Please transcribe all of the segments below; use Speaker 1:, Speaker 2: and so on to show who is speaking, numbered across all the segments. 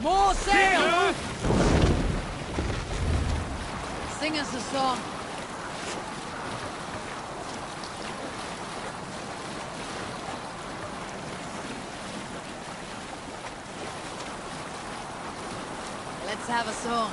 Speaker 1: More sail! Sing us a song. Let's have a song.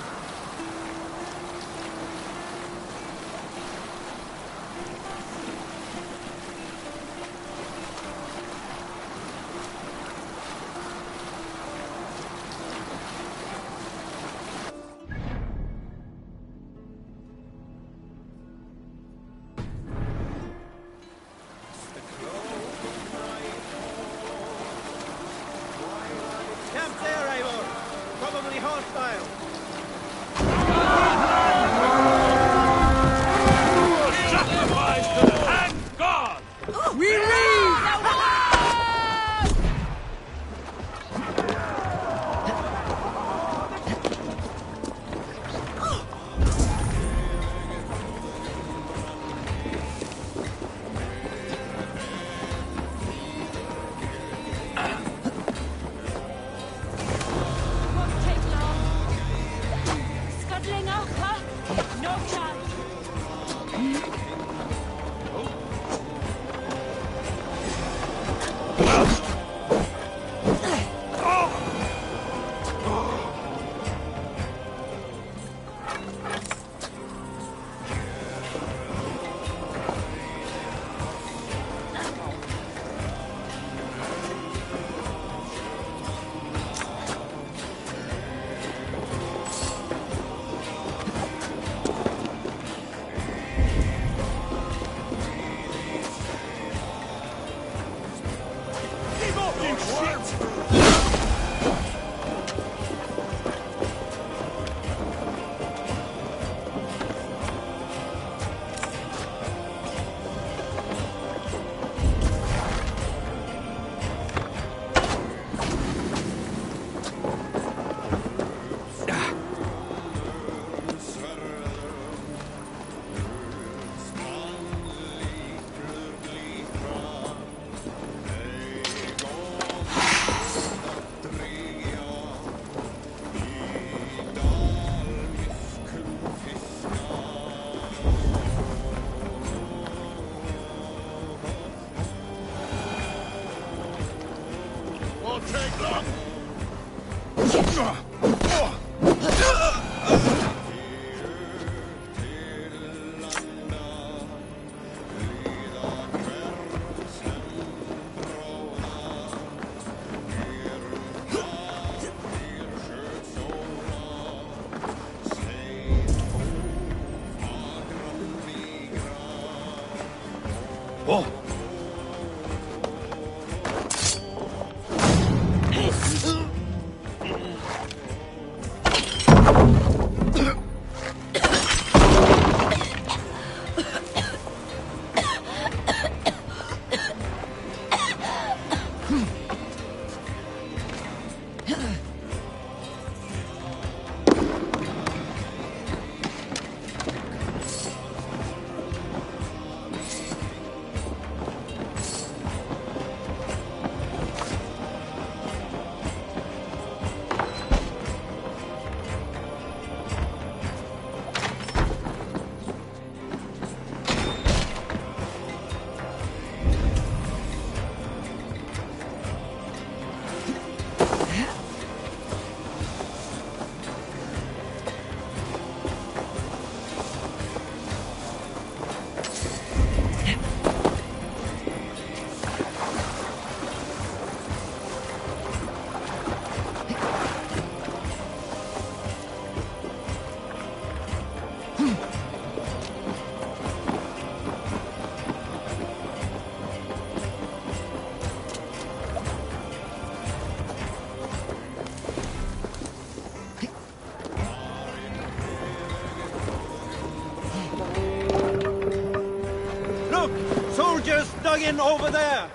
Speaker 2: Dug in over there.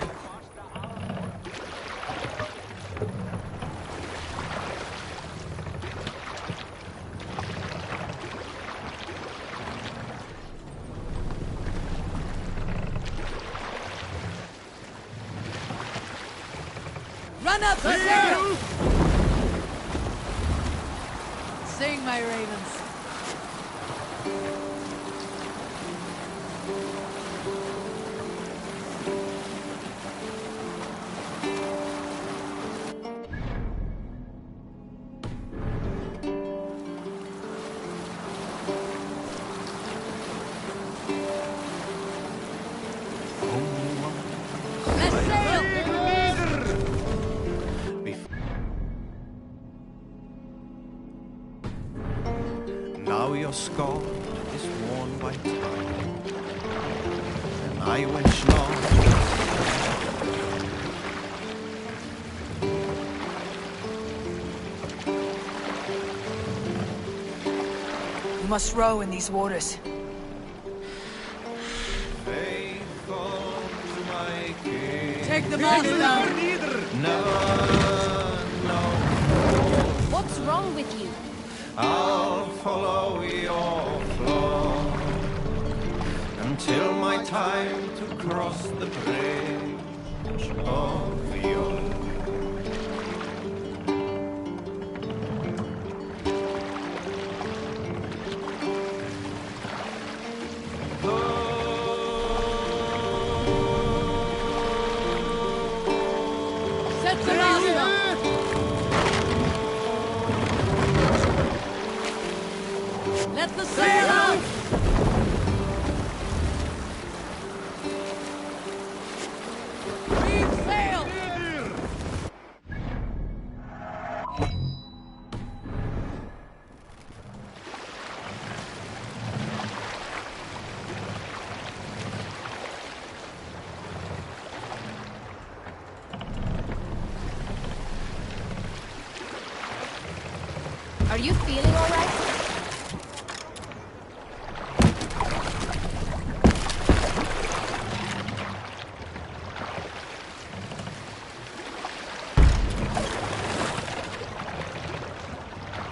Speaker 1: Run up, Sarah! Sing, my ravens. Let's sail!
Speaker 3: Now your scar is worn by time, and I wish not.
Speaker 4: You must row in these waters.
Speaker 3: Faithful to my king.
Speaker 1: Take the mast down.
Speaker 3: Never, no,
Speaker 5: What's wrong with you?
Speaker 3: I'll follow your flow until my time to cross the bridge of your.
Speaker 1: Set the mast down. Let the sail out. Reef sail.
Speaker 5: Are you feeling all right?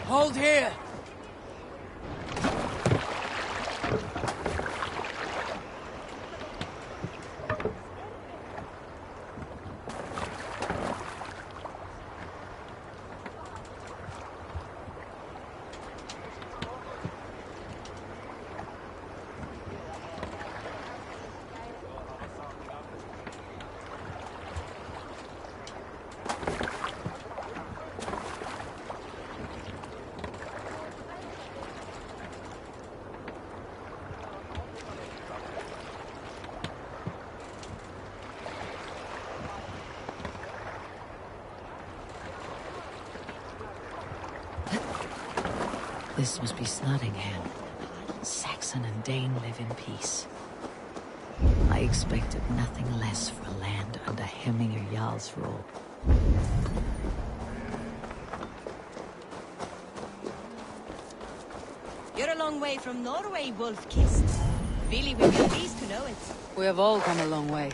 Speaker 1: Hold here.
Speaker 6: This must be Snottingham. Saxon and Dane live in peace. I expected nothing less for a land under Hemminger Jarl's rule.
Speaker 7: You're a long way from Norway, Wolf-kissed. Really, we'd be pleased to know it.
Speaker 1: We have all come a long way.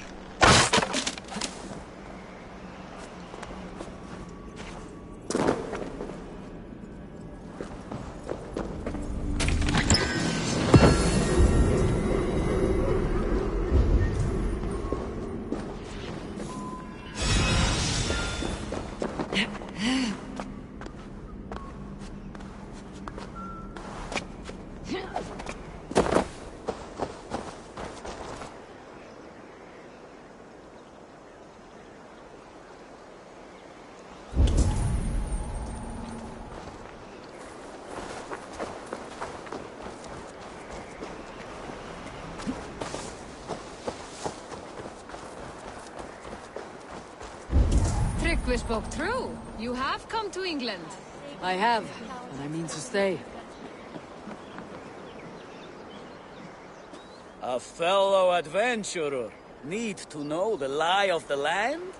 Speaker 8: We spoke true. You have come to England.
Speaker 1: I have, and I mean to stay.
Speaker 9: A fellow adventurer need to know the lie of the land?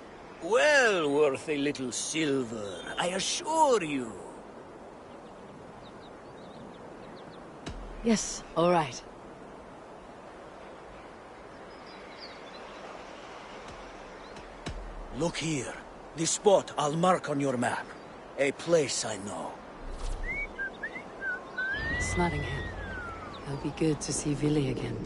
Speaker 9: Well worth a little silver, I assure you.
Speaker 1: Yes, all right.
Speaker 9: Look here. This spot I'll mark on your map. A place I know.
Speaker 1: Snottingham. It'll be good to see Willy again.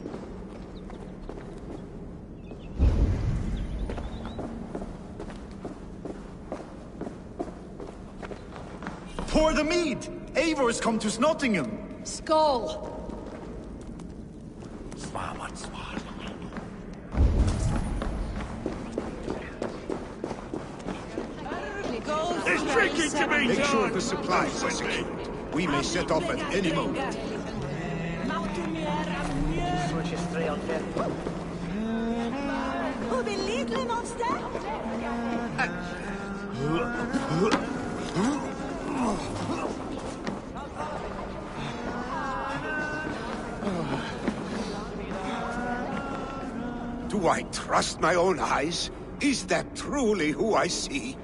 Speaker 10: Pour the mead! Eivor's come to Snottingham!
Speaker 4: Skull!
Speaker 2: There's drinking to be
Speaker 10: Make sure
Speaker 2: done!
Speaker 10: the supplies are secured. We may set off at any moment. Do I trust my own eyes? Is that truly who I see?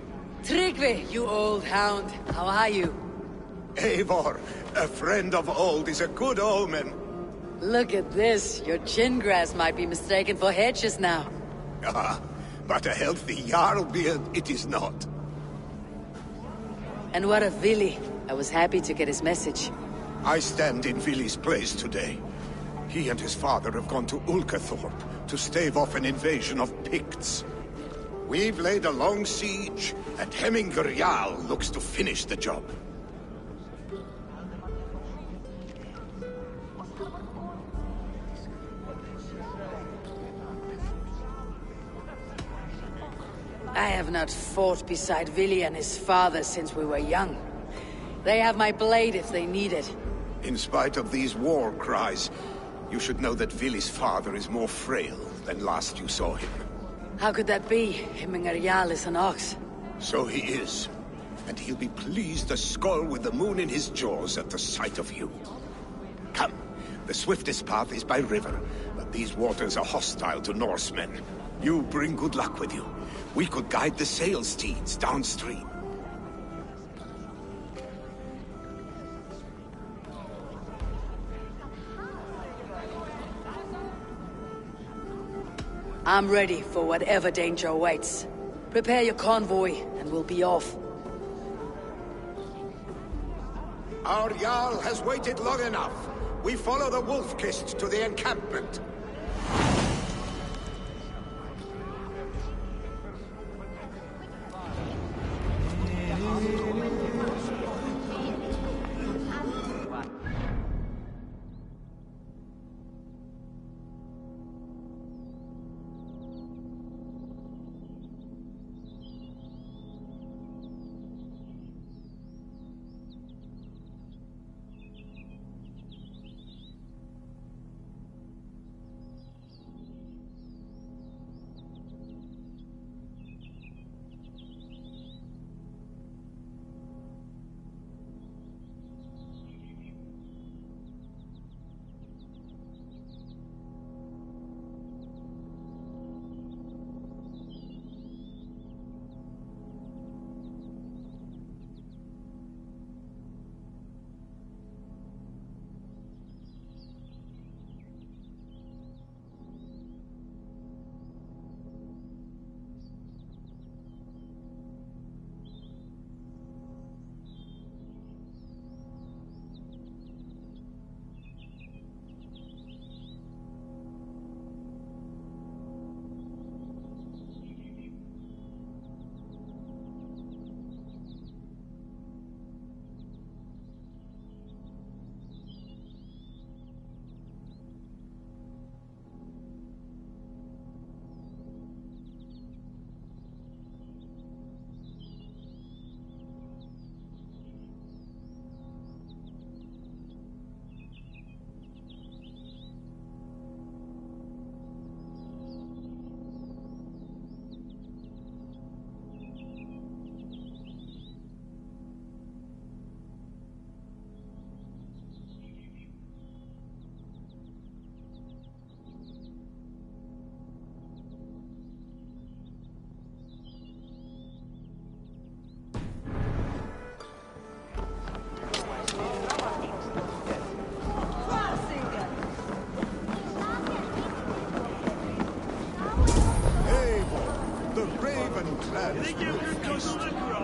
Speaker 1: Tryggvi, you old hound. How are you?
Speaker 10: Eivor, a friend of old is a good omen.
Speaker 1: Look at this. Your chin grass might be mistaken for hedges now.
Speaker 10: Ah, but a healthy Jarl beard it is not.
Speaker 1: And what of Vili? I was happy to get his message.
Speaker 10: I stand in Vili's place today. He and his father have gone to Ulkathorpe to stave off an invasion of Picts. We've laid a long siege, and Hemminger Jarl looks to finish the job.
Speaker 1: I have not fought beside Vili and his father since we were young. They have my blade if they need it.
Speaker 10: In spite of these war cries, you should know that Vili's father is more frail than last you saw him.
Speaker 1: How could that be? Hemminger Jarl is an ox.
Speaker 10: So he is. And he'll be pleased as Skull with the moon in his jaws at the sight of you. Come, the swiftest path is by river, but these waters are hostile to Norsemen. You bring good luck with you. We could guide the sail steeds downstream.
Speaker 1: I'm ready for whatever danger awaits. Prepare your convoy, and we'll be off.
Speaker 10: Our Jarl has waited long enough. We follow the Wolf-Kist to the encampment.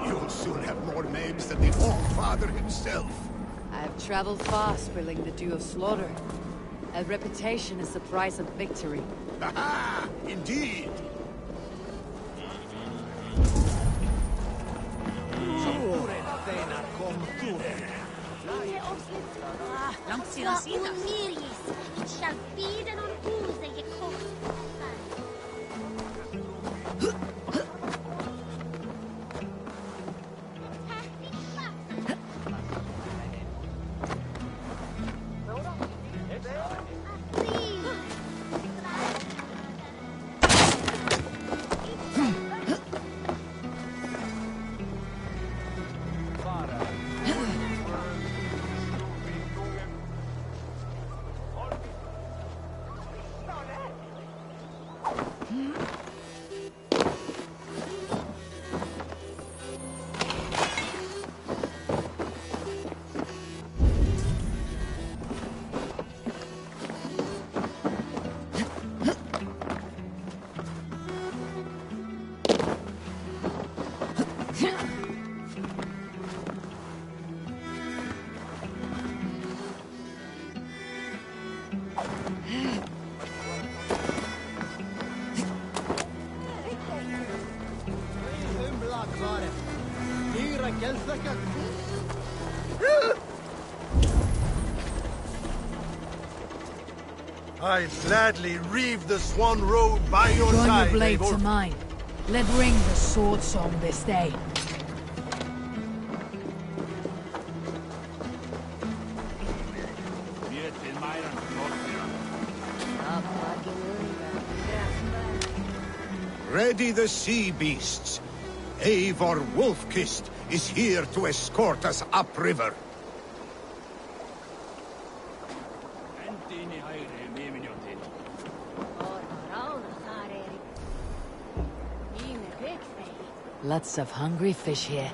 Speaker 10: You'll soon have more names than the All-Father himself.
Speaker 1: I've traveled far, spilling the dew of slaughter. A reputation is the price of victory.
Speaker 10: Ha-ha! Indeed!
Speaker 7: Langt siden sist.
Speaker 11: I'd gladly reave the Swan Road by your
Speaker 4: Join
Speaker 11: side,
Speaker 4: your blade
Speaker 11: Eivor.
Speaker 4: to mine. Let ring the sword song this day.
Speaker 10: Ready the sea beasts. Eivor Wolf-Kissed is here to escort us upriver.
Speaker 6: Lots of hungry fish here.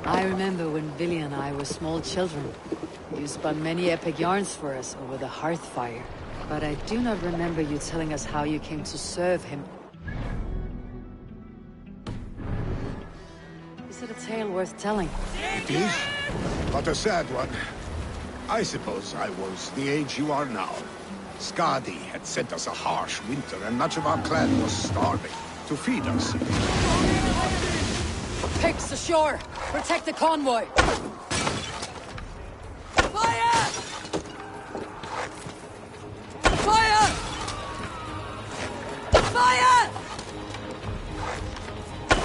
Speaker 6: I remember when Billy and I were small children. You spun many epic yarns for us over the hearth fire. But I do not remember you telling us how you came to serve him. Is it a tale worth telling?
Speaker 10: It is, but a sad one. I suppose I was the age you are now. Skadi had sent us a harsh winter, and much of our clan was starving. To feed us.
Speaker 1: Picks ashore! Protect the convoy! Fire! Fire! Fire!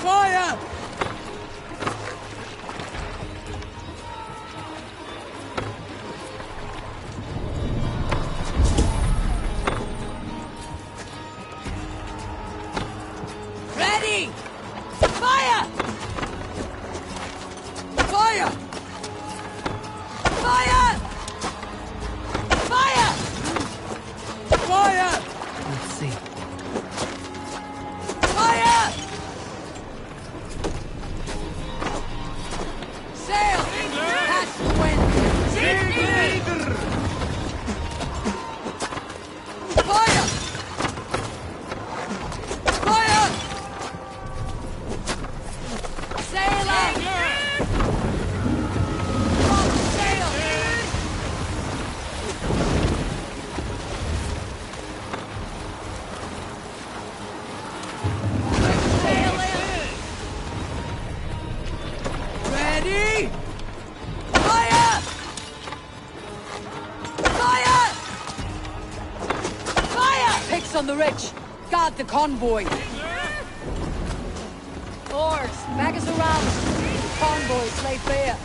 Speaker 1: Fire! Ready! Fire! Fire! Fire! Fire! Fire!
Speaker 6: Let's see.
Speaker 1: Fire! Sail! Catch the wind! Fire! Fire! Sail up! Drop sail! Sail in! Ready? Fire! Fire! Fire! Picks on the rich. Guard the convoy. Oars, back us around. Convoys lay bare.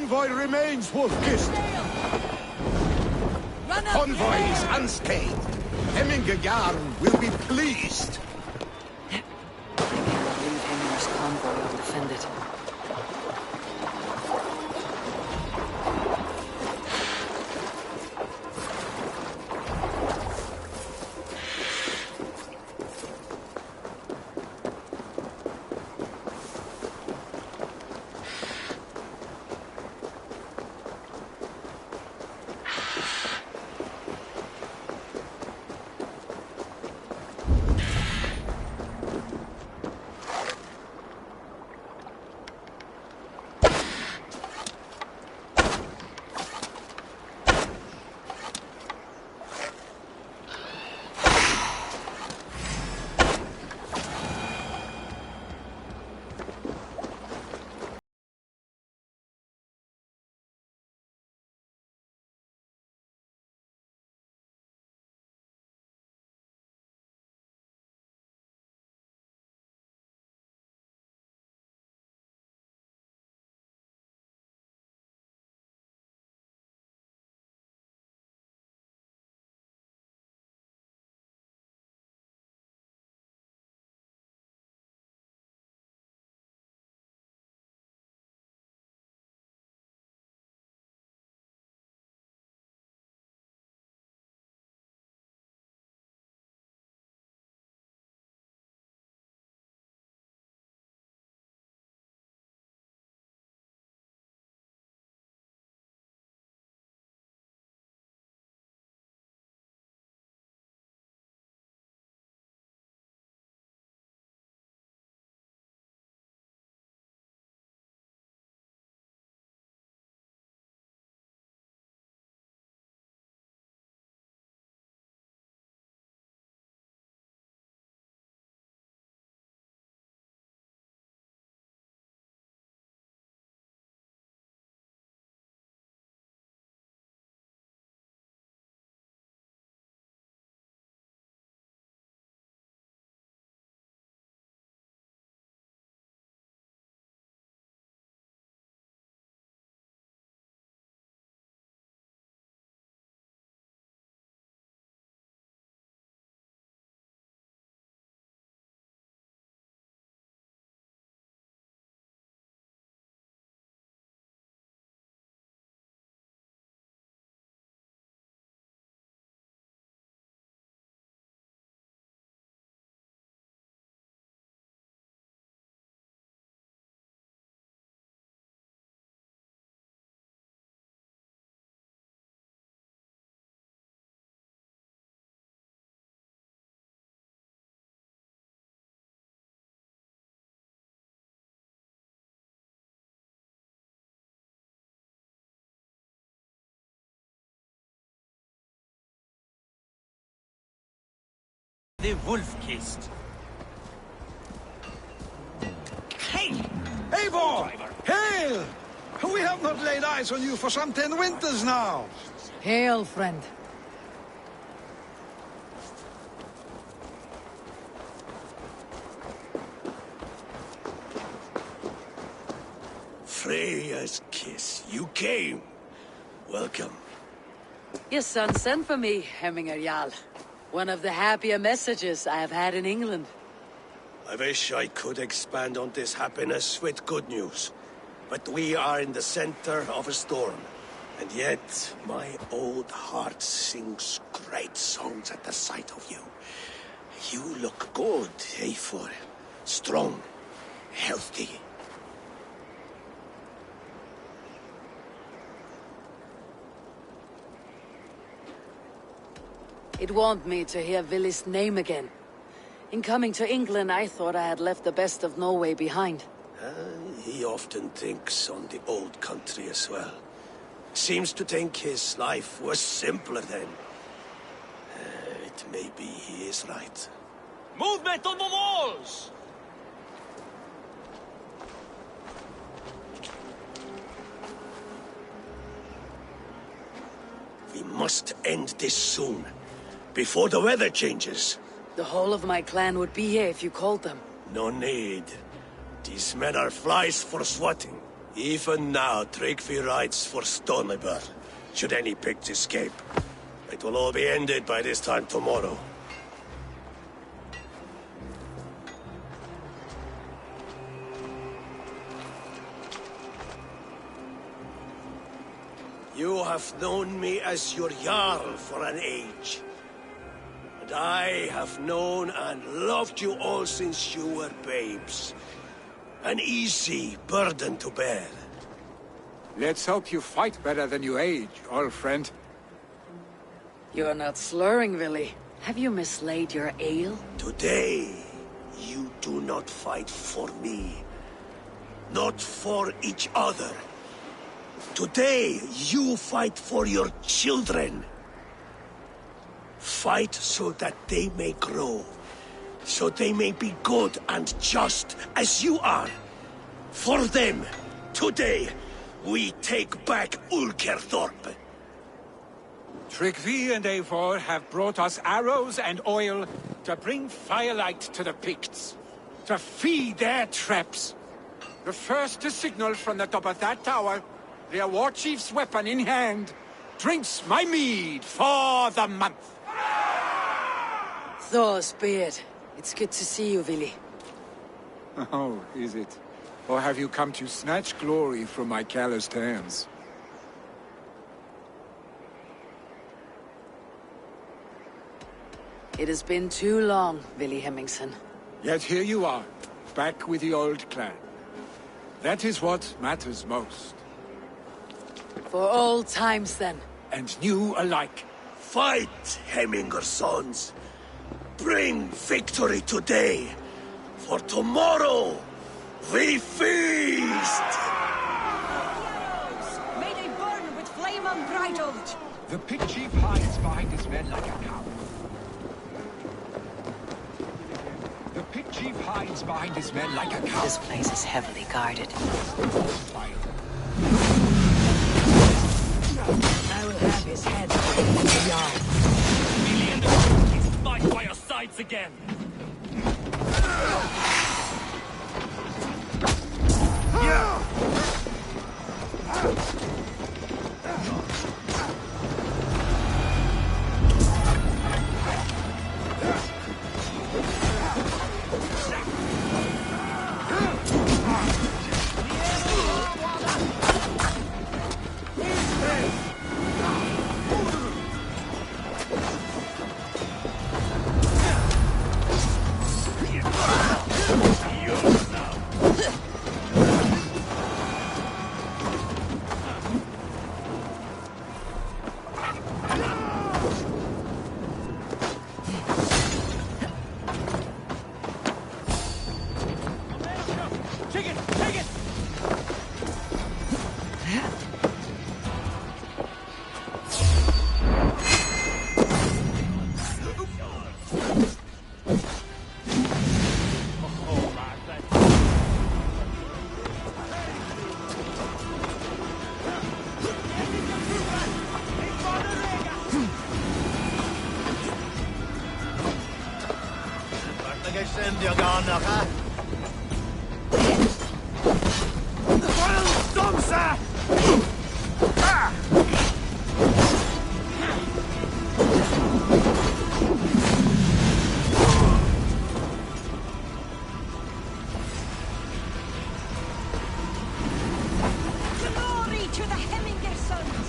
Speaker 10: convoy remains, Wolf-Kissed. Convoy is unscathed. Hemminger Jarl will be pleased.
Speaker 6: I cannot leave Hemminger's convoy undefended.
Speaker 11: The Wolf-Kissed.
Speaker 2: Hey!
Speaker 12: Eivor! Hail! We have not laid eyes on you for some 10 winters now.
Speaker 6: Hail, friend.
Speaker 11: Freya's kiss. You came. Welcome.
Speaker 6: Your son sent for me, Hemminger Jarl. One of the happier messages I have had in England.
Speaker 11: I wish I could expand on this happiness with good news. But we are in the center of a storm. And yet, my old heart sings great songs at the sight of you. You look good, Eivor. Strong, healthy.
Speaker 6: It warmed me to hear Vili's name again. In coming to England, I thought I had left the best of Norway behind.
Speaker 11: He often thinks on the old country as well. Seems to think his life was simpler then. It may be he is right.
Speaker 2: Movement on the walls!
Speaker 11: We must end this soon, before the weather changes.
Speaker 6: The whole of my clan would be here if you called them.
Speaker 11: No need. These men are flies for swatting. Even now, Tryggvi rides for Stonebur, should any Picts escape. It will all be ended by this time tomorrow. You have known me as your Jarl for an age. And I have known and loved you all since you were babes. An easy burden to bear.
Speaker 12: Let's hope you fight better than you age, old friend.
Speaker 1: You're not slurring, Willy. Have you mislaid your ale?
Speaker 11: Today, you do not fight for me. Not for each other. Today, you fight for your children. Fight so that they may grow. So they may be good and just as you are. For them, today, we take back Ulkerthorpe.
Speaker 12: Tryggvi and Eivor have brought us arrows and oil to bring firelight to the Picts. To feed their traps. The first to signal from the top of that tower, their war chief's weapon in hand, drinks my mead for the month.
Speaker 1: Thor's beard. It's good to see you, Willy.
Speaker 12: Oh, is it? Or have you come to snatch glory from my calloused hands?
Speaker 1: It has been too long, Willy Hemmingson.
Speaker 12: Yet here you are, back with the old clan. That is what matters most.
Speaker 1: For old times, then.
Speaker 12: And new alike.
Speaker 11: Fight, Hemminger sons. Bring victory today. For tomorrow, we feast!
Speaker 7: May they burn with flame unbridled!
Speaker 12: The pig chief hides behind his men like a cow. The pig chief hides behind his men like a cow.
Speaker 1: This place is heavily guarded. I will have his head.
Speaker 2: Billy and the Rookies fight by your sides again.
Speaker 7: Glory to the Hemminger sons!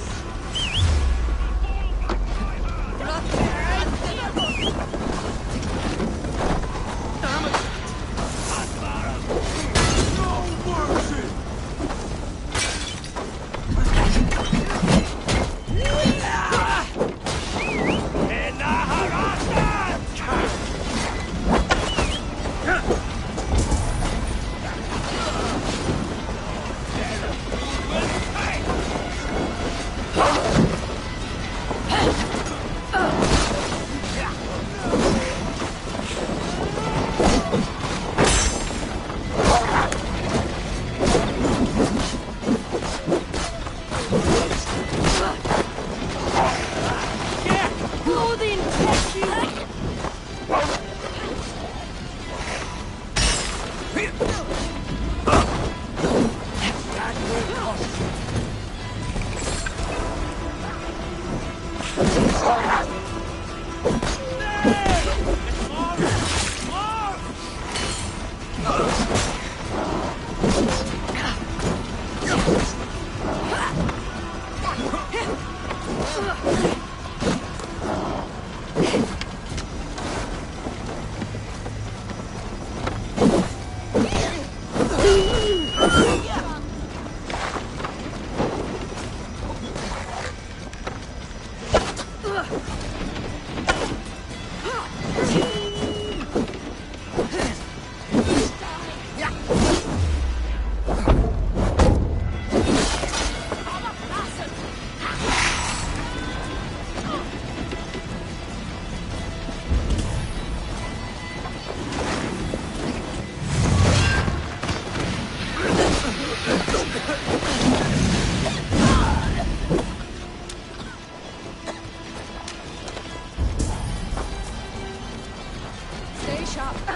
Speaker 5: sharp.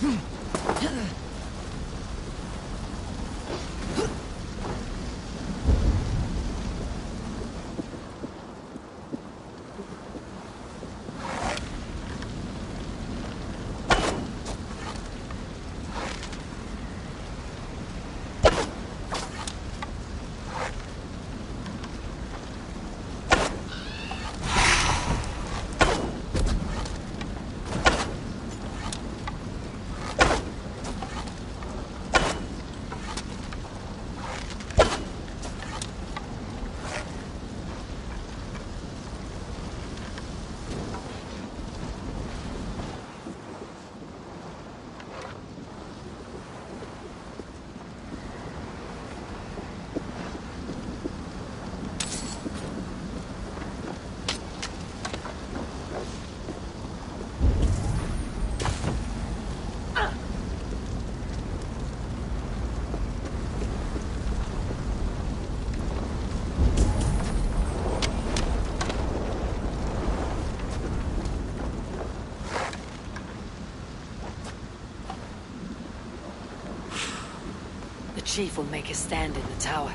Speaker 6: The chief will make a stand in the tower.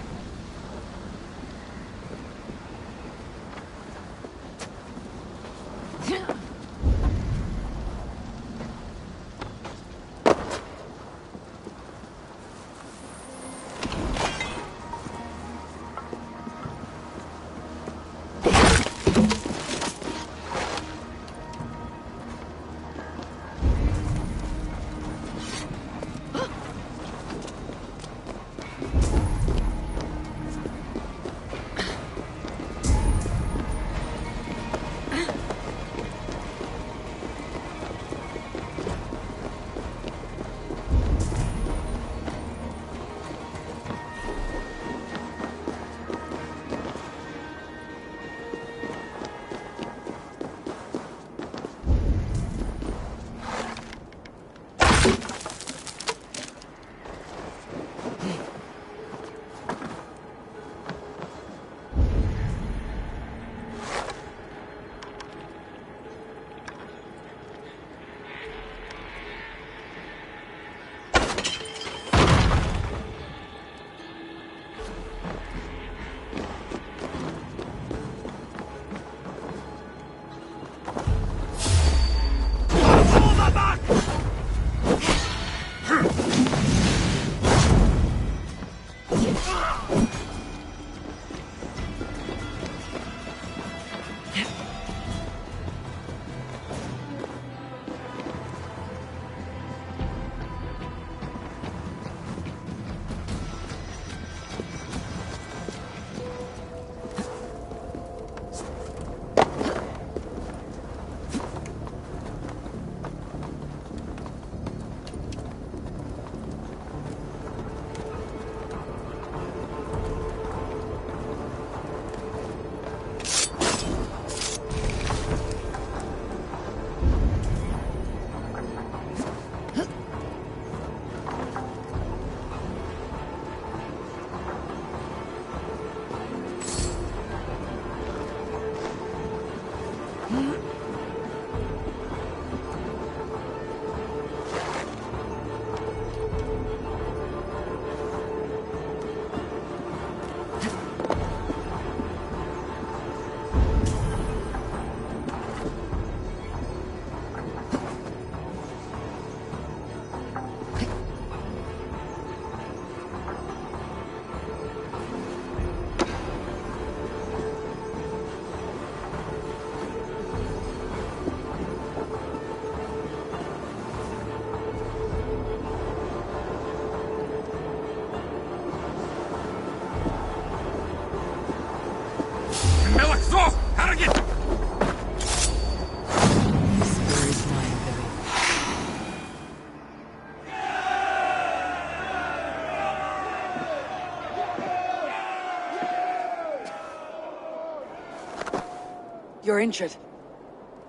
Speaker 1: You're injured.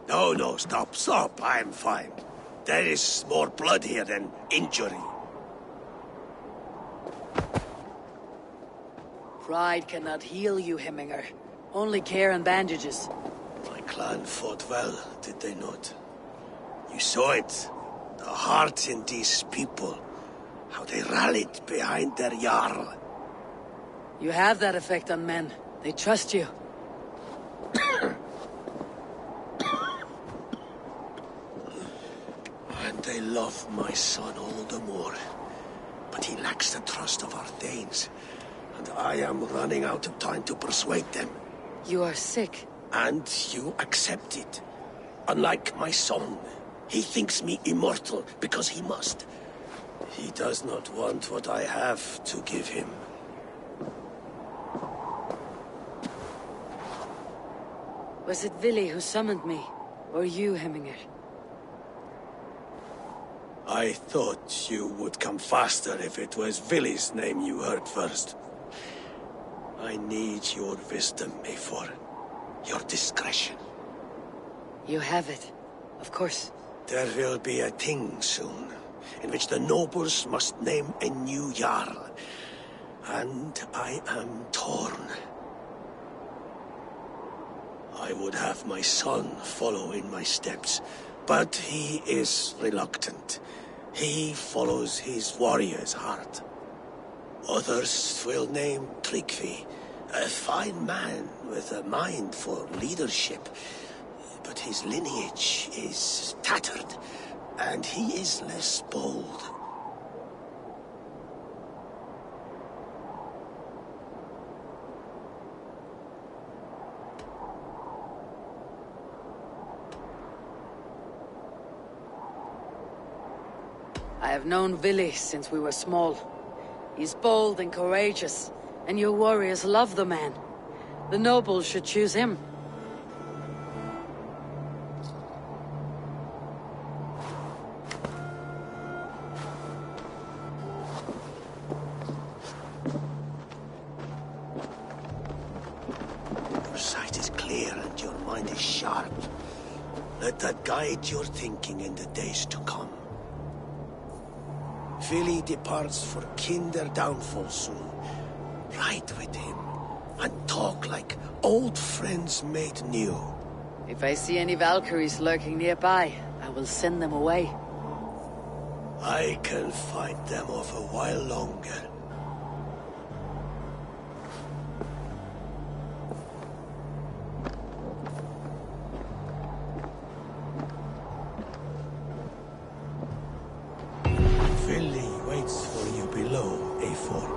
Speaker 11: No, stop. I'm fine. There is more blood here than injury.
Speaker 1: Pride cannot heal you, Hemminger. Only care and bandages.
Speaker 11: My clan fought well, did they not? You saw it. The heart in these people. How they rallied behind their Jarl.
Speaker 1: You have that effect on men. They trust you.
Speaker 11: And they love my son all the more. But he lacks the trust of our Danes. And I am running out of time to persuade them.
Speaker 1: You are sick.
Speaker 11: And you accept it. Unlike my son, he thinks me immortal because he must. He does not want what I have to give him.
Speaker 1: Was it Vili who summoned me? Or you, Hemminger?
Speaker 11: I thought you would come faster if it was Vili's name you heard first. I need your wisdom, Eivor. Your discretion.
Speaker 1: You have it. Of course.
Speaker 11: There will be a thing soon, in which the nobles must name a new Jarl. And I am torn. I would have my son follow in my steps, but he is reluctant. He follows his warrior's heart. Others will name Tryggvi, a fine man with a mind for leadership. But his lineage is tattered, and he is less bold.
Speaker 1: I have known Vili since we were small. He's bold and courageous, and your warriors love the man. The nobles should choose him.
Speaker 11: Your sight is clear and your mind is sharp. Let that guide your thinking in the days to come. Vili departs for Kinder downfall soon. Ride with him, and talk like old friends made new.
Speaker 1: If I see any Valkyries lurking nearby, I will send them away.
Speaker 11: I can fight them off a while longer. Vili waits for you below, Eivor.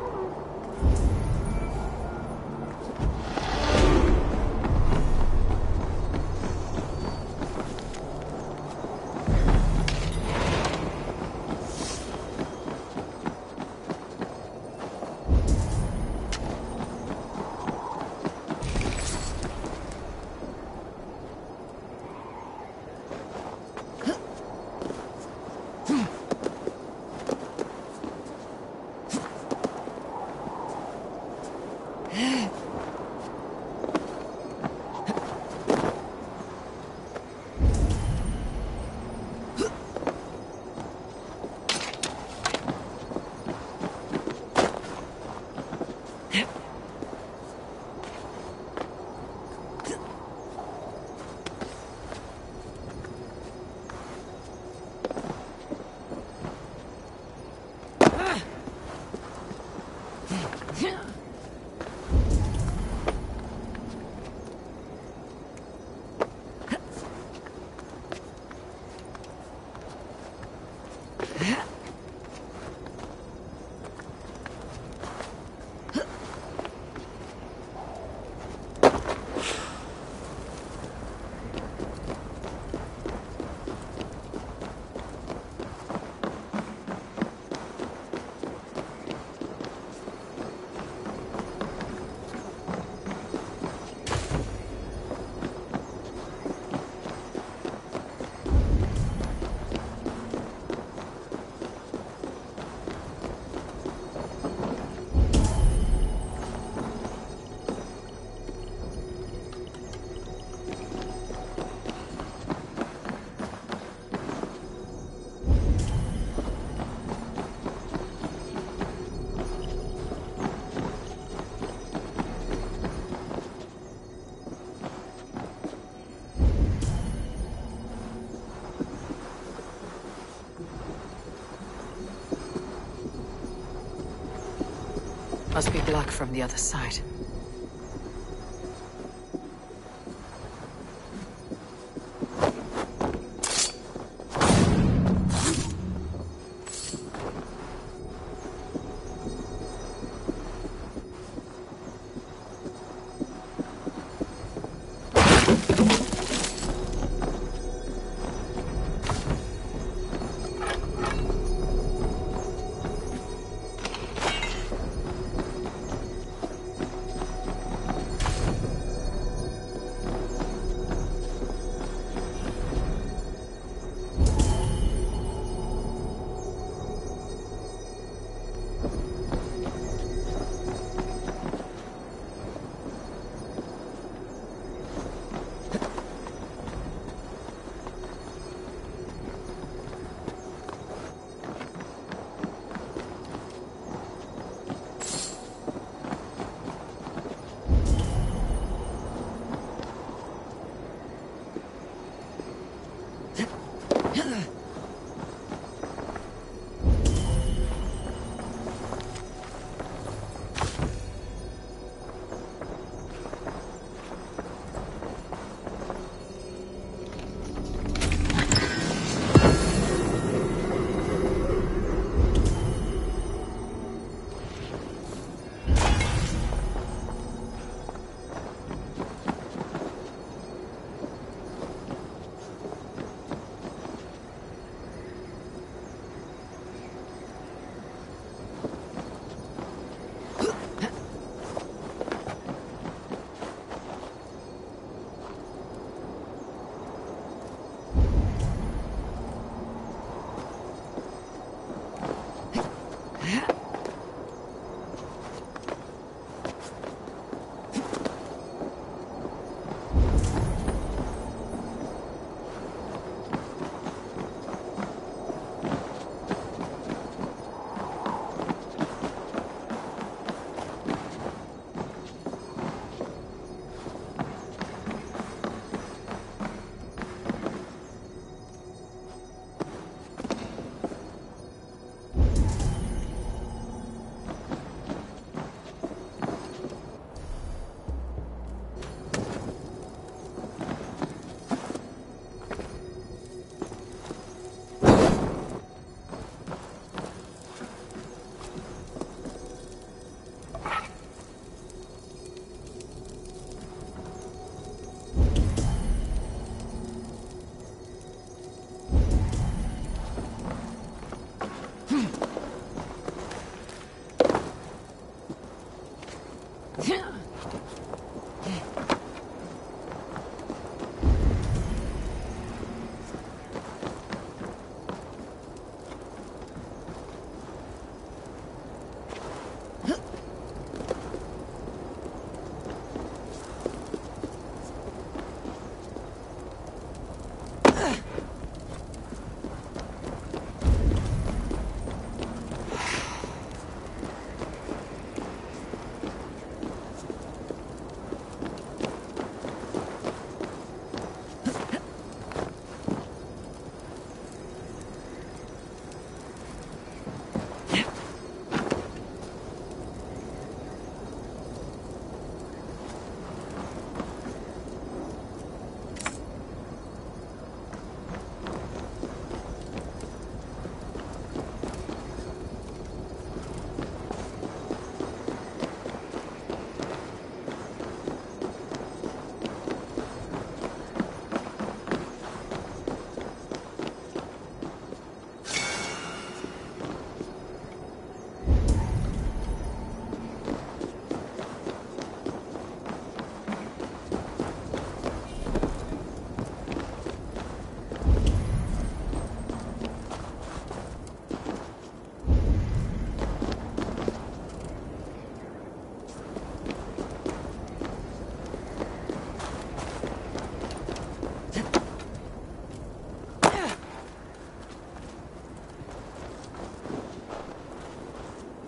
Speaker 4: Must be blocked from the other side.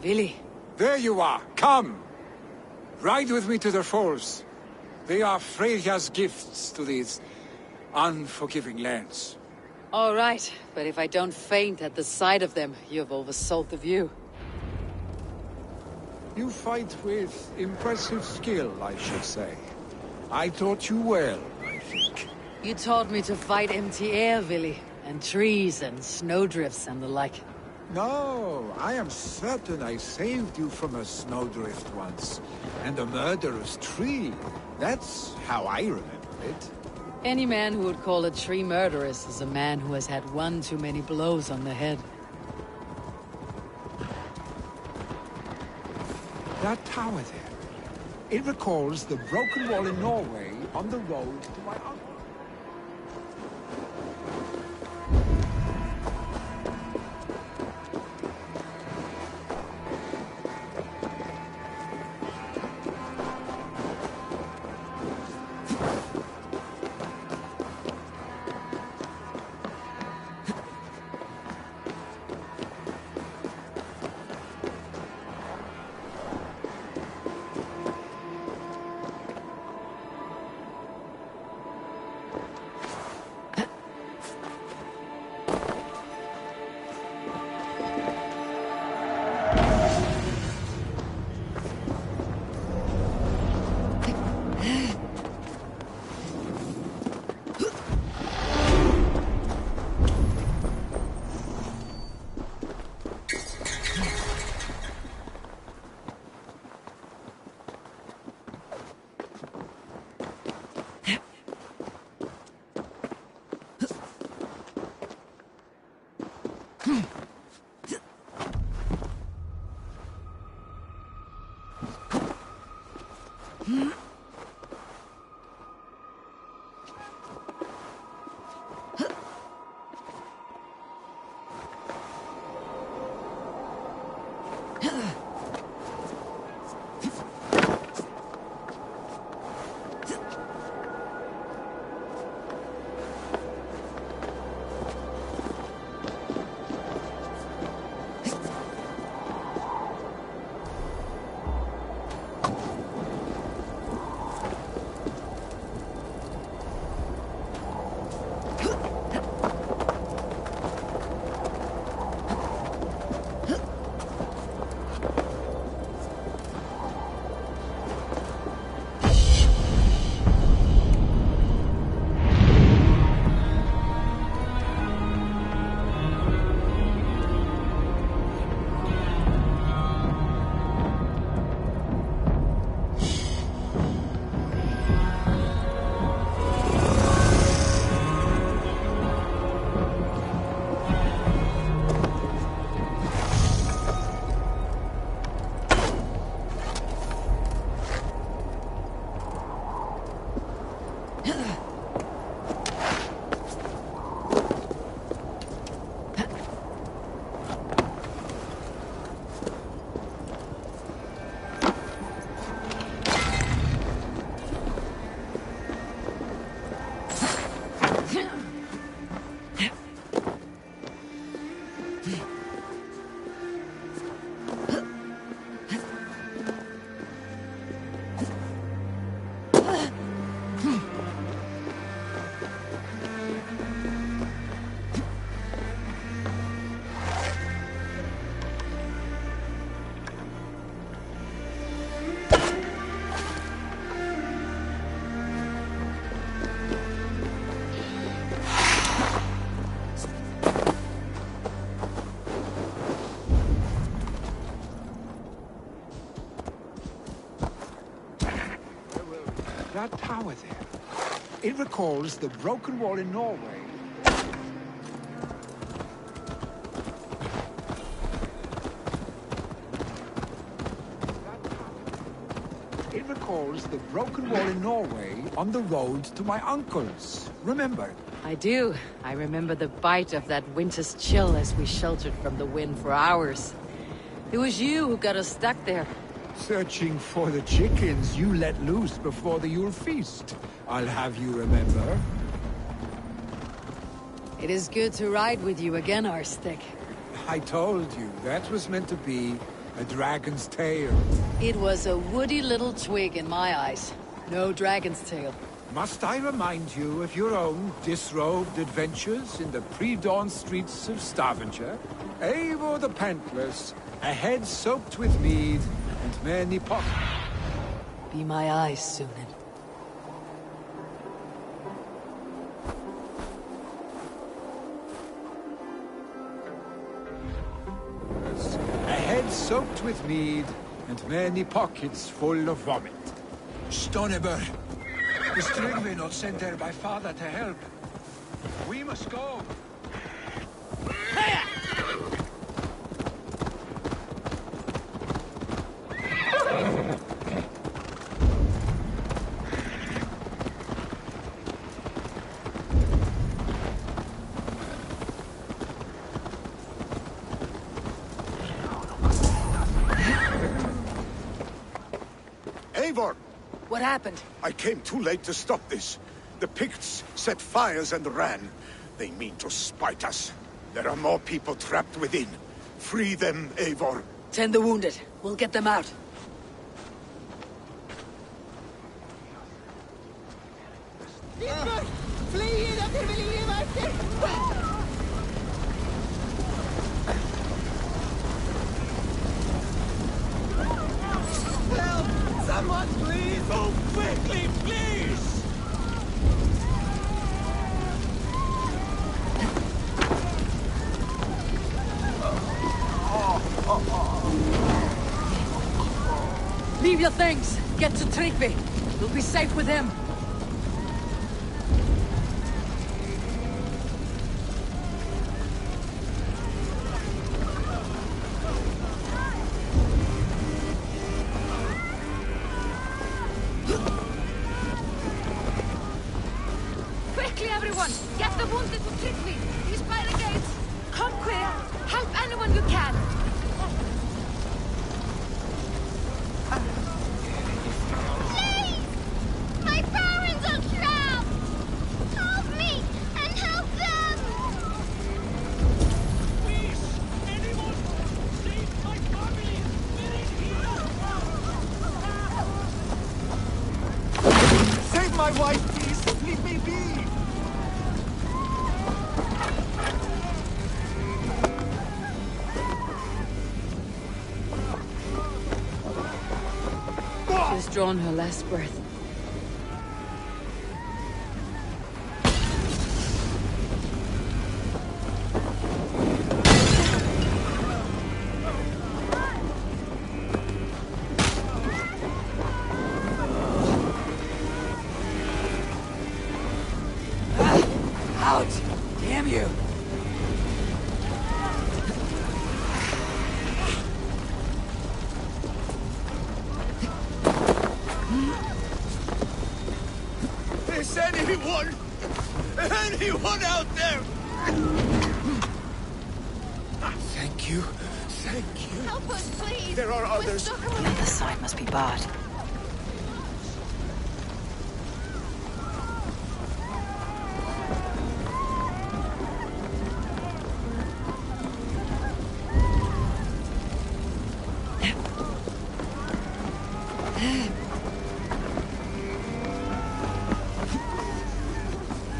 Speaker 1: Vili.
Speaker 12: There you are. Come. Ride with me to the falls. They are Freya's gifts to these unforgiving lands.
Speaker 1: All right, but if I don't faint at the sight of them, you've oversold the view.
Speaker 12: You fight with impressive skill, I should say. I taught you well, I think.
Speaker 6: You taught me to fight empty air, Villy, and trees and snowdrifts and the like.
Speaker 12: No, I am certain I saved you from a snowdrift once, and a murderous tree. That's how I remember it.
Speaker 6: Any man who would call a tree murderous is a man who has had one too many blows on the head.
Speaker 12: That tower there, it recalls the broken wall in Norway on the road to my uncle. That tower there, it recalls the broken wall in Norway. It recalls the broken wall in Norway on the road to my uncle's. Remember?
Speaker 6: I do. I remember the bite of that winter's chill as we sheltered from the wind for hours. It was you who got us stuck there.
Speaker 12: Searching for the chickens you let loose before the Yule feast. I'll have you remember.
Speaker 6: It is good to ride with you again, Arstick.
Speaker 12: I told you, that was meant to be a dragon's tail.
Speaker 6: It was a woody little twig in my eyes. No dragon's tail.
Speaker 12: Must I remind you of your own disrobed adventures in the pre-dawn streets of Stavanger? Eivor the Pantless, a head soaked with mead, and many pockets.
Speaker 6: Be my eyes, Sunan.
Speaker 12: A head soaked with mead, and many pockets full of vomit. Stoneber! Is Tryggvi not sent there by father to help? We must go!
Speaker 10: Eivor!
Speaker 4: What happened?
Speaker 10: I came too late to stop this. The Picts set fires and ran. They mean to spite us. There are more people trapped within. Free them, Eivor.
Speaker 4: Tend the wounded. We'll get them out.
Speaker 2: Help! Someone, please! Oh, quickly, please!
Speaker 4: Leave your things. Get to Tryggvi. We'll be safe with him.
Speaker 8: Quickly, everyone! Get the wounded to Tryggvi! He's by the gates! Come quick! Help anyone you can!
Speaker 5: My parents are trapped! Help me and help them!
Speaker 2: Please! Anyone! Save my family! We're in here!
Speaker 12: Save my wife, please! Leave me be!
Speaker 6: She's drawn her last breath.
Speaker 4: Out! Damn you!
Speaker 11: Is anyone out there? Thank you. Thank you.
Speaker 5: Help us, please!
Speaker 11: There are
Speaker 5: We're
Speaker 11: others.
Speaker 5: stuck
Speaker 4: The
Speaker 5: around-
Speaker 4: other side must be barred.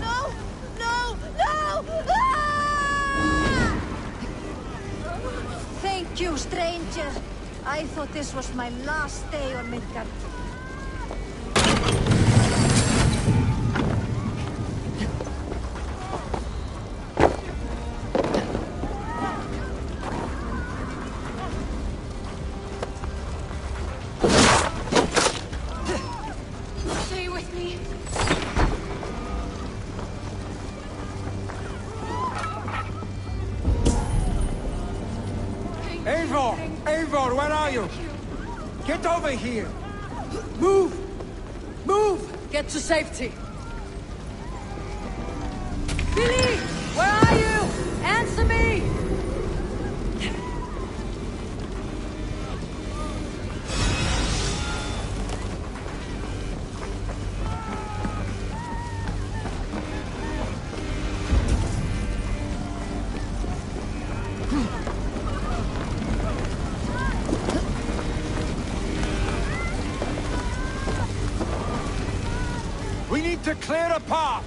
Speaker 5: No! No! No! Ah!
Speaker 13: Thank you, stranger. I thought this was my last day on Midgard.
Speaker 8: Stay with me.
Speaker 12: Eivor! Eivor, where are you? Get over here!
Speaker 4: Move! Move! Get to safety! Billy! Where are you? Answer me!
Speaker 12: We need to clear a path!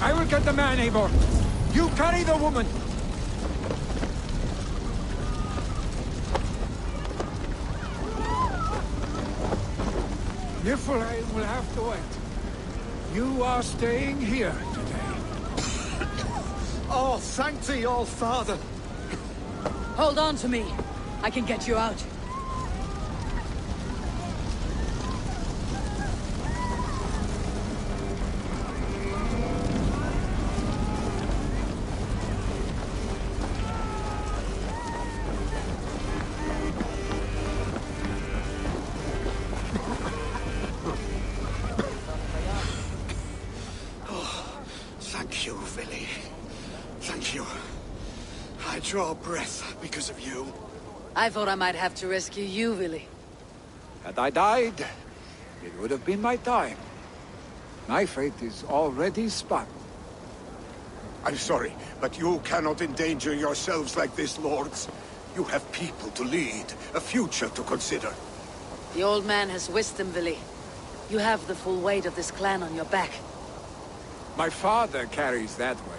Speaker 12: I get the man, Eivor. You carry the woman. Niflheim will have to wait. You are staying here today.
Speaker 2: Oh, thank thee, all father.
Speaker 4: Hold on to me. I can get you out.
Speaker 11: Thank you, Vili. Thank you. I draw breath because of you.
Speaker 1: I thought I might have to rescue you, Willy.
Speaker 12: Had I died, it would have been my time. My fate is already spun.
Speaker 10: I'm sorry, but you cannot endanger yourselves like this, lords. You have people to lead, a future to consider.
Speaker 1: The old man has wisdom, Willy. You have the full weight of this clan on your back.
Speaker 12: My father carries that weight.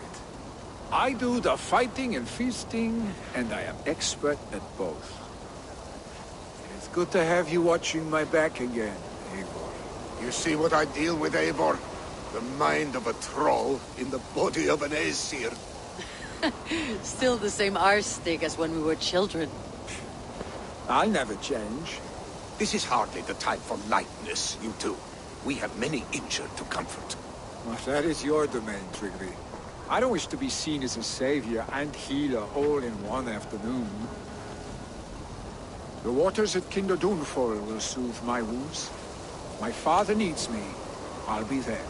Speaker 12: I do the fighting and feasting, and I am expert at both. It's good to have you watching my back again, Eivor.
Speaker 10: You see what I deal with, Eivor? The mind of a troll in the body of an Aesir.
Speaker 1: Still the same arse stick as when we were children.
Speaker 12: I'll never change.
Speaker 10: This is hardly the time for lightness, you two. We have many injured to comfort.
Speaker 12: Well, that is your domain, Trigby. I don't wish to be seen as a savior and healer all in one afternoon. The waters at Kinder Dunfall will soothe my wounds. My father needs me. I'll be there.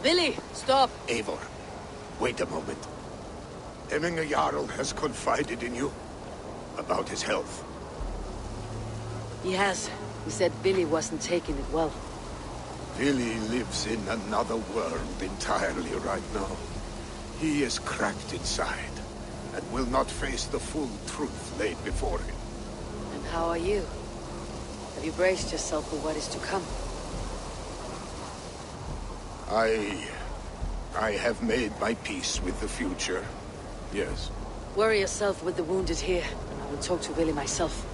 Speaker 1: Willy, stop!
Speaker 10: Eivor, wait a moment. Emminger Jarl has confided in you about his health.
Speaker 1: He has. He said Willy wasn't taking it well.
Speaker 10: Vili lives in another world entirely right now. He is cracked inside, and will not face the full truth laid before him.
Speaker 1: And how are you? Have you braced yourself for what is to come?
Speaker 10: I have made my peace with the future, yes.
Speaker 1: Worry yourself with the wounded here, and I will talk to Willy myself.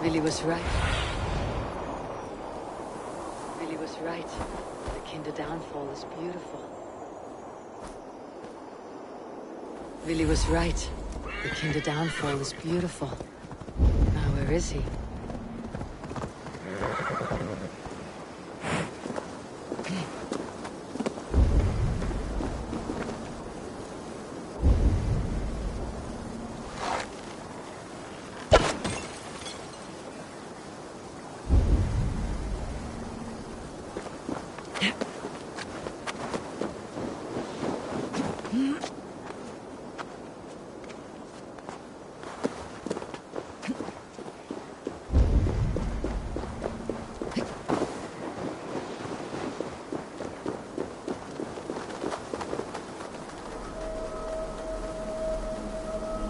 Speaker 1: Willy was right. Willy was right. The Kinder downfall is beautiful. Willy was right. The Kinder downfall is beautiful. Now where is he?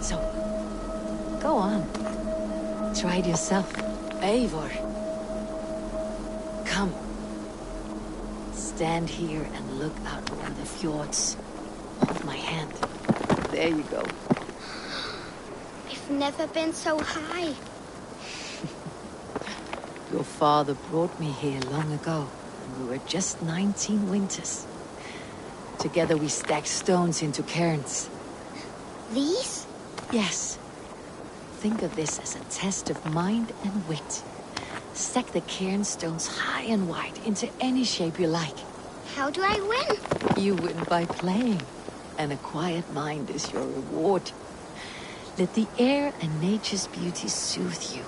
Speaker 1: So, go on. Try it yourself. Eivor. Come. Stand here and look out over the fjords. Hold my hand. There you go.
Speaker 5: I've never been so high.
Speaker 1: You
Speaker 6: Your father brought me here long ago, when we were just 19 winters. Together we stacked stones into cairns.
Speaker 5: These?
Speaker 6: Yes. Think of this as a test of mind and wit. Stack the cairn stones high and wide into any shape you like.
Speaker 5: How do I win?
Speaker 6: You win by playing, and a quiet mind is your reward. Let the air and nature's beauty soothe you.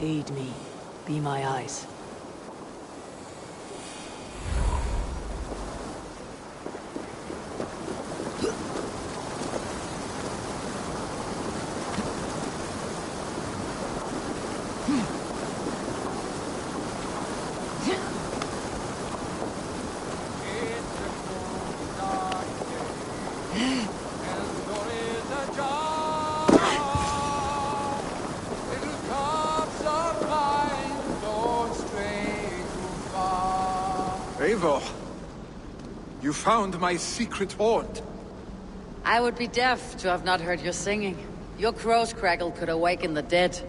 Speaker 6: Aid me. Be my eyes.
Speaker 12: Eivor, you found my secret haunt.
Speaker 1: I would be deaf to have not heard your singing. Your crow's crackle could awaken the dead.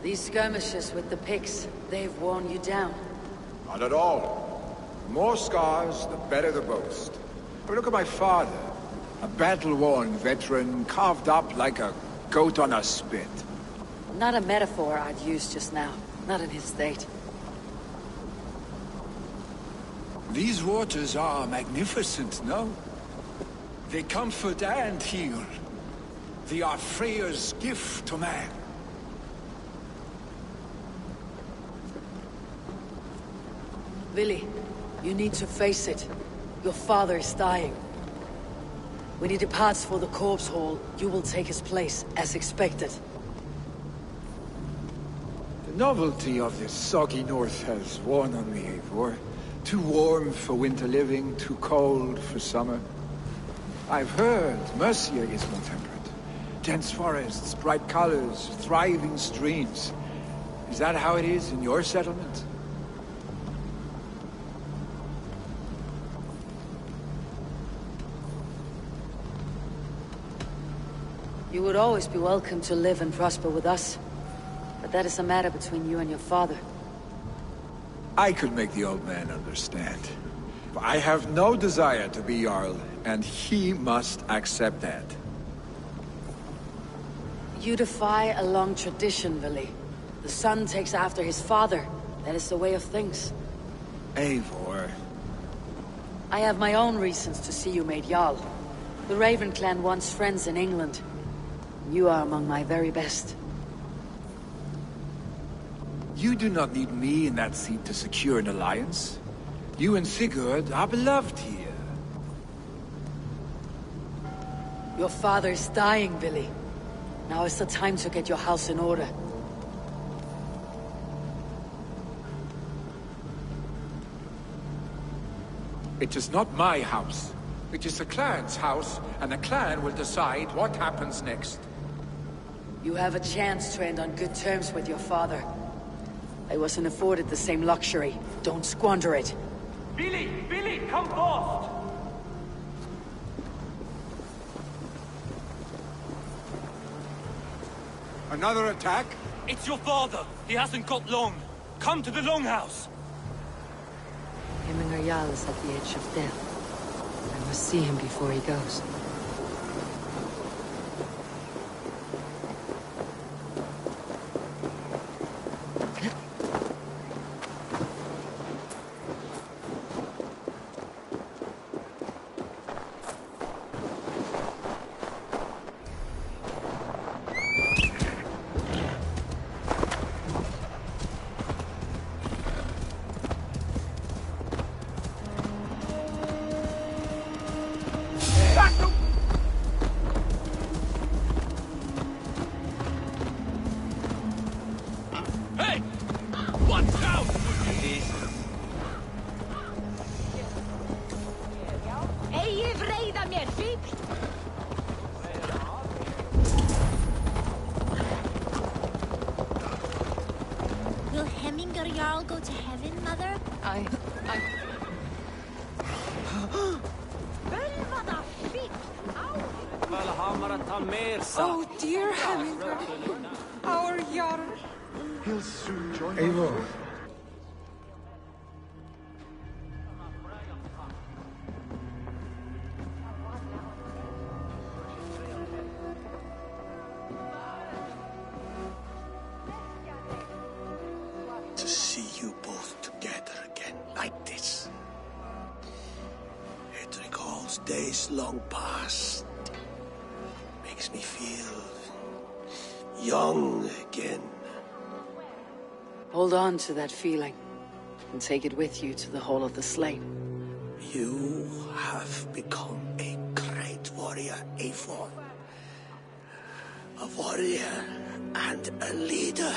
Speaker 1: These skirmishes with the Picts, they've worn you down.
Speaker 12: Not at all. The more scars, the better the boast. But look at my father. A battle-worn veteran, carved up like a goat on a spit.
Speaker 1: Not a metaphor I'd use just now. Not in his state.
Speaker 12: These waters are magnificent, no? They comfort and heal. They are Freya's gift to man.
Speaker 1: Vili, you need to face it. Your father is dying. When he departs for the corpse hall, you will take his place, as expected.
Speaker 12: The novelty of this soggy north has worn on me, Eivor. Too warm for winter living, too cold for summer. I've heard Mercia is more temperate. Dense forests, bright colors, thriving streams. Is that how it is in your settlement?
Speaker 1: You would always be welcome to live and prosper with us. But that is a matter between you and your father.
Speaker 12: I could make the old man understand. I have no desire to be Jarl, and he must accept that.
Speaker 1: You defy a long tradition, Vili. The son takes after his father. That is the way of things.
Speaker 12: Eivor.
Speaker 1: I have my own reasons to see you made Jarl. The Raven clan wants friends in England. You are among my very best.
Speaker 12: You do not need me in that seat to secure an alliance. You and Sigurd are beloved here.
Speaker 1: Your father is dying, Vili. Now is the time to get your house in order.
Speaker 12: It is not my house. It is the clan's house, and the clan will decide what happens next.
Speaker 1: You have a chance to end on good terms with your father. I wasn't afforded the same luxury. Don't squander it.
Speaker 2: Billy! Billy, come fast!
Speaker 12: Another attack?
Speaker 2: It's your father! He hasn't got long! Come to the Longhouse!
Speaker 6: Hemminger Jarl is at the edge of death. I must see him before he goes.
Speaker 5: Will Hemminger Jarl go to heaven, Mother?
Speaker 8: Oh dear Hemminger, our Jarl.
Speaker 14: He'll soon join
Speaker 12: Eivor.
Speaker 11: To see you both together again like this. It recalls days long past. Makes me feel young again.
Speaker 1: Hold on to that feeling, and take it with you to the Hall of the Slain.
Speaker 11: You have become a great warrior, Eivor. A warrior and a leader.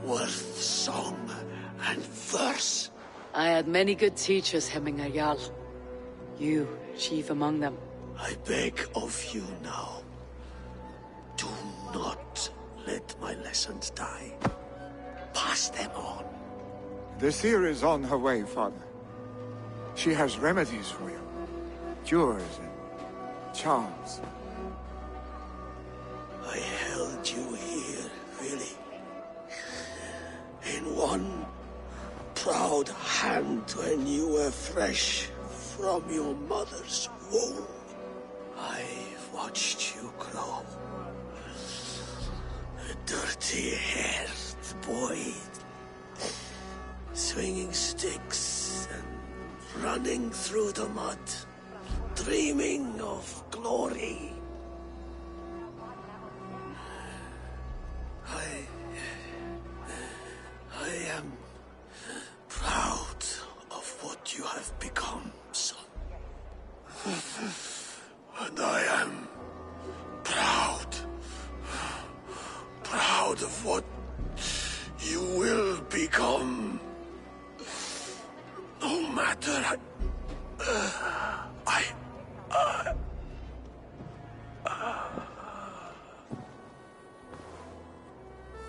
Speaker 11: Worth song and verse.
Speaker 1: I had many good teachers, Hemminger Jarl. You, chief among them.
Speaker 11: I beg of you now. Do not let my lessons die. Pass them on.
Speaker 14: The seer is on her way, Father. She has remedies for you. Cures and charms.
Speaker 11: I held you here, really. In one proud hand when you were fresh from your mother's womb. I've watched you grow. A dirty-haired boy, swinging sticks and running through the mud. dreaming of glory. I am proud of what you have become, son. And I am proud of what you will become. No matter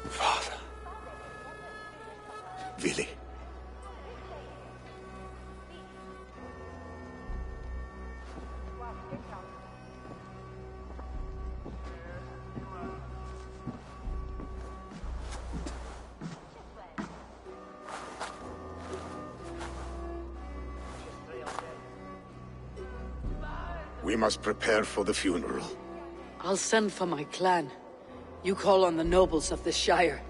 Speaker 11: Father. Willy. We must prepare for the funeral.
Speaker 1: I'll send for my clan. You call on the nobles of the Shire.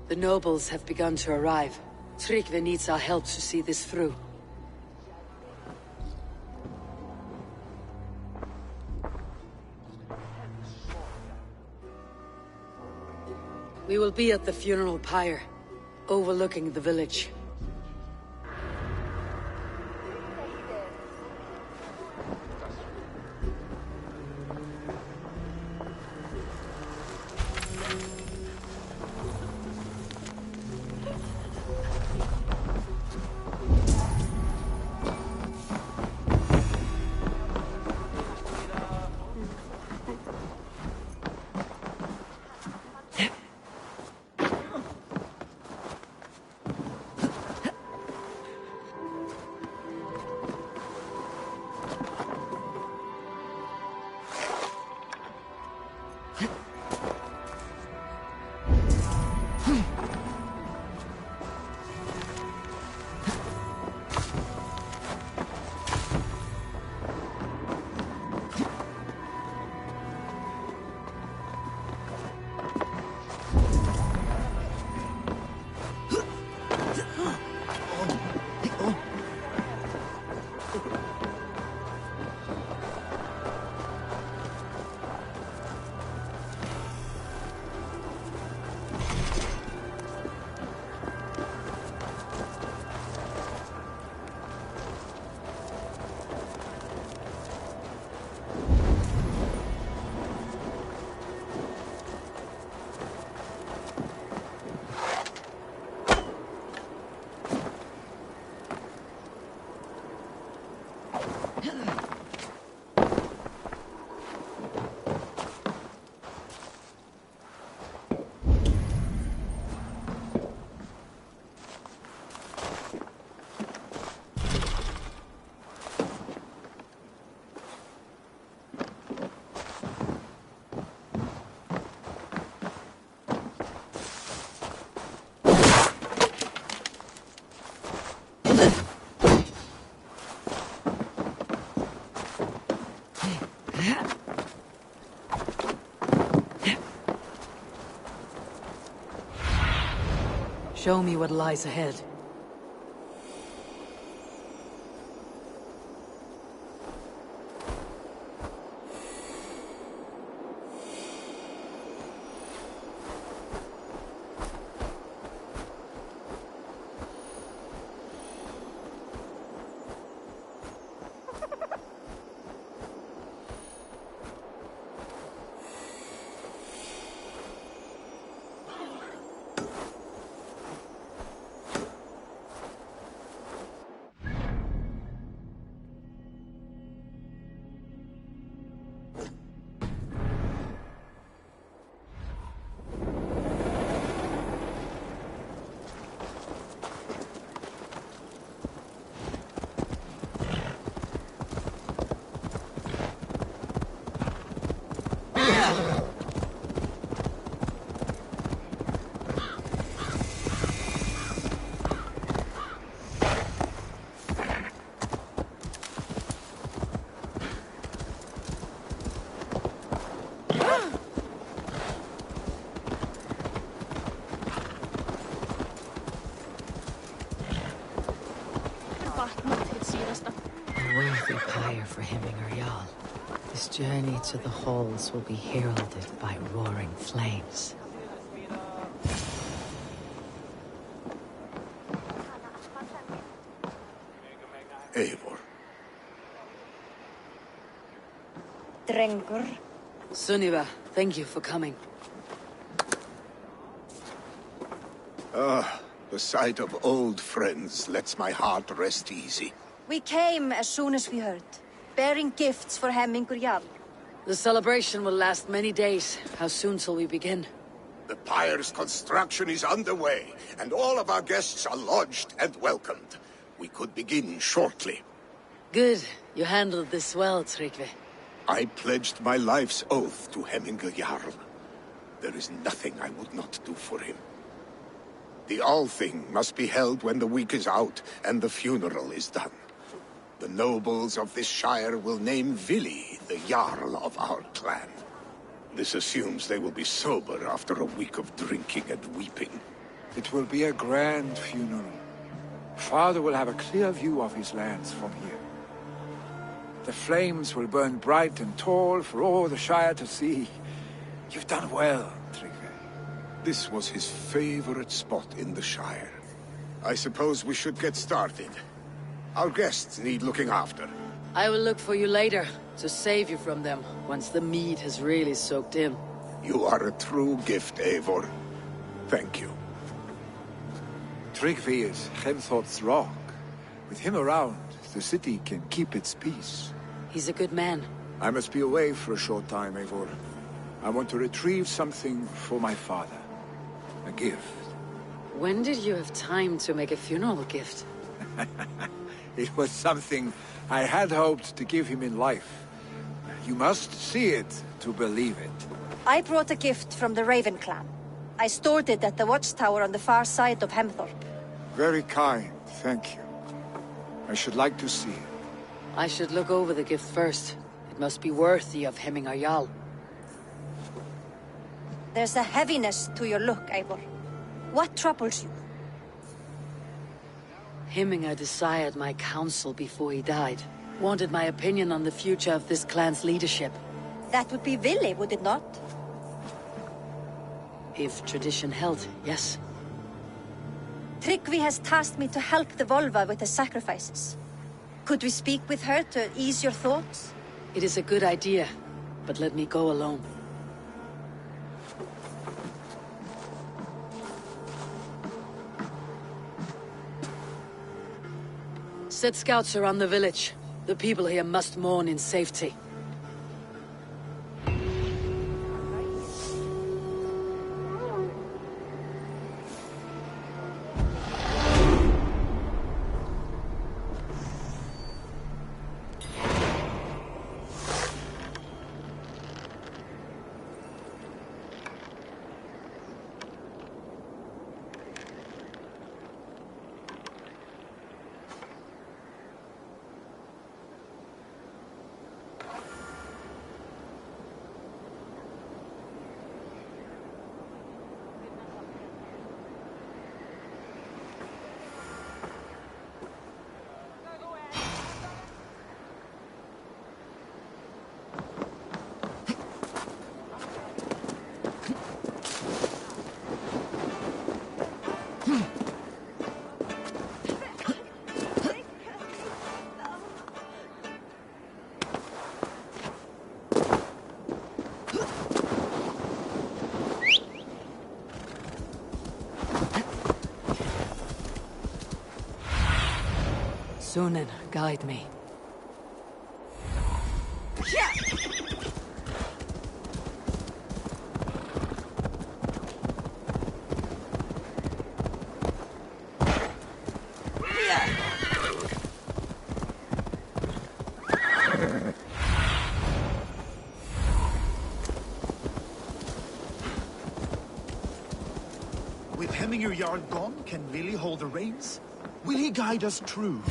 Speaker 1: The nobles have begun to arrive. Tryggvi needs our help to see this through. We will be at the funeral pyre, overlooking the village. Show me what lies ahead.
Speaker 6: A worthy pyre for Hemminger Jarl. This journey to the halls will be heralded by roaring flames.
Speaker 10: Eivor.
Speaker 13: Drengur.
Speaker 1: Sunniva, thank you for coming.
Speaker 10: The sight of old friends lets my heart rest easy.
Speaker 13: We came as soon as we heard, bearing gifts for Hemmingur Jarl.
Speaker 1: The celebration will last many days. How soon till we begin?
Speaker 10: The pyre's construction is underway, and all of our guests are lodged and welcomed. We could begin shortly.
Speaker 1: Good. You handled this well, Tryggvi.
Speaker 10: I pledged my life's oath to Hemmingur Jarl. There is nothing I would not do for him. The Althing must be held when the week is out and the funeral is done. The nobles of this shire will name Vili the Jarl of our clan. This assumes they will be sober after a week of drinking and weeping.
Speaker 14: It will be a grand funeral. Father will have a clear view of his lands from here. The flames will burn bright and tall for all the Shire to see. You've done well, Tryggvi.
Speaker 10: This was his favorite spot in the Shire. I suppose we should get started. Our guests need looking after.
Speaker 1: I will look for you later, to save you from them, once the mead has really soaked in.
Speaker 10: You are a true gift, Eivor. Thank you.
Speaker 14: Tryggvi is Hemthorp's rock. With him around, the city can keep its peace.
Speaker 1: He's a good man.
Speaker 14: I must be away for a short time, Eivor. I want to retrieve something for my father. A gift.
Speaker 1: When did you have time to make a funeral gift?
Speaker 14: It was something I had hoped to give him in life. You must see it to believe it.
Speaker 13: I brought a gift from the Raven clan. I stored it at the watchtower on the far side of Hemthorp.
Speaker 14: Very kind, thank you. I should like to see it.
Speaker 1: I should look over the gift first. It must be worthy of Hemmingar Jarl.
Speaker 13: There's a heaviness to your look, Eivor. What troubles you?
Speaker 1: Hemmingar desired my counsel before he died. Wanted my opinion on the future of this clan's leadership.
Speaker 13: That would be Vili, would it not?
Speaker 1: If tradition held, yes.
Speaker 13: Tryggvi has tasked me to help the Volva with the sacrifices. Could we speak with her to ease your thoughts?
Speaker 1: It is a good idea, but let me go alone. Set scouts around the village. The people here must mourn in safety. Sunan, guide me.
Speaker 15: With Hemmingar Jarl gone, can Vili hold the reins? Will he guide us true?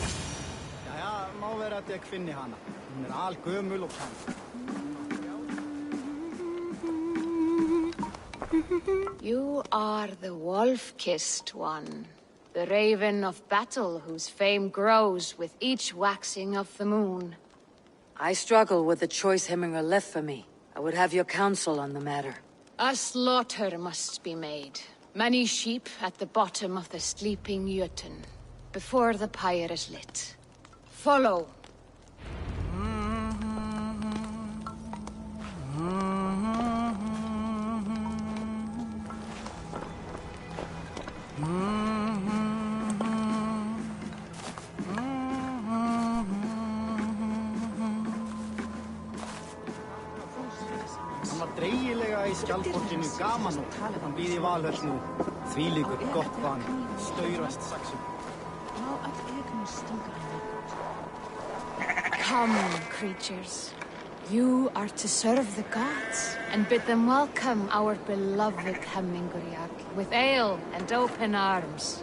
Speaker 8: You are the wolf-kissed one. The Raven of Battle, whose fame grows with each waxing of the moon.
Speaker 6: I struggle with the choice Hemminger left for me. I would have your counsel on the matter.
Speaker 8: A slaughter must be made. Many sheep at the bottom of the sleeping Jötun, before the pyre is lit. Follow.
Speaker 16: Hann var dreigilega í skjaldborginu gaman og hann býð í Valhöll nú. Þvílíkur gott bani, staurast saxum.
Speaker 8: Come, creatures. You are to serve the gods, and bid them welcome our beloved Heminguriak with ale and open arms.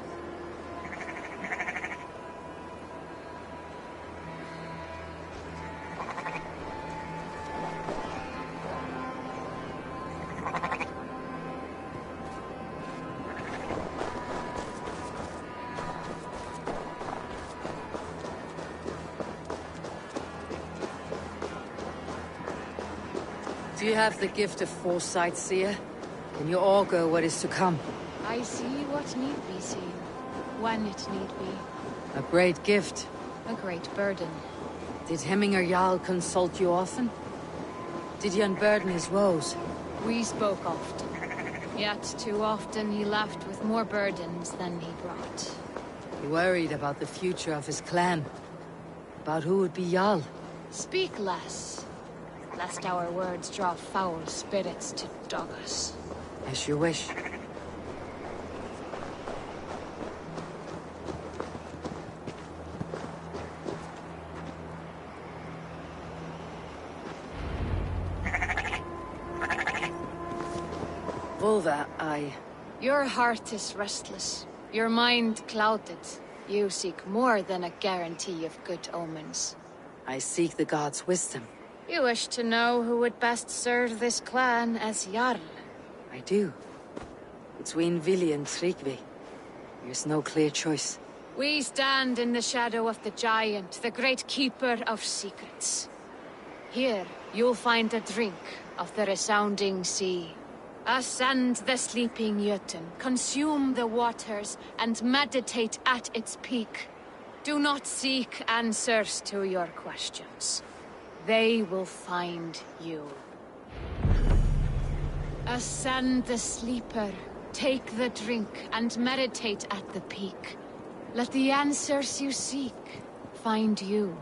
Speaker 6: Do you have the gift of foresight, seer? Can you augur what is to come?
Speaker 8: I see what need be seen, when it need be.
Speaker 6: A great gift.
Speaker 8: A great burden.
Speaker 6: Did Hemminger Jarl consult you often? Did he unburden his woes?
Speaker 8: We spoke often, yet too often he left with more burdens than he brought.
Speaker 6: He worried about the future of his clan. About who would be Jarl.
Speaker 8: Speak less, lest our words draw foul spirits to dog us.
Speaker 6: As you wish. Volva,
Speaker 8: Your heart is restless, your mind clouded. You seek more than a guarantee of good omens.
Speaker 6: I seek the gods' wisdom.
Speaker 8: You wish to know who would best serve this clan as Jarl.
Speaker 6: I do. Between Vili and Tryggvi, there's no clear choice.
Speaker 8: We stand in the shadow of the giant, the great keeper of secrets. Here, you'll find a drink of the resounding sea. Ascend the sleeping Jötun, consume the waters, and meditate at its peak. Do not seek answers to your questions. They will find you. Ascend the sleeper, take the drink, and meditate at the peak. Let the answers you seek find you.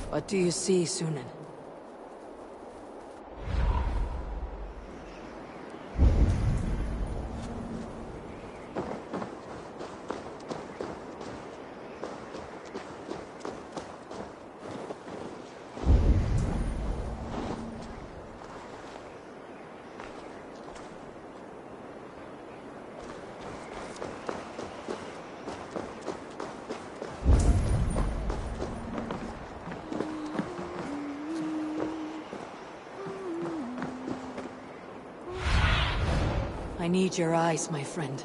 Speaker 6: What do you see, Sunan? I need your eyes, my friend.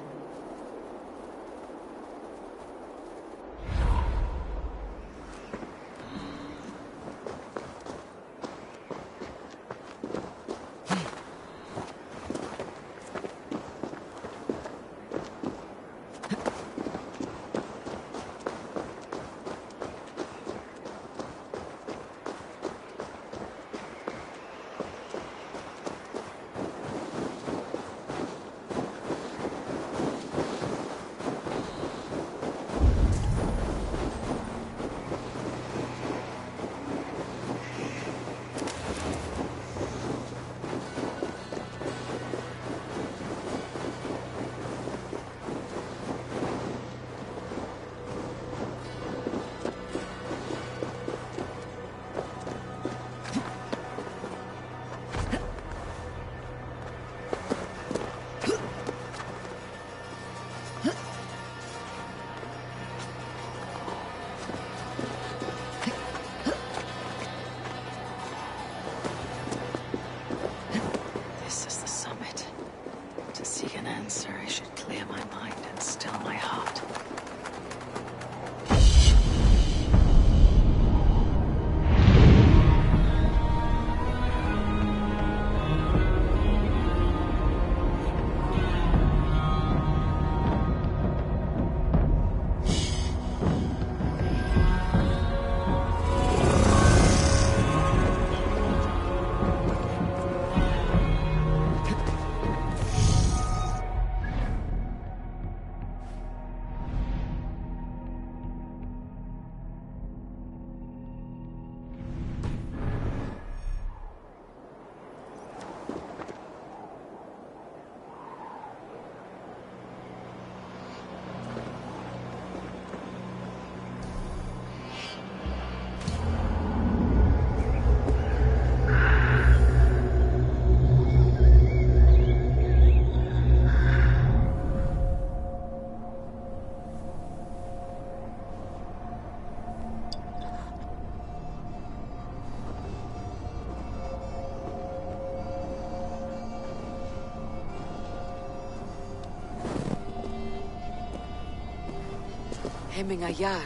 Speaker 1: Hemming Jarl.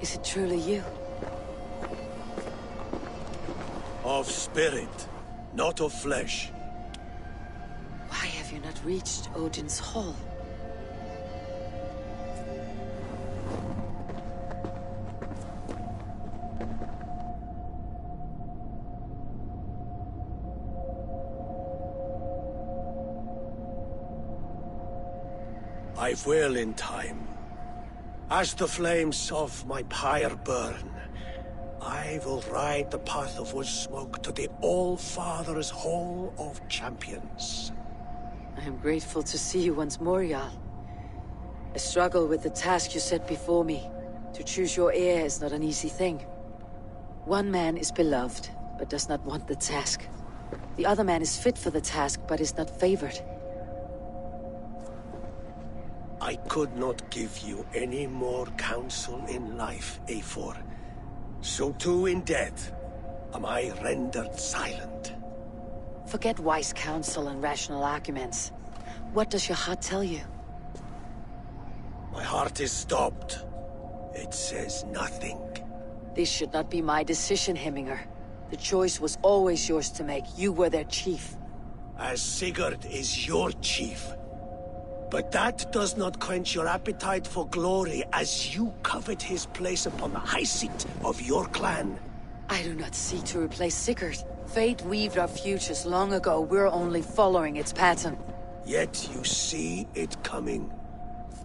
Speaker 1: Is it truly you?
Speaker 11: Of spirit, not of flesh.
Speaker 1: Why have you not reached Odin's Hall?
Speaker 11: I will in time. As the flames of my pyre burn, I will ride the path of wood smoke to the All-Father's Hall of Champions.
Speaker 1: I am grateful to see you once more, Jarl. I struggle with the task you set before me. To choose your heir is not an easy thing. One man is beloved, but does not want the task. The other man is fit for the task, but is not favored.
Speaker 11: I could not give you any more counsel in life, Eivor. So too in death am I rendered silent.
Speaker 1: Forget wise counsel and rational arguments. What does your heart tell you?
Speaker 11: My heart is stopped. It says nothing.
Speaker 1: This should not be my decision, Hemminger. The choice was always yours to make. You were their chief.
Speaker 11: As Sigurd is your chief. But that does not quench your appetite for glory as you covet his place upon the high seat of your clan.
Speaker 1: I do not seek to replace Sigurd. Fate weaved our futures long ago. We're only following its pattern.
Speaker 11: Yet you see it coming.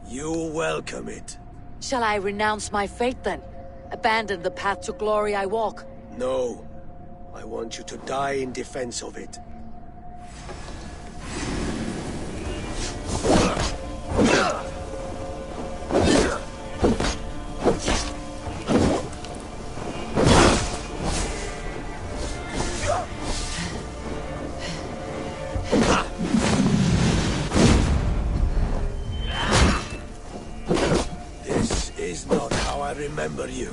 Speaker 11: You welcome it.
Speaker 1: Shall I renounce my fate then? Abandon the path to glory I walk?
Speaker 11: No. I want you to die in defense of it. This is not how I remember you.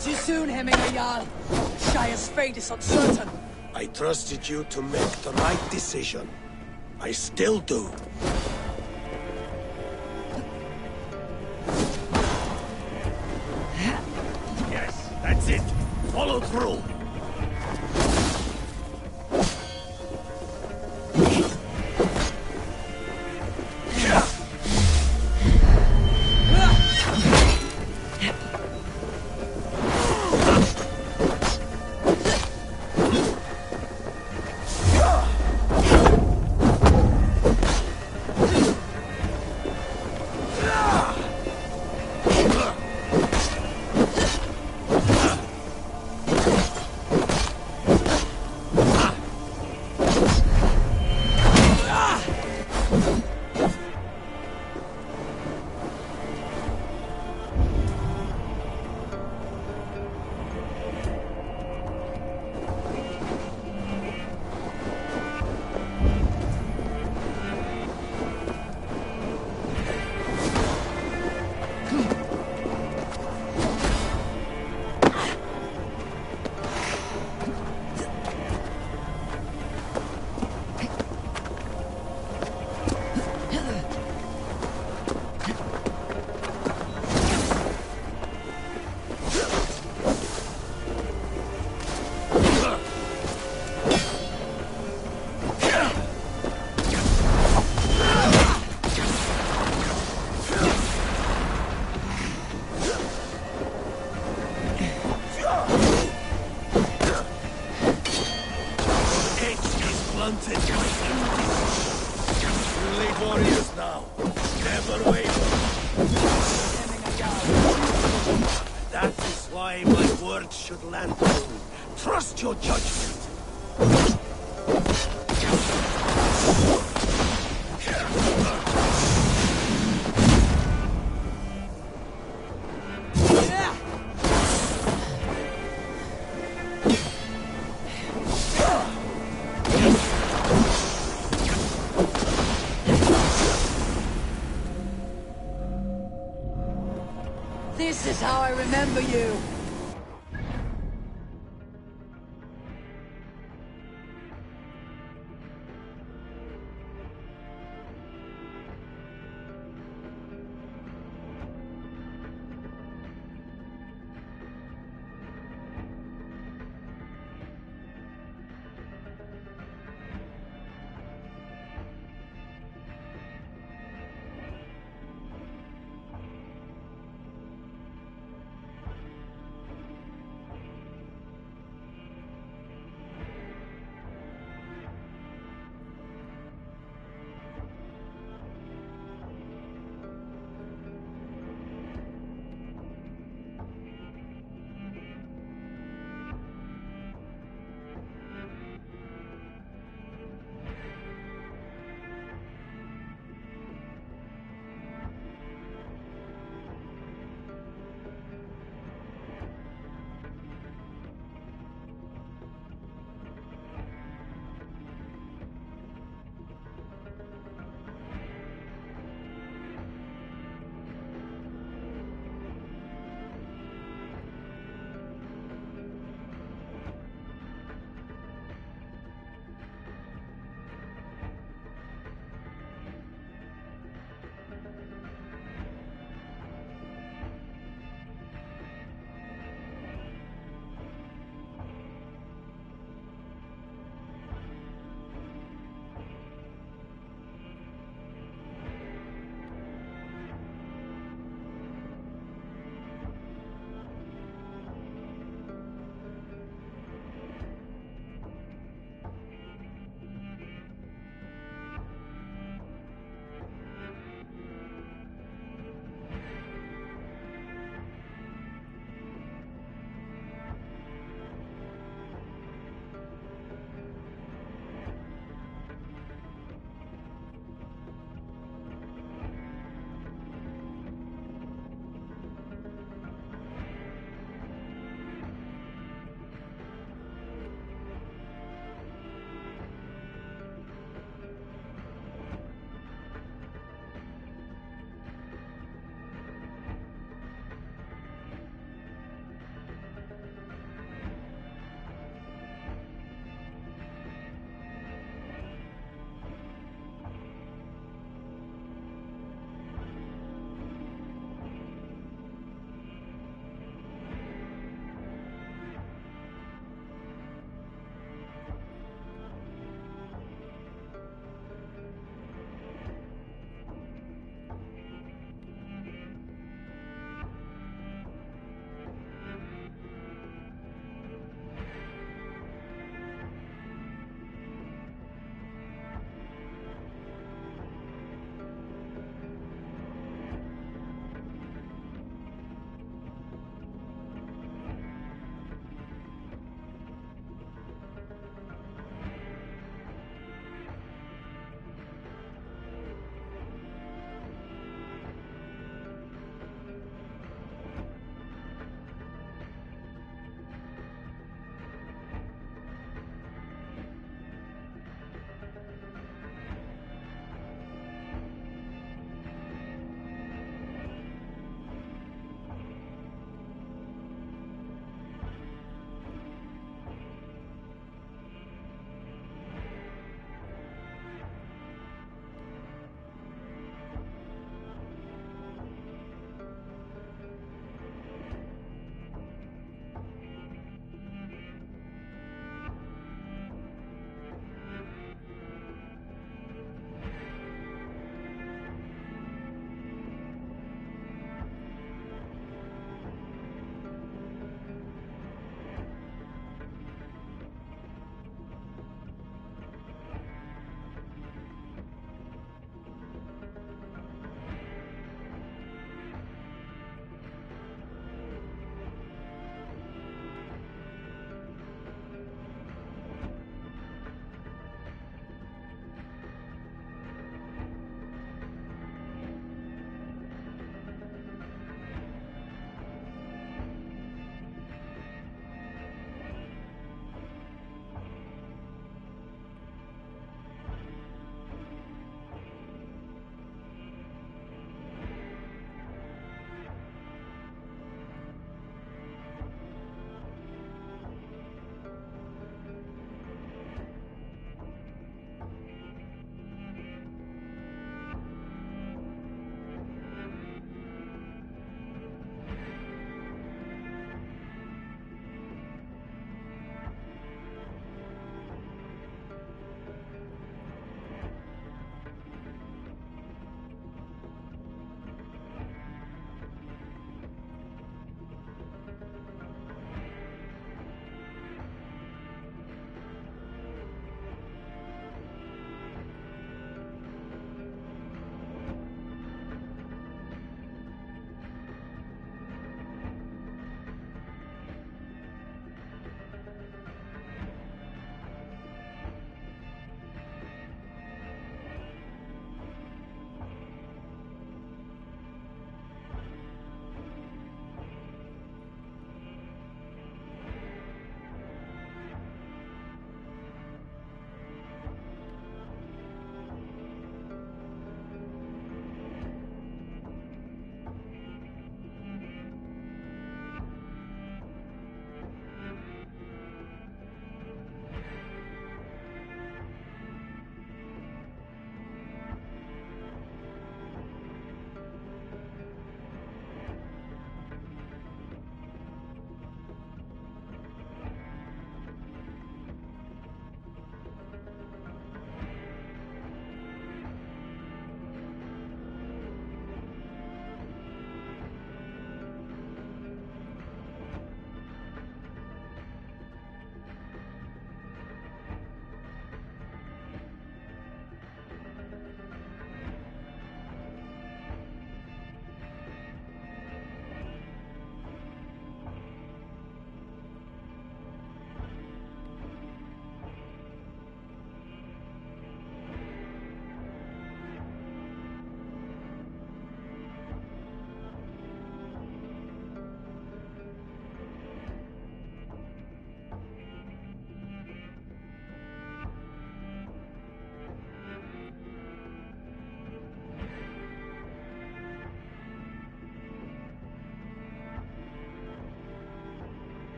Speaker 4: Too soon, Hemminger Jarl. Shire's fate is uncertain.
Speaker 11: I trusted you to make the right decision. I still do. Yes, that's it. Follow through. why my words should land true. Trust your judgment.
Speaker 4: This is how I remember you.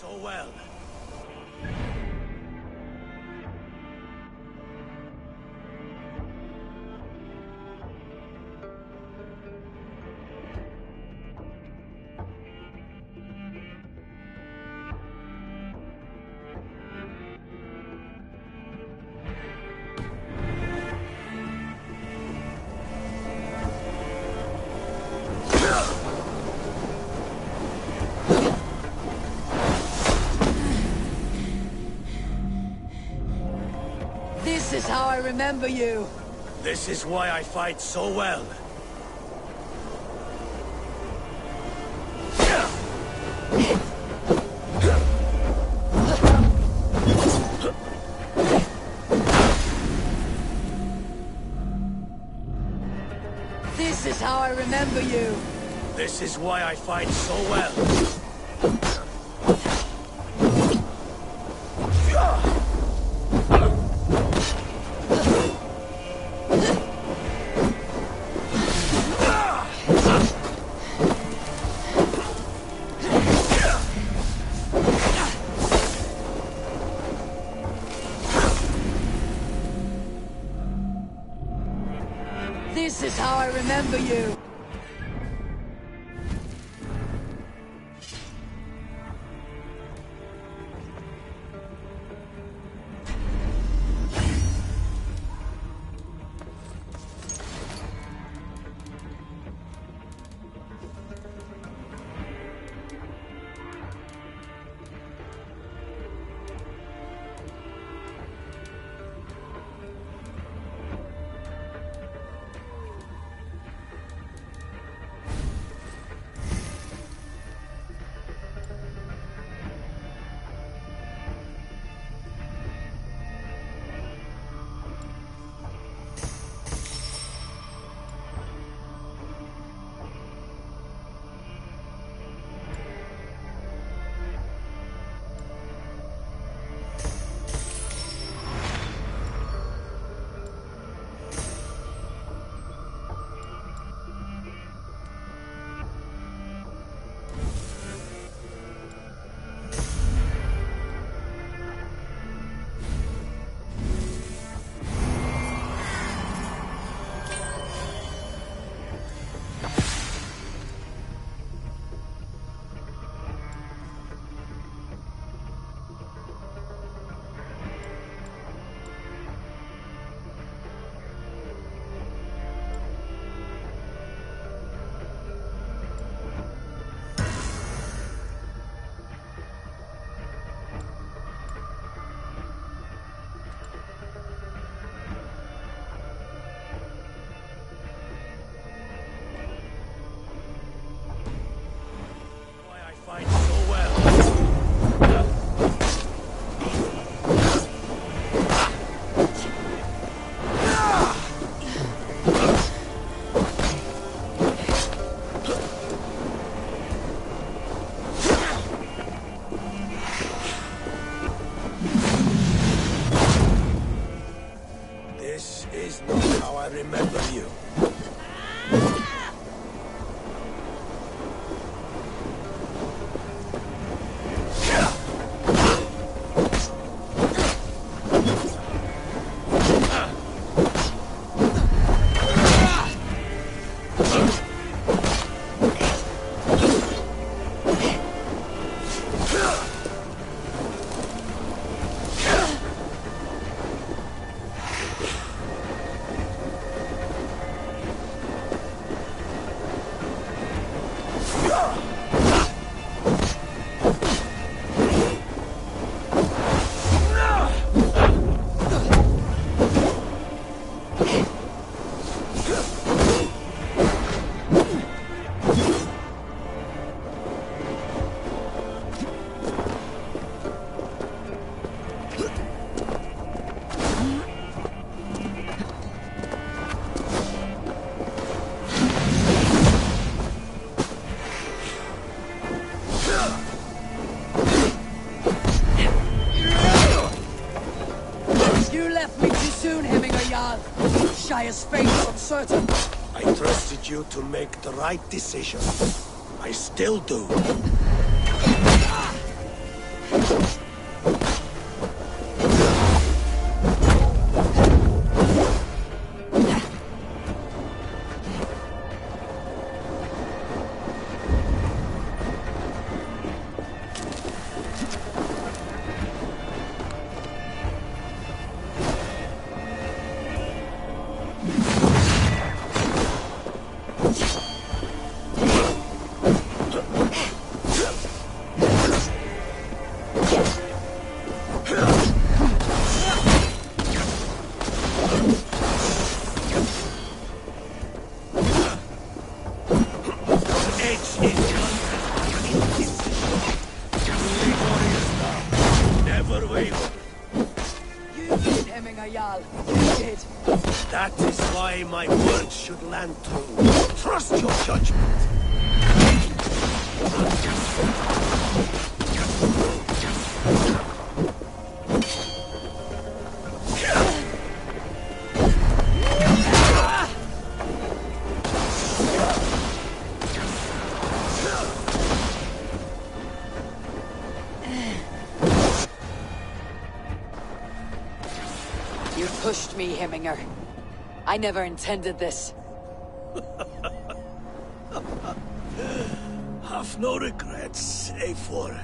Speaker 11: so well.
Speaker 4: This is how I remember you.
Speaker 11: This is why I fight so well.
Speaker 4: This is how I remember you.
Speaker 11: This is why I fight so well.
Speaker 4: This is how I remember you.
Speaker 11: remember you.
Speaker 4: Shire's fate is uncertain.
Speaker 11: I trusted you to make the right decision. I still do. That is why my words should land true. Trust your judgment.
Speaker 1: You pushed me, Hemminger. I never intended this.
Speaker 11: Have no regrets, Eivor.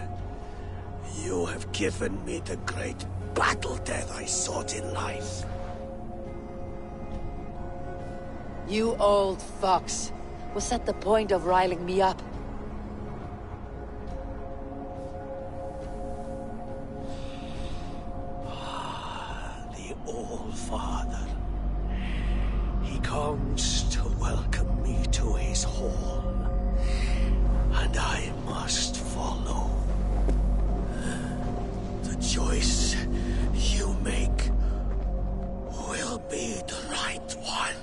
Speaker 11: You have given me the great battle death I sought in life.
Speaker 1: You old fox. Was that the point of riling me up?
Speaker 11: The Old Father. He comes to welcome me to his hall. And I must follow. The choice you make will be the right one.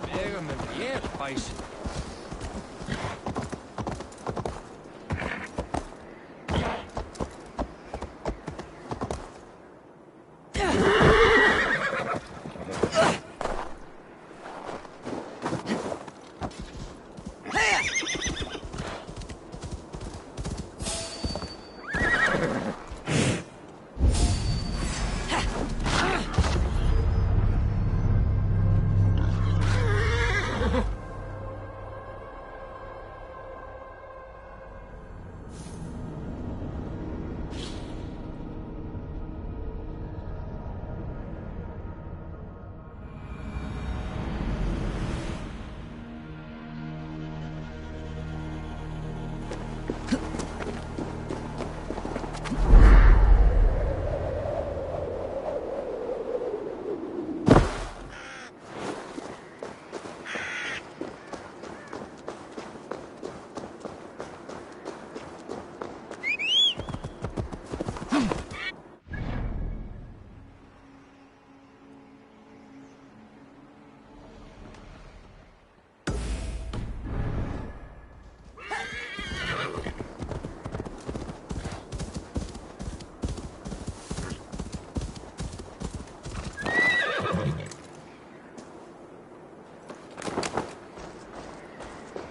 Speaker 9: Mega me vielä paisi.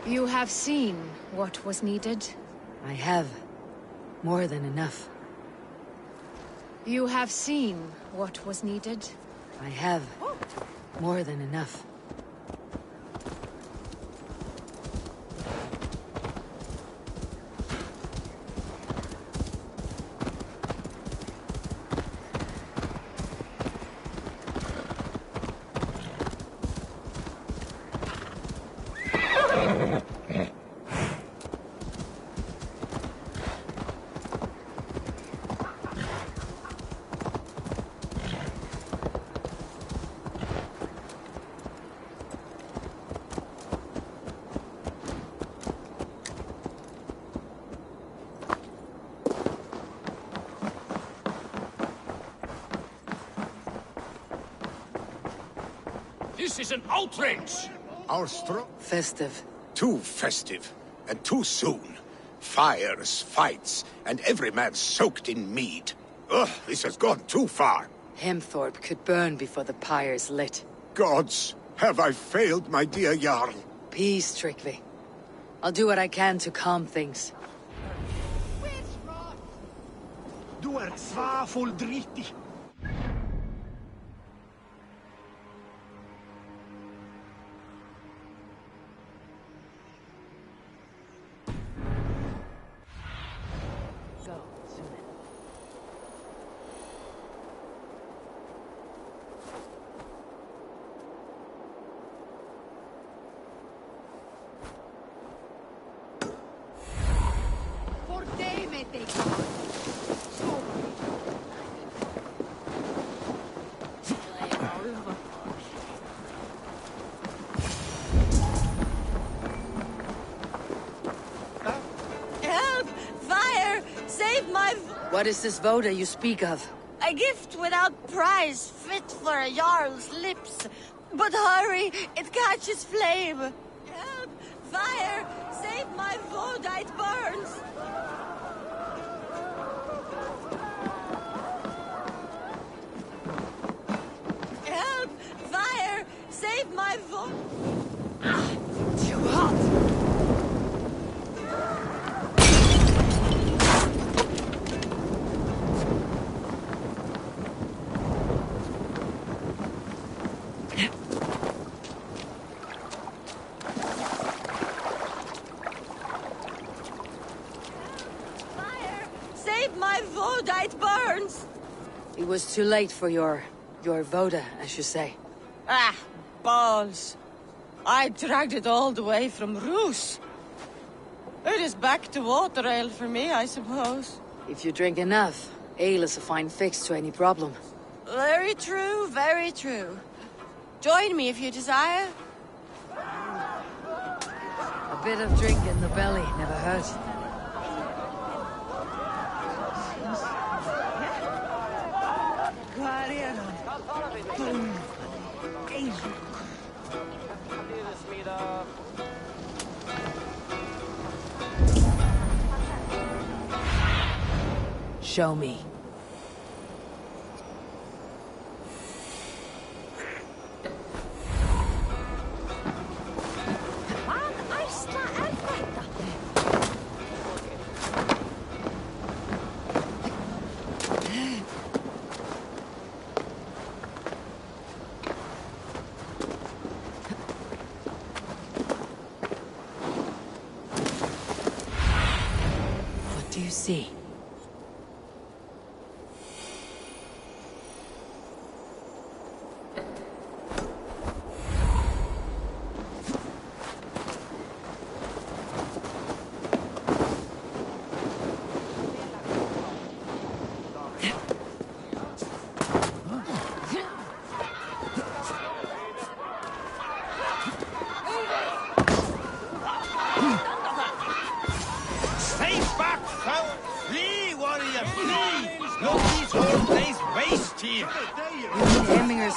Speaker 8: You have seen what was needed.
Speaker 6: I have. More than enough.
Speaker 8: You have seen what was needed.
Speaker 6: I have. More than enough.
Speaker 2: This is an outrage!
Speaker 10: Our strong...
Speaker 6: Festive.
Speaker 10: Too festive, and too soon. Fires, fights, and every man soaked in mead. Ugh, this has gone too far.
Speaker 6: Hemthorpe could burn before the pyre's lit.
Speaker 10: Gods, have I failed, my dear Jarl?
Speaker 6: Peace, Trygve. I'll do what I can to calm things.
Speaker 15: Du svafull drittig.
Speaker 6: What is this voda you speak of?
Speaker 7: A gift without price, fit for a Jarl's lips. But hurry, it catches flame. Help! Fire! Save my voda, it burns! Help! Fire! Save my voda! Ah! Too hot! It burns!
Speaker 6: It was too late for your voda, as you say.
Speaker 7: Ah, balls. I dragged it all the way from Roos. It is back to water ale for me, I suppose.
Speaker 6: If you drink enough, ale is a fine fix to any problem.
Speaker 7: Very true, very true. Join me if you desire.
Speaker 6: A bit of drink in the belly never hurt. Show me. What do you see?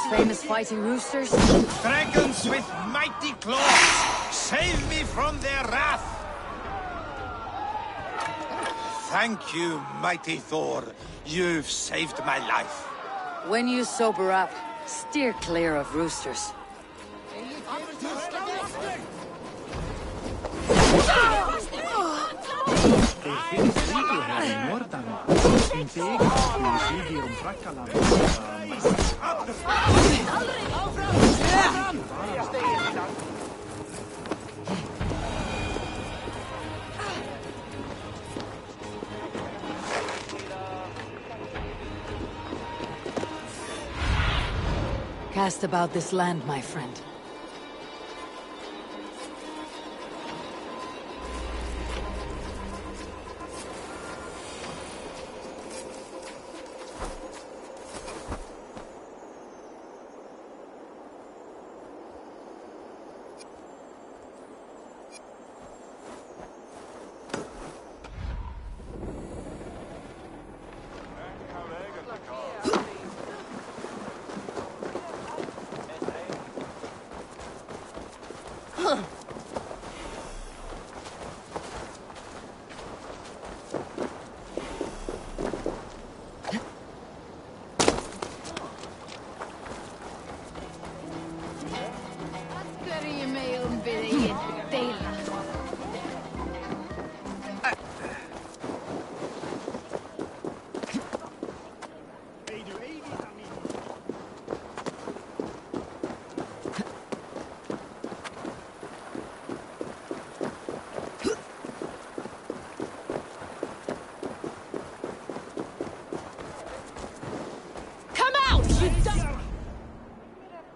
Speaker 6: Famous fighting roosters?
Speaker 2: Dragons with mighty claws! Save me from their wrath! Thank you, mighty Thor. You've saved my life.
Speaker 6: When you sober up, steer clear of roosters. Cast about this land, my friend.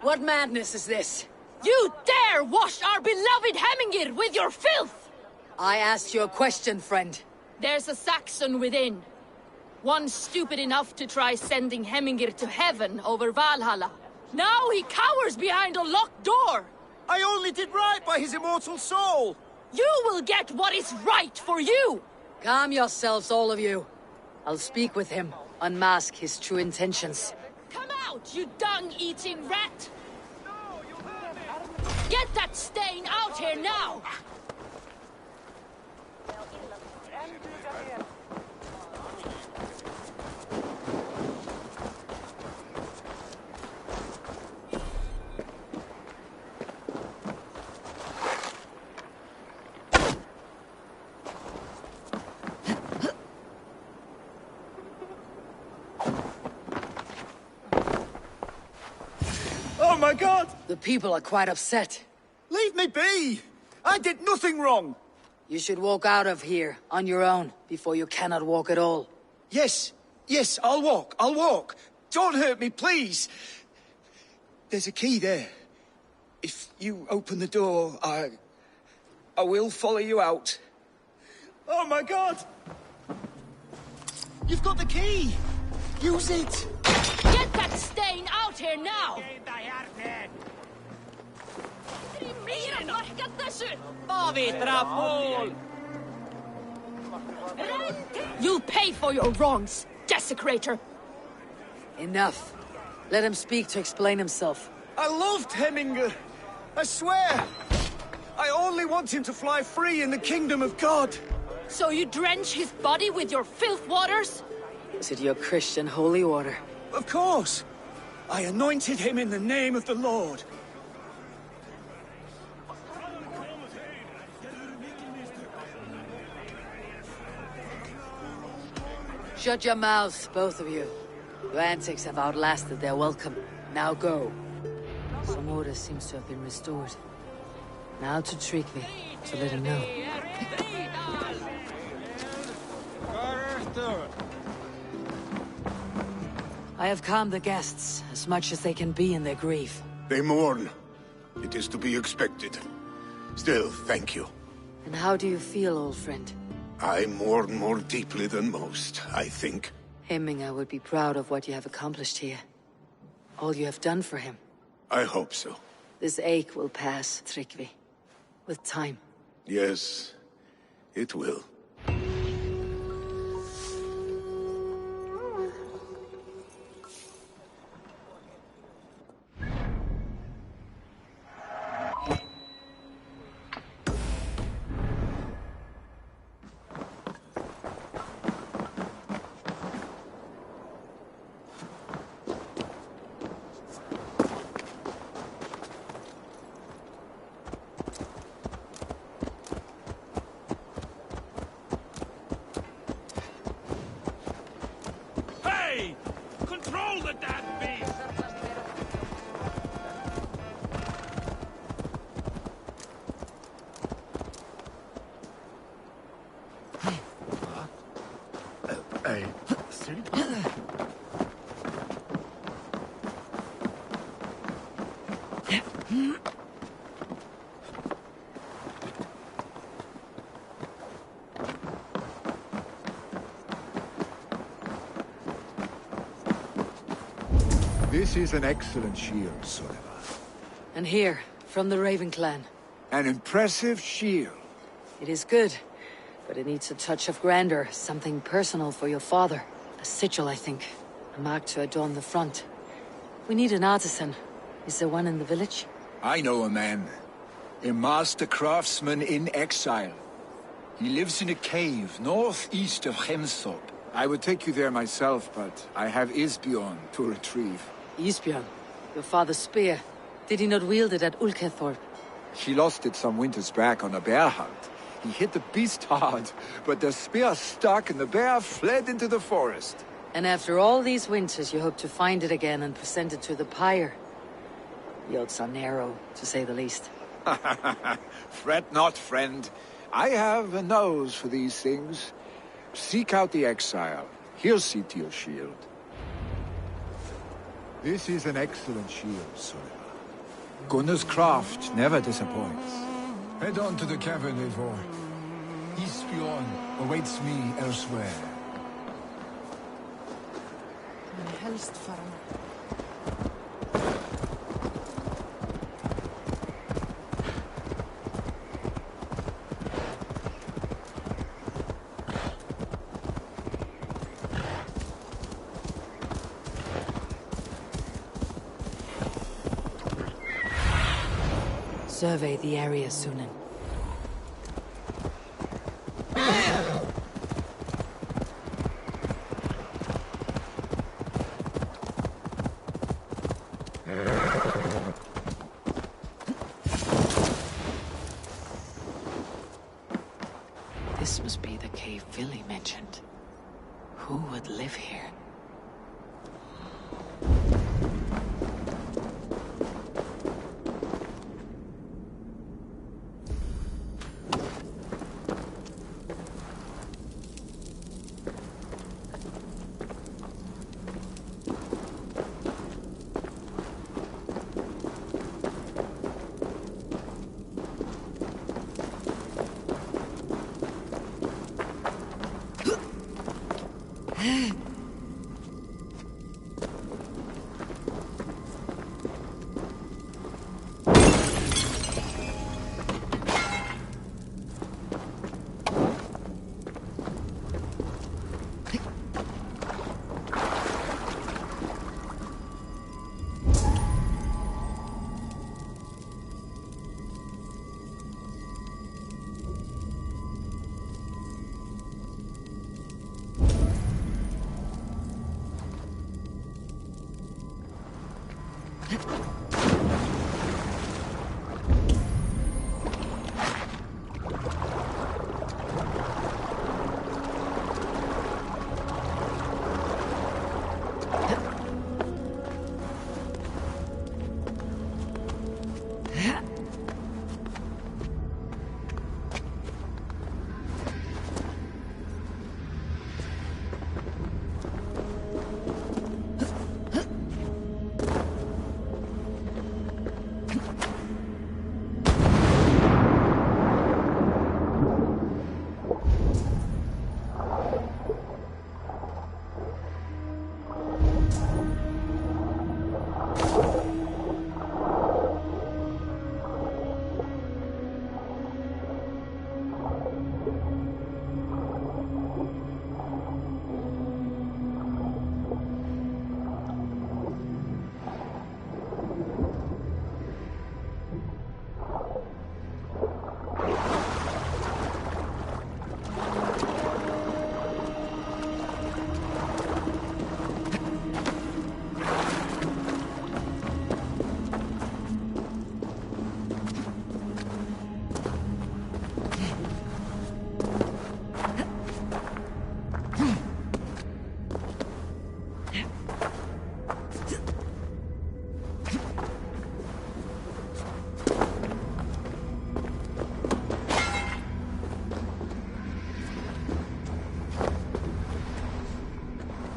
Speaker 4: What madness is this?
Speaker 8: You dare wash our beloved Hemingir with your filth!
Speaker 4: I asked you a question, friend.
Speaker 8: There's a Saxon within. One stupid enough to try sending Hemingir to heaven over Valhalla. Now he cowers behind a locked door!
Speaker 15: I only did right by his immortal soul!
Speaker 8: You will get what is right for you!
Speaker 4: Calm yourselves, all of you. I'll speak with him, unmask his true intentions.
Speaker 8: Come out, you dung-eating rat! Get that stain out here now!
Speaker 15: Oh my god!
Speaker 4: The people are quite upset.
Speaker 15: Leave me be! I did nothing wrong!
Speaker 4: You should walk out of here, on your own, before you cannot walk at all.
Speaker 15: Yes, I'll walk. Don't hurt me, please! There's a key there. If you open the door, I will follow you out. Oh my god! You've got the key! Use it!
Speaker 8: Get that stain out here now! You'll pay for your wrongs, desecrator!
Speaker 4: Enough. Let him speak to explain himself.
Speaker 15: I loved Hemingr. I swear. I only want him to fly free in the kingdom of God.
Speaker 8: So you drench his body with your filth waters?
Speaker 4: Is it your Christian holy order?
Speaker 15: Of course. I anointed him in the name of the Lord.
Speaker 4: Shut your mouths, both of you. Your antics have outlasted their welcome. Now go. Some order seems to have been restored. Now to Tryggvi, to let him know. I have calmed the guests, as much as they can be in their grief.
Speaker 10: They mourn. It is to be expected. Still, thank you.
Speaker 4: And how do you feel, old friend?
Speaker 10: I mourn more deeply than most, I think.
Speaker 4: Hemingr would be proud of what you have accomplished here. All you have done for him.
Speaker 10: I hope so.
Speaker 4: This ache will pass, Tryggvi. With time.
Speaker 10: Yes, it will.
Speaker 14: This is an excellent shield, Sullivan.
Speaker 6: And here, from the Raven clan.
Speaker 14: An impressive shield.
Speaker 6: It is good, but it needs a touch of grandeur, something personal for your father. A sigil, I think. A mark to adorn the front. We need an artisan. Is there one in the village?
Speaker 14: I know a man. A master craftsman in exile. He lives in a cave northeast of Hemthorpe. I would take you there myself, but I have Isbjorn to retrieve.
Speaker 6: Isbjorn? Your father's spear. Did he not wield it at Ulkethorpe?
Speaker 14: He lost it some winters back on a bear hunt. He hit the beast hard, but the spear stuck and the bear fled into the forest.
Speaker 6: And after all these winters, you hope to find it again and present it to the pyre. The odds are narrow, to say the least.
Speaker 14: Fret not, friend. I have a nose for these things. Seek out the exile. He'll see to your shield. This is an excellent shield, Sullivan. Gunnar's craft never disappoints. Head on to the cavern, Eivor. Isbjorn awaits me elsewhere.
Speaker 17: Helst fara.
Speaker 6: Survey the area, Sunan. This must be the cave Villy mentioned. Who would live here?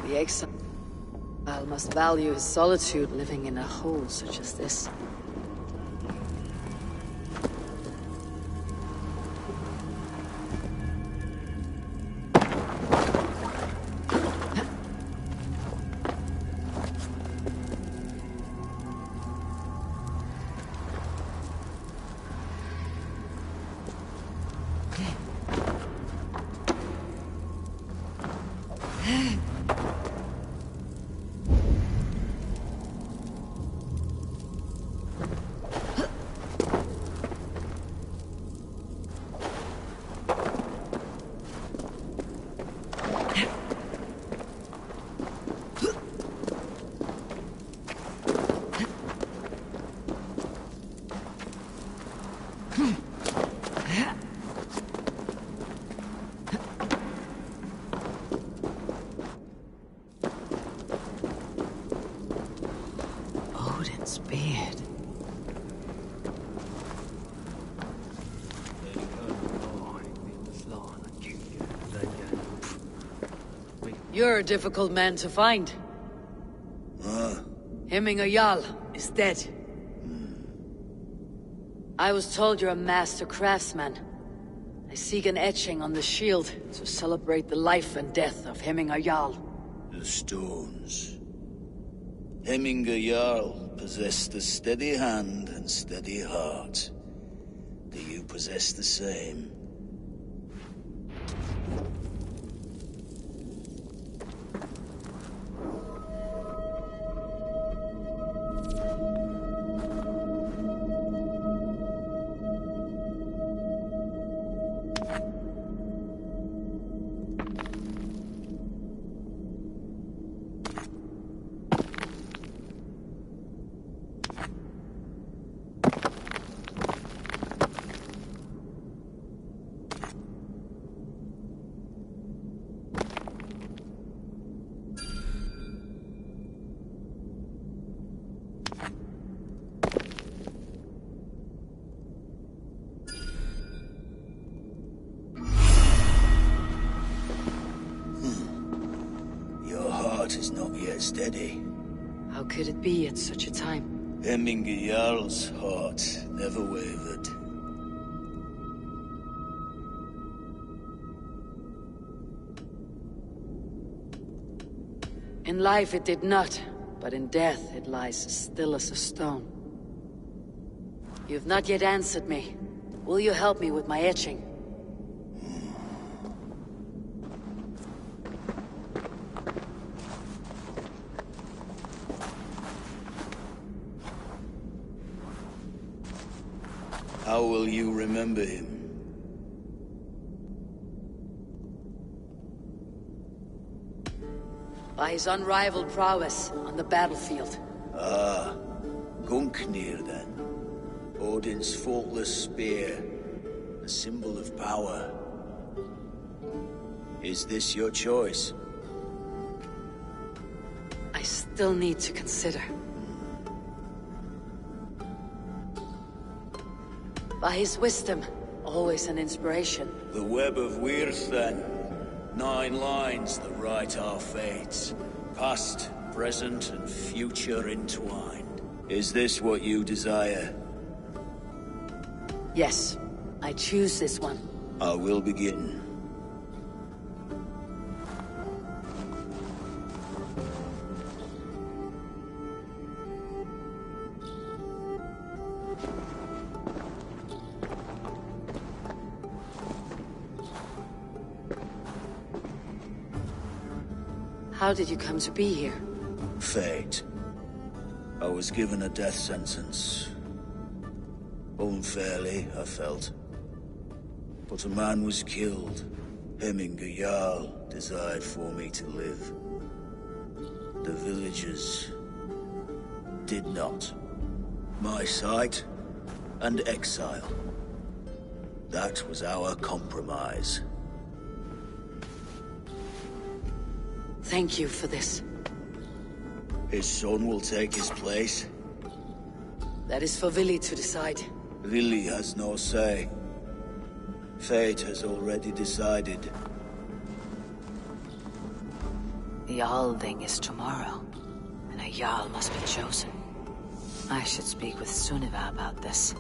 Speaker 6: The exile must value his solitude living in a hole such as this. Odin's beard. You're a difficult man to find. Hemminger Jarl is dead. I was told you're a master craftsman. I seek an etching on the shield to celebrate the life and death of Hemminger Jarl.
Speaker 9: The stones. Hemminger Jarl possessed a steady hand and steady heart. Do you possess the same? Is not yet steady.
Speaker 6: How could it be at such a time?
Speaker 9: Hemminger Jarl's heart never wavered.
Speaker 6: In life it did not, but in death it lies still as a stone. You've not yet answered me. Will you help me with my etching?
Speaker 9: How will you remember him?
Speaker 6: By his unrivaled prowess on the battlefield.
Speaker 9: Ah, Gungnir then. Odin's faultless spear, a symbol of power. Is this your choice?
Speaker 6: I still need to consider. By his wisdom, always an inspiration.
Speaker 9: The web of Wirth, then. 9 lines that write our fates. Past, present, and future entwined. Is this what you desire?
Speaker 6: Yes, I choose this one.
Speaker 9: I will begin.
Speaker 6: How did you come to be here?
Speaker 9: Fate. I was given a death sentence. Unfairly, I felt. But a man was killed. Hemminger Jarl desired for me to live. The villagers did not. My sight and exile. That was our compromise.
Speaker 6: Thank you for this.
Speaker 9: His son will take his place.
Speaker 6: That is for Vili to decide.
Speaker 9: Vili has no say. Fate has already decided.
Speaker 6: The Althing is tomorrow, and a Jarl must be chosen. I should speak with Sunniva about this.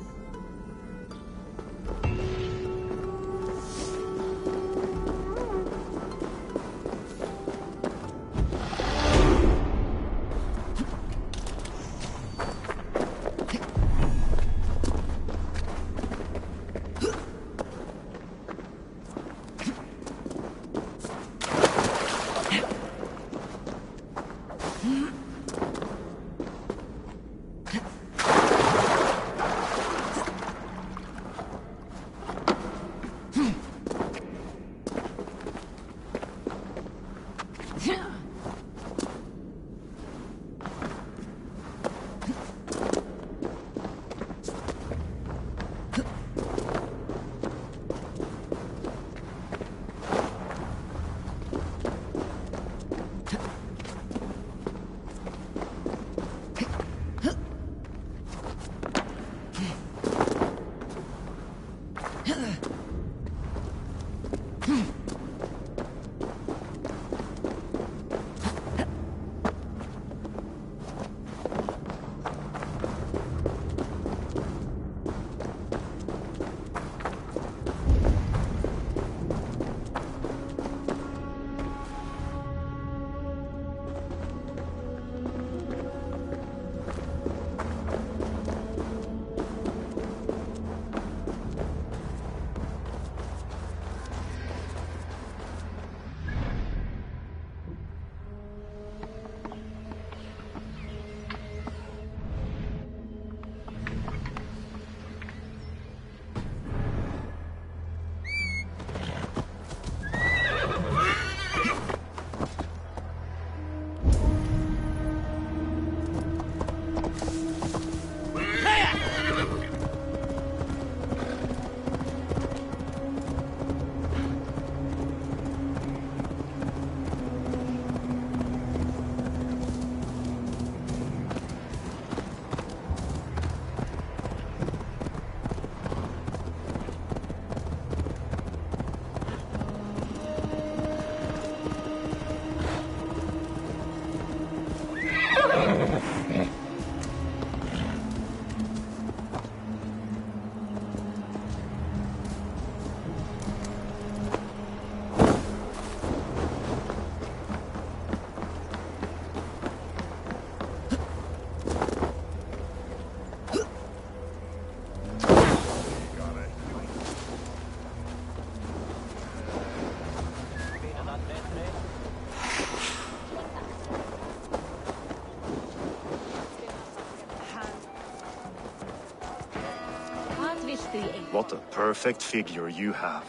Speaker 18: What a perfect figure you have.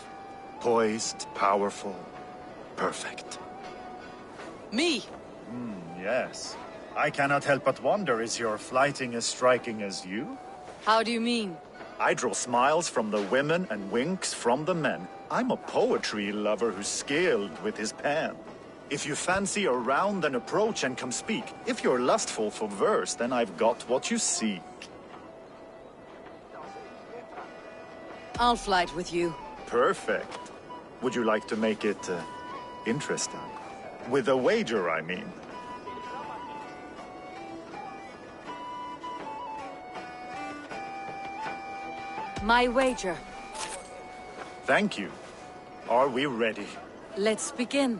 Speaker 18: Poised, powerful, perfect.
Speaker 1: Me?
Speaker 18: Yes. I cannot help but wonder, is your flighting as striking as you?
Speaker 1: How do you mean?
Speaker 18: I draw smiles from the women and winks from the men. I'm a poetry lover who's skilled with his pen. If you fancy a round, then approach and come speak. If you're lustful for verse, then I've got what you seek.
Speaker 1: I'll flight with you.
Speaker 18: Perfect. Would you like to make it interesting? With a wager, I mean.
Speaker 1: My wager.
Speaker 18: Thank you. Are we ready?
Speaker 1: Let's begin.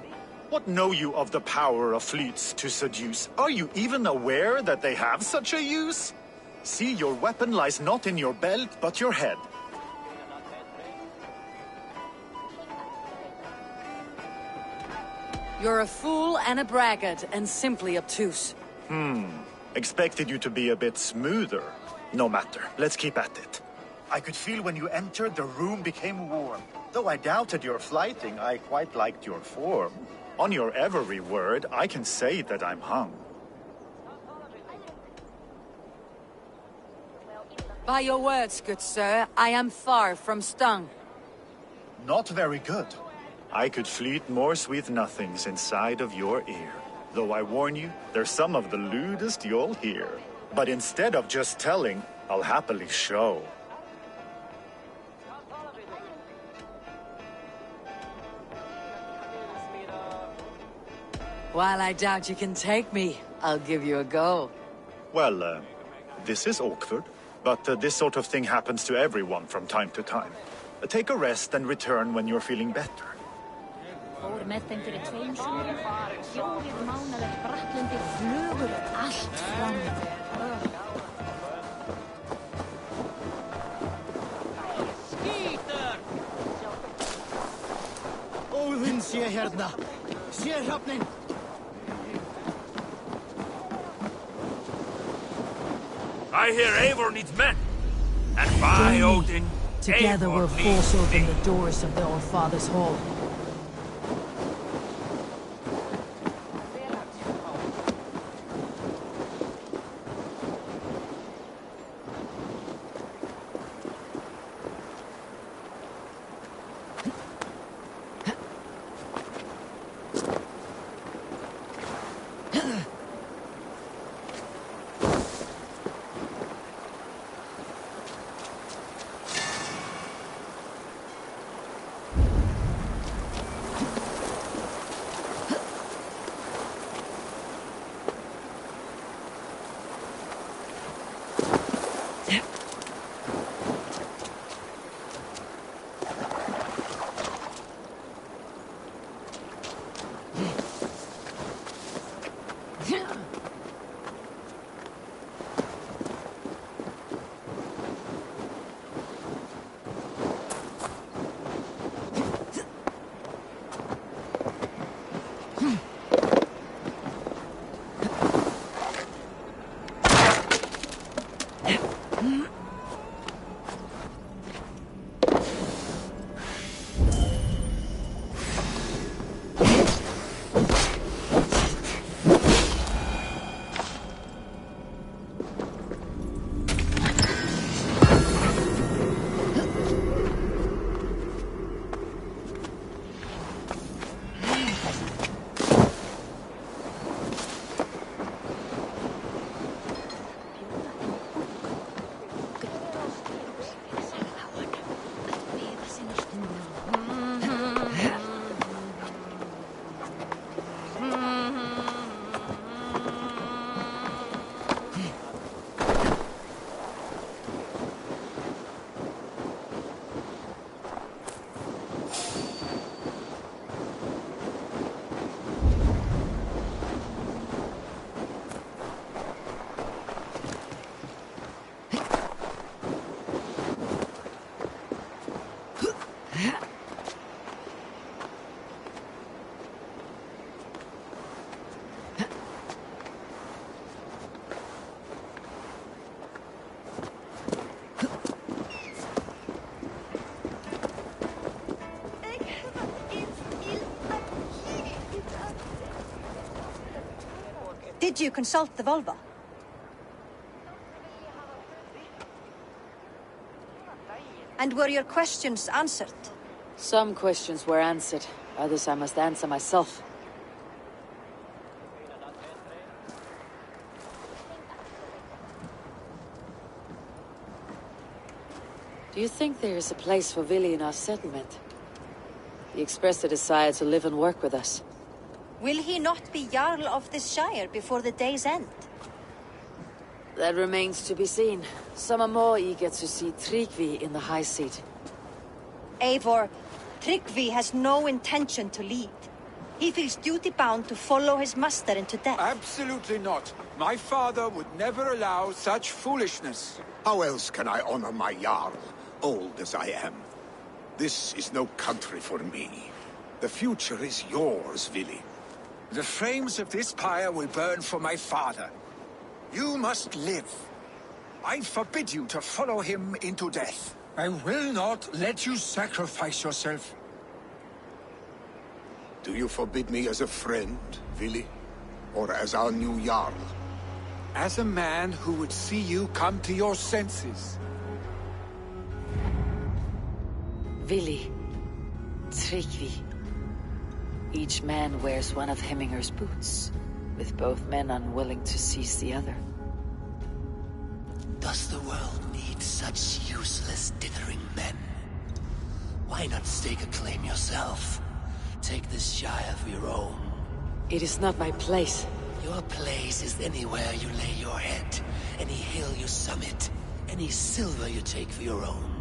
Speaker 18: What know you of the power of fleets to seduce? Are you even aware that they have such a use? See, your weapon lies not in your belt, but your head.
Speaker 1: You're a fool and a braggart, and simply obtuse.
Speaker 18: Expected you to be a bit smoother. No matter, let's keep at it. I could feel when you entered, the room became warm. Though I doubted your flighting, I quite liked your form. On your every word, I can say that I'm hung.
Speaker 1: By your words, good sir, I am far from stung.
Speaker 18: Not very good. I could fleet more sweet nothings inside of your ear. Though I warn you, they're some of the lewdest you'll hear. But instead of just telling, I'll happily show.
Speaker 1: While I doubt you can take me, I'll give you a go.
Speaker 18: Well, this is awkward, but this sort of thing happens to everyone from time to time. Take a rest and return when you're feeling better.
Speaker 19: Fór með þeim fyrir 2 sumrum, 4 mánaðar braklandi flugur allt fram.
Speaker 16: Skítur! Óðinn sé hérna. Sé hrafnin.
Speaker 20: I hear Eivor needs men. And by Odin,
Speaker 6: together we'll force open the doors of the All-Father's Hall.
Speaker 13: Did you consult the Volva? And were your questions answered?
Speaker 6: Some questions were answered. Others I must answer myself. Do you think there is a place for Vili in our settlement? He expressed a desire to live and work with us.
Speaker 13: Will he not be Jarl of this Shire before the day's end?
Speaker 6: That remains to be seen. Some are more eager to see Tryggvi in the high seat.
Speaker 13: Eivor, Tryggvi has no intention to lead. He feels duty-bound to follow his master into death.
Speaker 14: Absolutely not. My father would never allow such foolishness.
Speaker 10: How else can I honor my Jarl, old as I am? This is no country for me. The future is yours, Vili.
Speaker 14: The flames of this pyre will burn for my father. You must live. I forbid you to follow him into death. I will not let you sacrifice yourself.
Speaker 10: Do you forbid me as a friend, Vili? Or as our new Jarl?
Speaker 14: As a man who would see you come to your senses.
Speaker 6: Vili. Tryggvi. Each man wears one of Hemminger's boots, with both men unwilling to seize the other.
Speaker 21: Does the world need such useless, dithering men? Why not stake a claim yourself? Take this Shire for your own.
Speaker 6: It is not my place.
Speaker 21: Your place is anywhere you lay your head, any hill you summit, any silver you take for your own.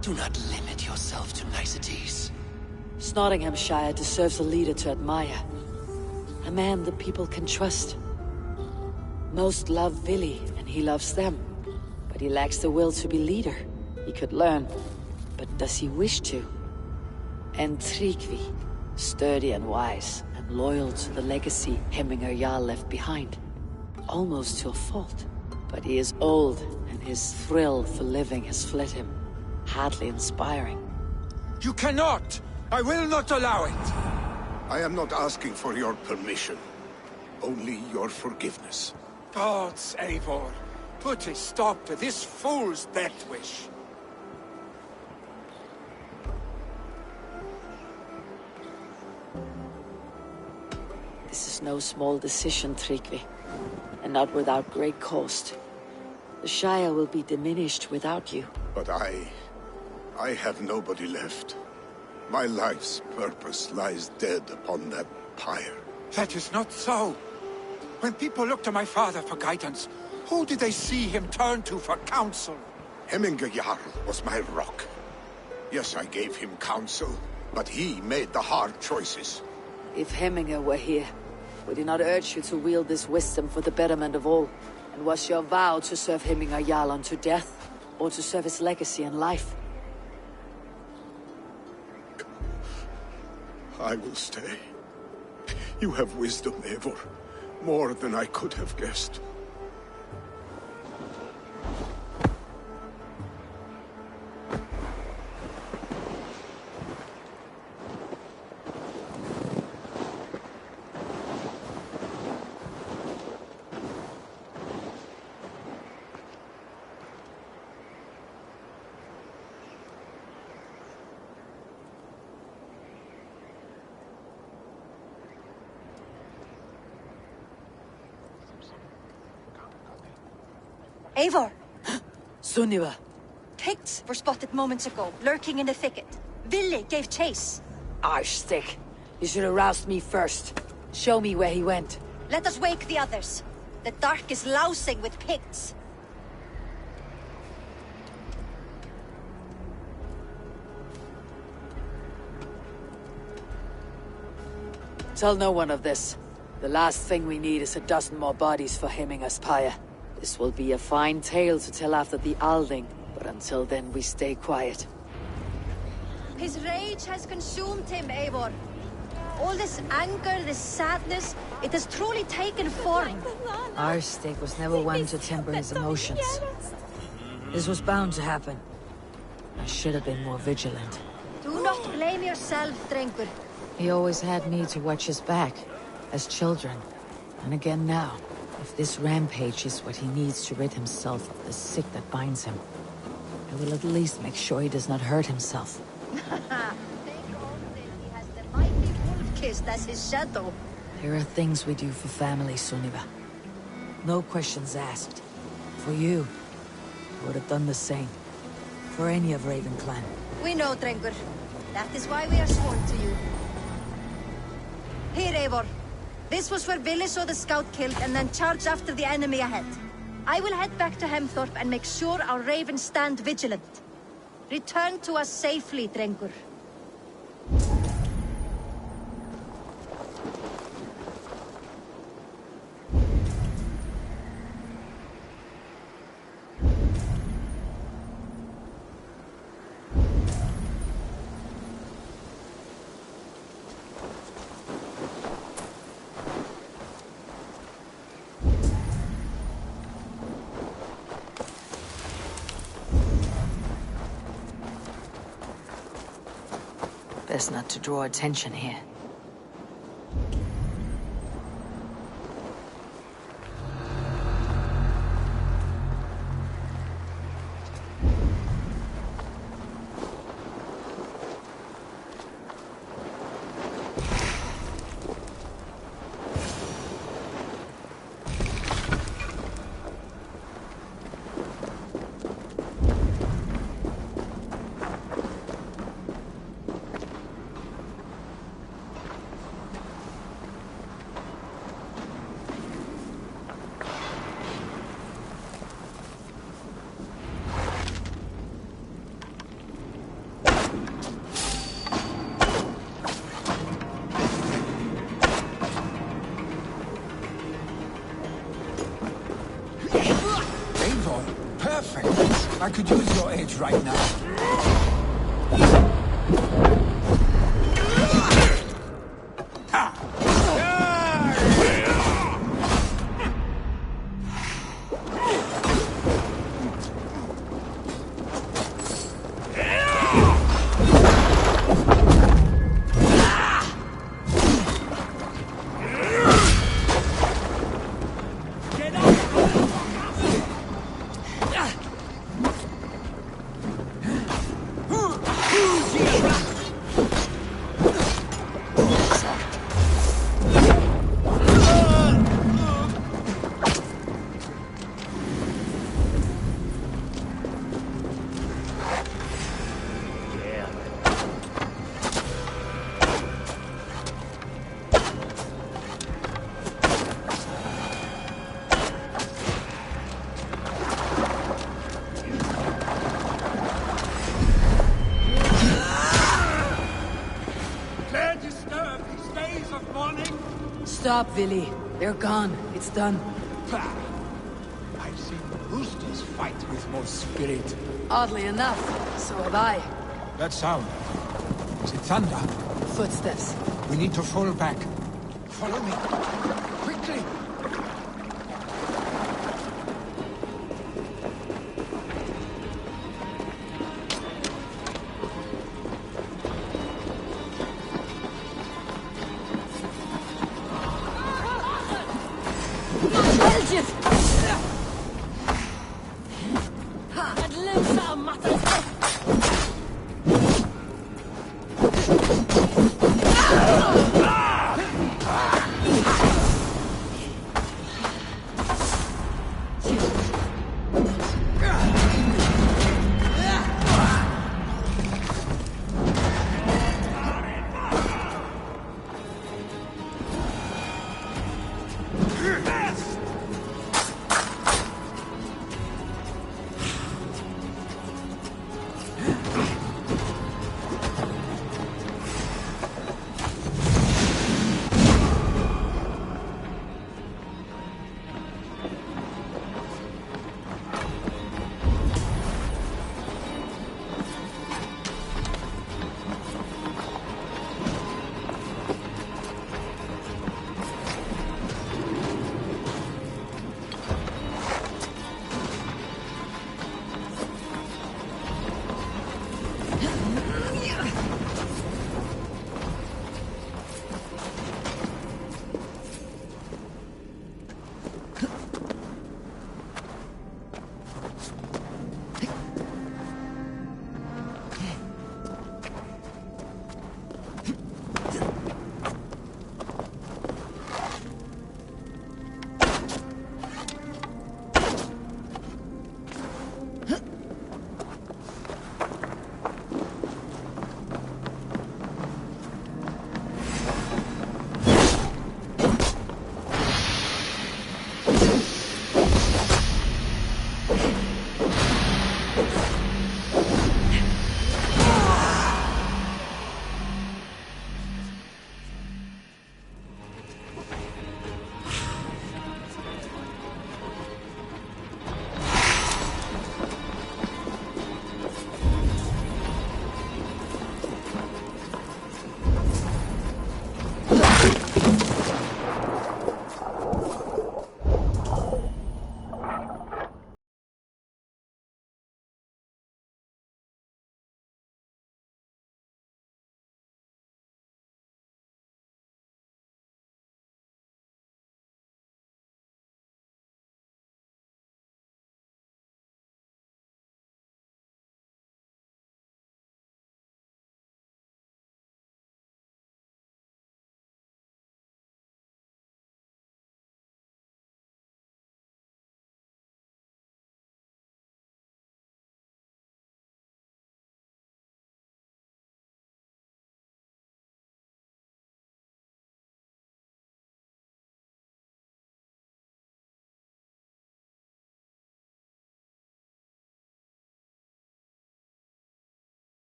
Speaker 21: Do not limit yourself to niceties.
Speaker 6: Nottinghamshire deserves a leader to admire. A man the people can trust. Most love Vili, and he loves them. But he lacks the will to be leader. He could learn, but does he wish to? And Tryggvi, sturdy and wise, and loyal to the legacy Hemminger Jarl left behind. Almost to a fault. But he is old, and his thrill for living has fled him. Hardly inspiring.
Speaker 14: You cannot! I will not allow it!
Speaker 10: I am not asking for your permission. Only your forgiveness.
Speaker 14: Gods, Eivor, put a stop to this fool's death wish.
Speaker 6: This is no small decision, Tryggvi. And not without great cost. The Shire will be diminished without you.
Speaker 10: But I have nobody left. My life's purpose lies dead upon that pyre.
Speaker 14: That is not so. When people look to my father for guidance, who did they see him turn to for counsel?
Speaker 10: Hemminger Jarl was my rock. Yes, I gave him counsel, but he made the hard choices.
Speaker 6: If Hemminger were here, would he not urge you to wield this wisdom for the betterment of all? And was your vow to serve Hemminger Jarl unto death, or to serve his legacy in life?
Speaker 10: I will stay. You have wisdom, Eivor. More than I could have guessed.
Speaker 13: Eivor!
Speaker 6: Sunniva!
Speaker 13: Picts were spotted moments ago, lurking in the thicket. Vili gave chase.
Speaker 6: Arschstick! You should have roused me first. Show me where he went.
Speaker 13: Let us wake the others. The dark is lousing with Picts.
Speaker 6: Tell no one of this. The last thing we need is a dozen more bodies for Hemminger's pyre. This will be a fine tale to tell after the Alding, but until then we stay quiet.
Speaker 13: His rage has consumed him, Eivor. All this anger, this sadness, it has truly taken form.
Speaker 6: Arschstick was never one to temper his emotions. This was bound to happen. I should have been more vigilant.
Speaker 13: Do not blame yourself, Drengur.
Speaker 6: He always had me to watch his back, as children, and again now. If this rampage is what he needs to rid himself of the sick that binds him, I will at least make sure he does not hurt himself.
Speaker 13: Thank God that he has the mighty wolf-kissed as his shadow.
Speaker 6: There are things we do for family, Sunniva. No questions asked. For you, I would have done the same. For any of Raven Clan.
Speaker 13: We know, Drengur. That is why we are sworn to you. Here, Eivor. This was where Vili saw the scout killed and then charged after the enemy ahead. I will head back to Hemthorpe and make sure our ravens stand vigilant. Return to us safely, Drengur.
Speaker 6: Best not to draw attention here.
Speaker 14: I could use your aid right now.
Speaker 6: Stop, Vili. They're gone. It's done.
Speaker 14: I've seen roosters fight with more spirit.
Speaker 6: Oddly enough, so have I.
Speaker 14: That sound. Is it thunder?
Speaker 6: Footsteps.
Speaker 14: We need to fall back. Follow me. Quickly!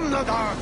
Speaker 10: another!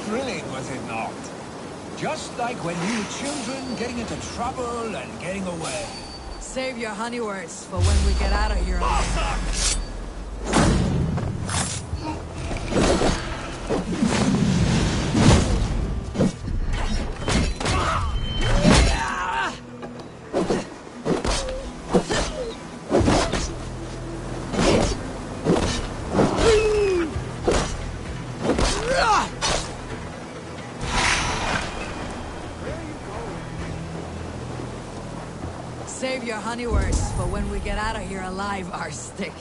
Speaker 14: Thrilling, was it not? Just like when we were children, getting into trouble and getting away.
Speaker 6: Save your honey words for when we get out of here. Save your honey words for when we get out of here alive, Arstick.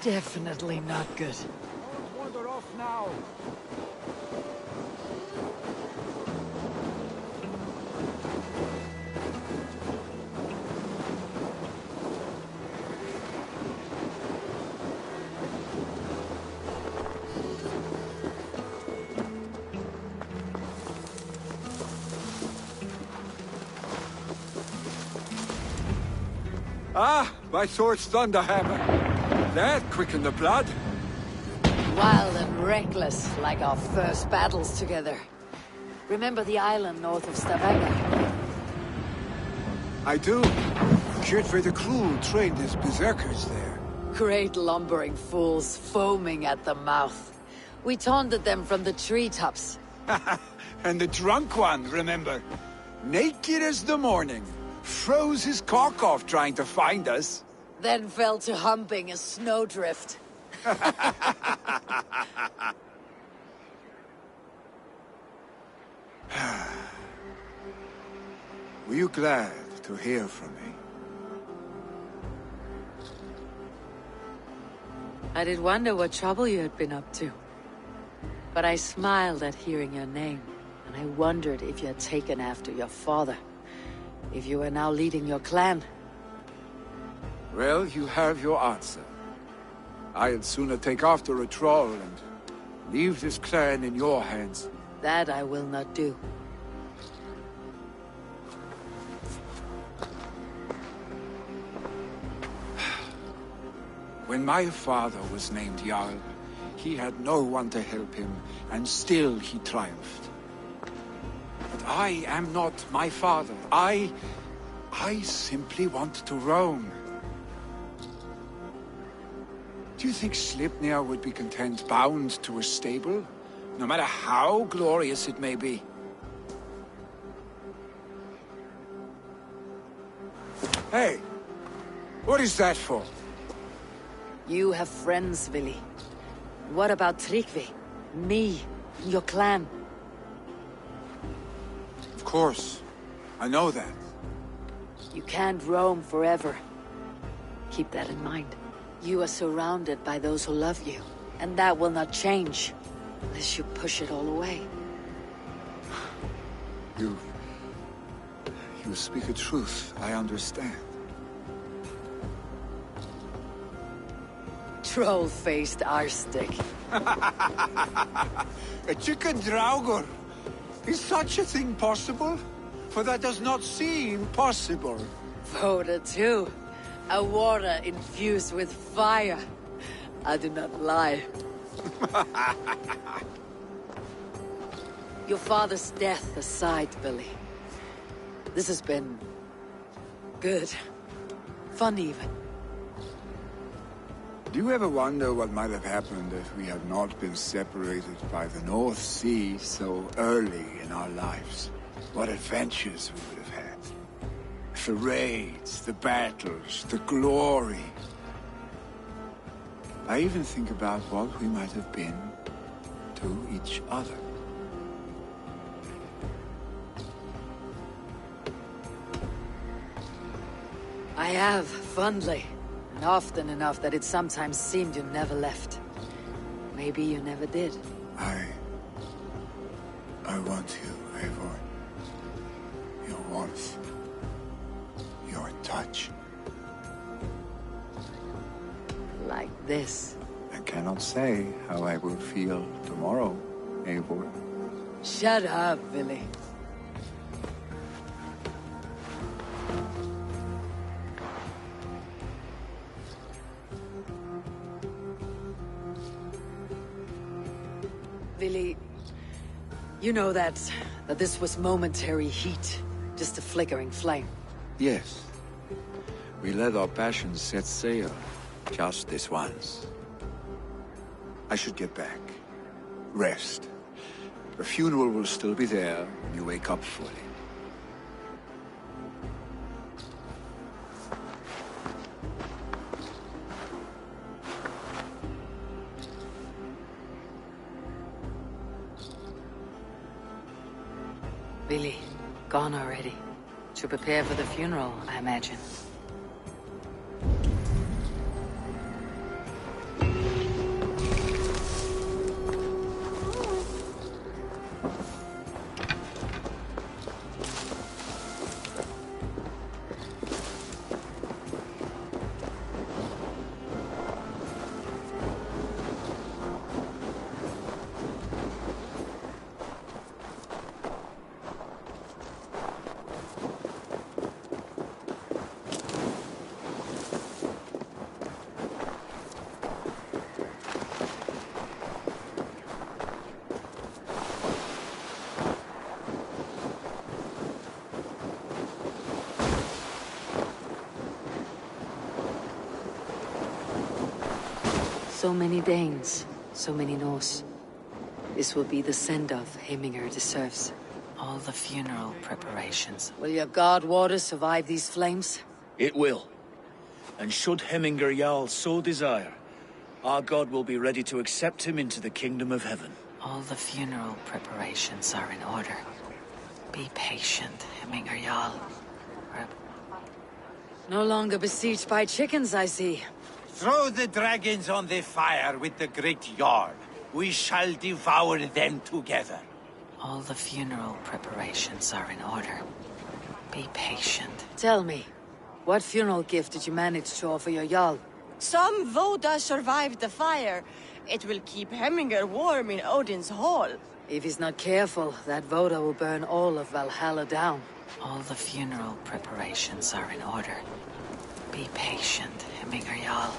Speaker 6: Definitely not good.
Speaker 14: Don't wander off now. Ah, my sword's thunderhammer. That quickened the blood.
Speaker 6: Wild and reckless, like our first battles together. Remember the island north of Stavanger?
Speaker 14: I do. Kjotve the Cruel trained his berserkers there.
Speaker 6: Great lumbering fools, foaming at the mouth. We taunted them from the treetops.
Speaker 14: And the drunk one, remember? Naked as the morning. Froze his cock off trying to find us.
Speaker 6: Then fell to humping a snowdrift.
Speaker 14: Were you glad to hear from me?
Speaker 6: I did wonder what trouble you had been up to. But I smiled at hearing your name, and I wondered if you had taken after your father. If you were now leading your clan.
Speaker 14: Well, you have your answer. I'd sooner take after a troll and leave this clan in your hands.
Speaker 6: That I will not do.
Speaker 14: When my father was named Jarl, he had no one to help him, and still he triumphed. But I am not my father. I simply want to roam. Do you think Sleipnir would be content bound to a stable? No matter how glorious it may be? Hey! What is that for?
Speaker 6: You have friends, Vili. What about Tryggvi? Me? Your clan?
Speaker 14: Of course. I know that.
Speaker 6: You can't roam forever. Keep that in mind. You are surrounded by those who love you, and that will not change, unless you push it all away.
Speaker 14: You speak a truth, I understand.
Speaker 6: Troll-faced Arstick.
Speaker 14: A chicken draugur? Is such a thing possible? for that does not seem possible.
Speaker 1: Voda too. A water infused with fire. I do not lie. Your father's death aside, Billy. This has been... good. Fun even.
Speaker 14: Do you ever wonder what might have happened if we had not been separated by the North Sea so early in our lives? What adventures we would have had. The raids, the battles, the glory. I even think about what we might have been to each other.
Speaker 1: I have, fondly. And often enough that it sometimes seemed you never left. Maybe you never did.
Speaker 14: I want you, Eivor. Your warmth. Your touch.
Speaker 1: Like this.
Speaker 14: I cannot say how I will feel tomorrow, Eivor.
Speaker 1: Shut up, Billy. Billy, you know that this was momentary heat, just a flickering flame.
Speaker 14: Yes. We let our passions set sail, just this once. I should get back. Rest. The funeral will still be there when you wake up fully.
Speaker 1: Billy, gone already. To prepare for the funeral, I imagine. So many Danes, so many Norse. This will be the send-off Heminger deserves. All the funeral preparations. Will your god water survive these flames?
Speaker 9: It will. And should Heminger Jarl so desire, our god will be ready to accept him into the kingdom of heaven.
Speaker 1: All the funeral preparations are in order. Be patient, Heminger Jarl. No longer besieged by chickens, I see.
Speaker 2: Throw the dragons on the fire with the great Jarl. We shall devour them together.
Speaker 1: All the funeral preparations are in order. Be patient. Tell me, what funeral gift did you manage to offer your Jarl?
Speaker 7: Some Voda survived the fire. It will keep Heminger warm in Odin's hall.
Speaker 1: If he's not careful, that Voda will burn all of Valhalla down. All the funeral preparations are in order. Be patient, Heminger Jarl.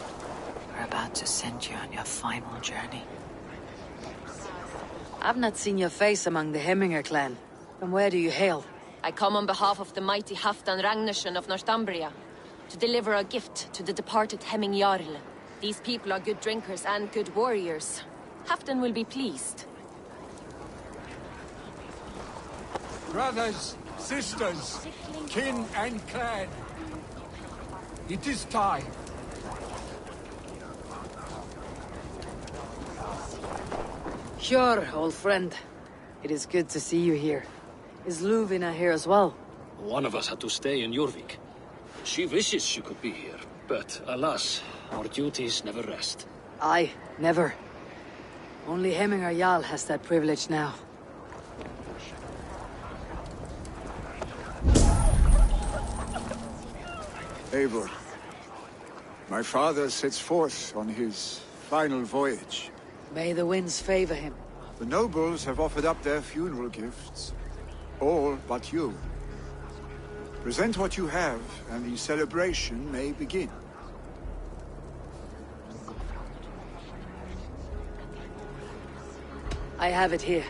Speaker 1: We're about to send you on your final journey. I've not seen your face among the Heminger clan. From where do you hail?
Speaker 3: I come on behalf of the mighty Halfdan Ragnarsson of Northumbria to deliver a gift to the departed Hemming Jarl. These people are good drinkers and good warriors. Halfdan will be pleased.
Speaker 12: Brothers, sisters, kin and clan. It is time.
Speaker 1: Sure, old friend. It is good to see you here. Is Luvina here as well?
Speaker 22: One of us had to stay in Jorvik. She wishes she could be here, but alas, our duties never rest.
Speaker 1: Aye, never. Only Heminger Jarl has that privilege now.
Speaker 14: Eivor, my father sets forth on his final voyage.
Speaker 1: May the winds favor him.
Speaker 14: The nobles have offered up their funeral gifts. All but you. Present what you have, and the celebration may begin.
Speaker 1: I have it here.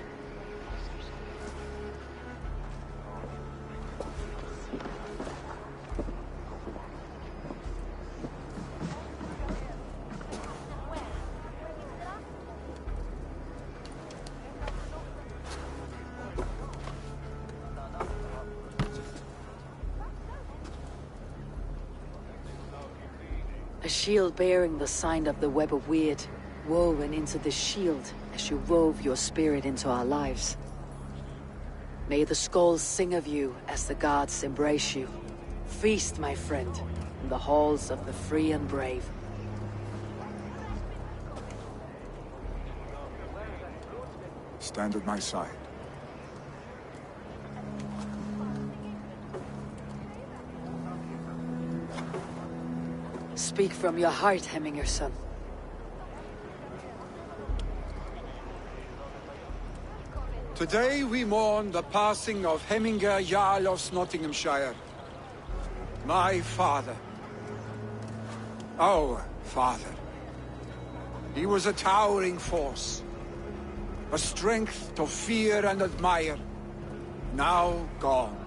Speaker 1: A shield bearing the sign of the Web of Weird, woven into the shield as you wove your spirit into our lives. May the skulls sing of you as the gods embrace you. Feast, my friend, in the halls of the free and brave.
Speaker 14: Stand at my side.
Speaker 1: Speak from your heart, Hemminger son.
Speaker 14: Today we mourn the passing of Hemminger Jarl of Nottinghamshire. My father. Our father. He was a towering force. A strength to fear and admire. Now gone.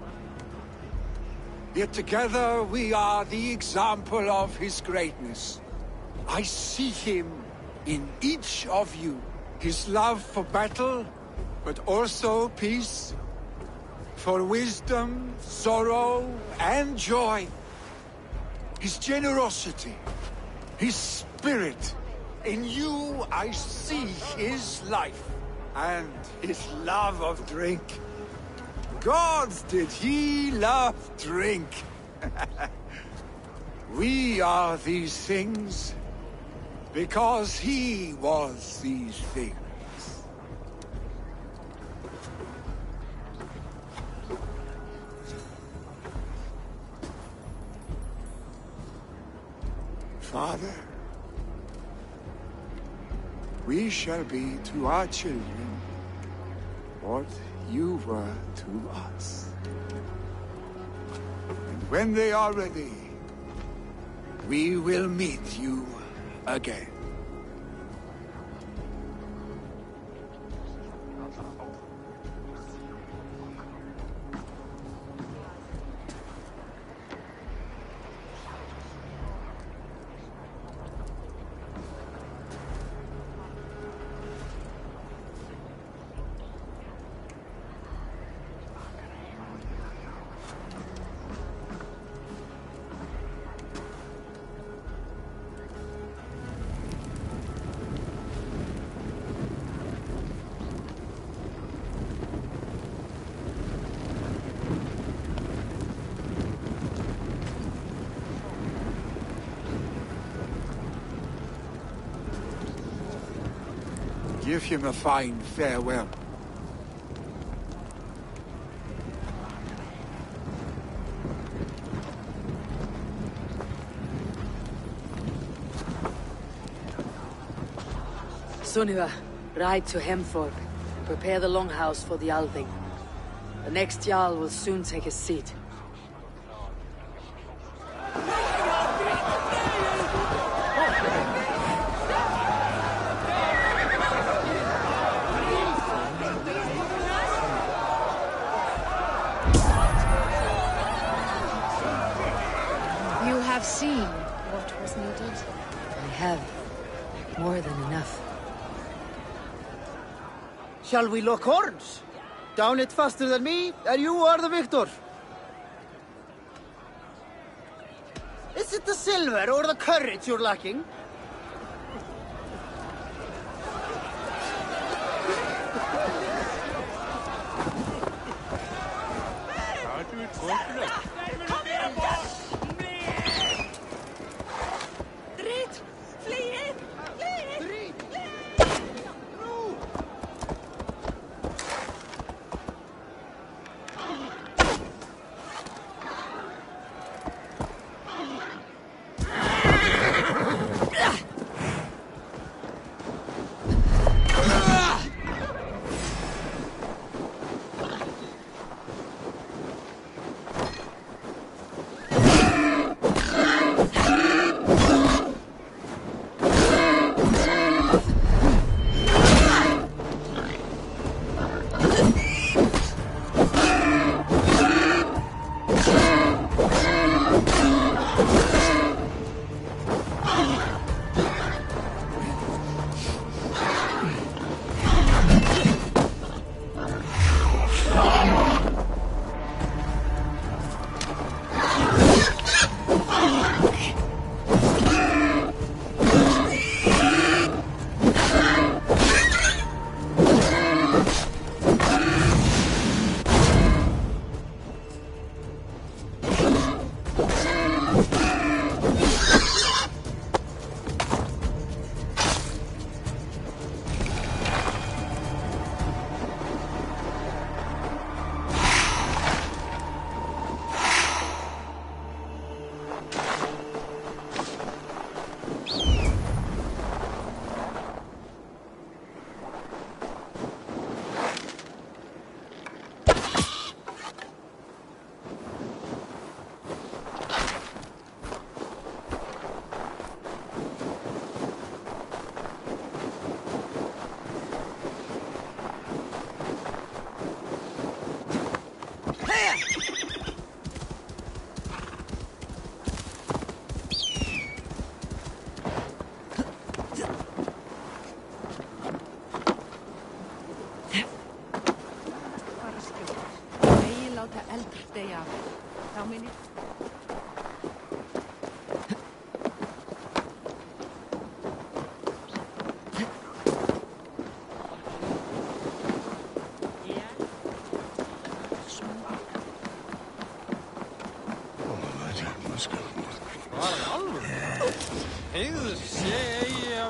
Speaker 14: Yet together we are the example of his greatness. I see him in each of you. His love for battle, but also peace. For wisdom, sorrow, and joy. His generosity, his spirit. In you I see his life, and his love of drink. Gods, did he love drink! We are these things because he was these things. Father, we shall be to our children what you were to us. And when they are ready, we will meet you again. Give him a fine farewell.
Speaker 1: Sunniva, ride to Hemthorpe. Prepare the longhouse for the Althing. The next Jarl will soon take his seat.
Speaker 8: You have seen what was needed.
Speaker 1: I have. More than enough.
Speaker 16: Shall we lock horns? Down it faster than me, and you are the victor. Is it the silver or the courage you're lacking?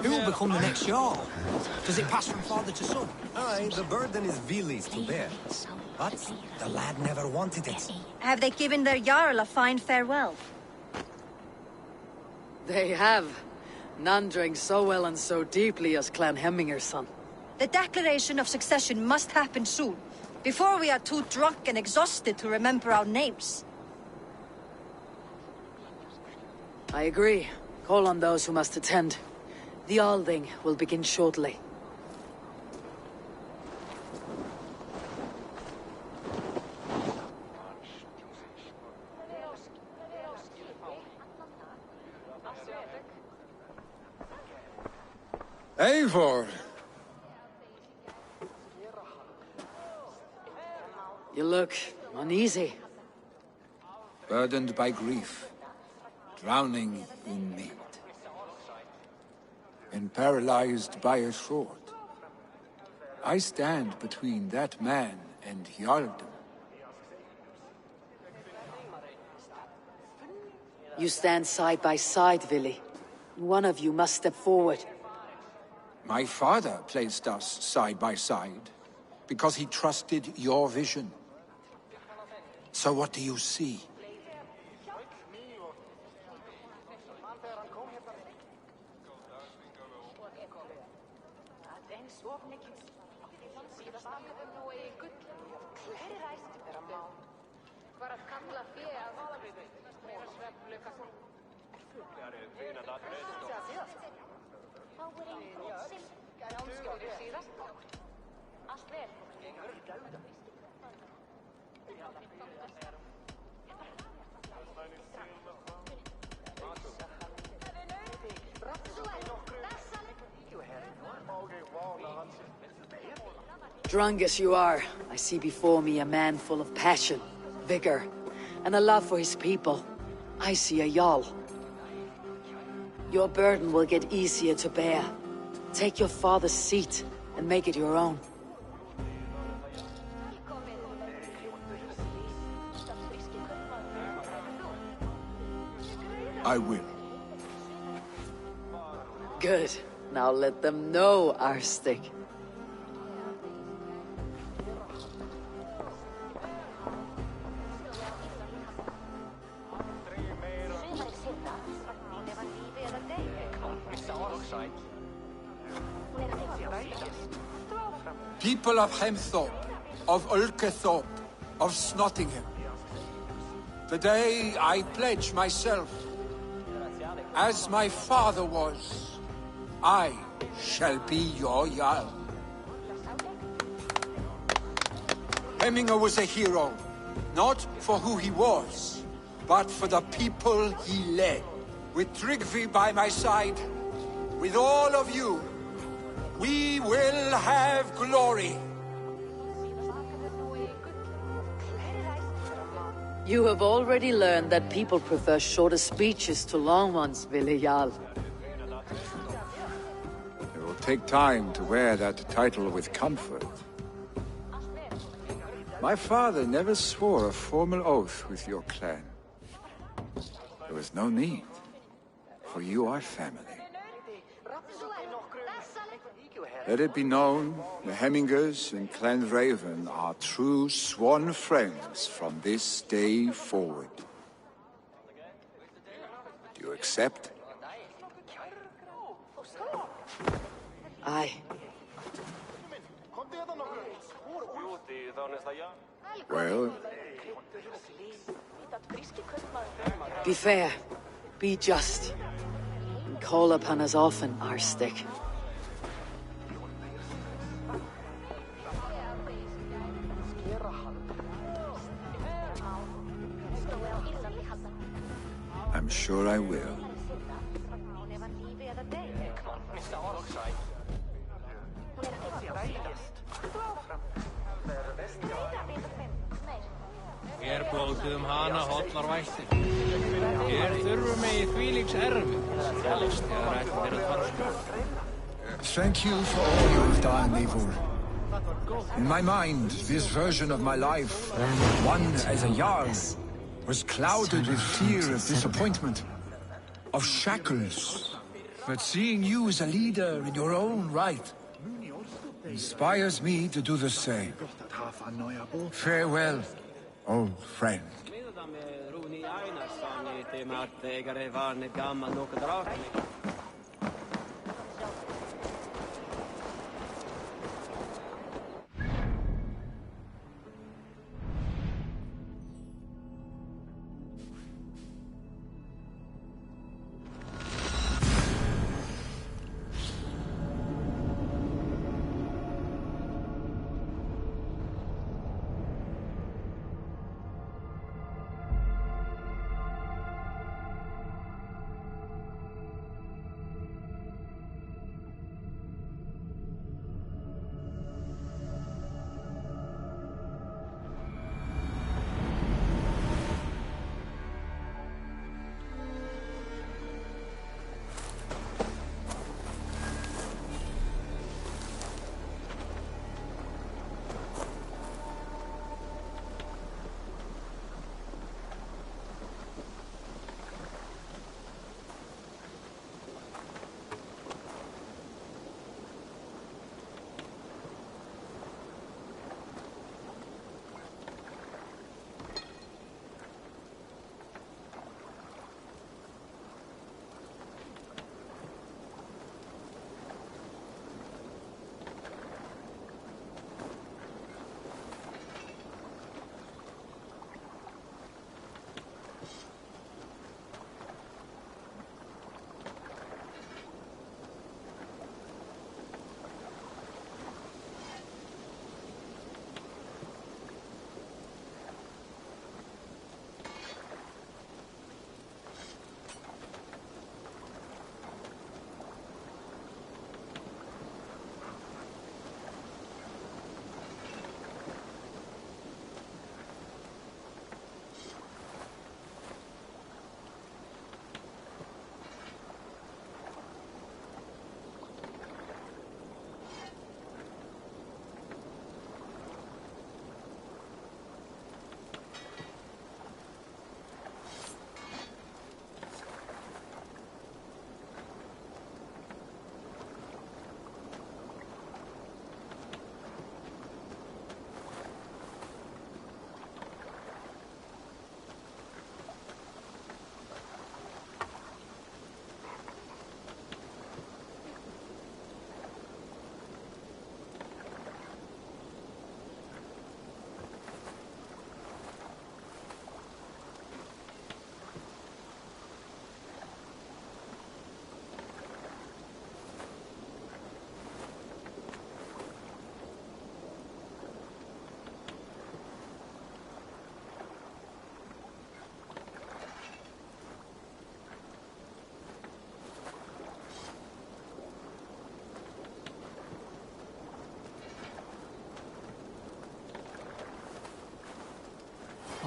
Speaker 5: Who will become the next Jarl? Does it pass from father to son?
Speaker 11: Aye, the burden is Vili's to bear. But the lad never wanted it.
Speaker 13: Have they given their Jarl a fine farewell?
Speaker 6: They have. None drank so well and so deeply as Clan Hemminger's son.
Speaker 13: The declaration of succession must happen soon, before we are too drunk and exhausted to remember our names.
Speaker 6: I agree. Call on those who must attend. The Alding will begin shortly.
Speaker 14: Eivor!
Speaker 6: You look uneasy.
Speaker 14: Burdened by grief, drowning in mead, and paralyzed by a sword. I stand between that man and Jarldom.
Speaker 6: You stand side by side, Vili. One of you must step forward.
Speaker 14: My father placed us side by side, because he trusted your vision. So what do you see?
Speaker 6: Drunk as you are, I see before me a man full of passion, vigor, and a love for his people. I see a Jarl. Your burden will get easier to bear. Take your father's seat and make it your own.
Speaker 14: I will.
Speaker 6: Good. Now let them know our stick.
Speaker 14: People of Hemthorpe, of Ulkethorpe, of Snottingham. Today I pledge myself, as my father was, I shall be your Jarl. Hemminger was a hero, not for who he was, but for the people he led. With Tryggvi by my side, with all of you, we will have glory.
Speaker 6: You have already learned that people prefer shorter speeches to long ones, Vili Jarl.
Speaker 14: It will take time to wear that title with comfort. My father never swore a formal oath with your clan. There was no need, for you are family. Let it be known, the Hemmingers and Clan Raven are true sworn friends from this day forward. Do you accept?
Speaker 1: Aye.
Speaker 14: Well?
Speaker 1: Be fair. Be just. And call upon us often, our stick.
Speaker 14: I'm sure I will.
Speaker 4: Hér blótuðum hana hollar vættir. Hér þurfum við í þvílíks erfi. Helst þegar ætti þeirra tvarsku.
Speaker 14: Thank you for all you've done, Eivor. In my mind, this version of my life, one as a Jarl, was clouded with fear of disappointment, of shackles. But seeing you as a leader in your own right inspires me to do the same. Farewell, old friend.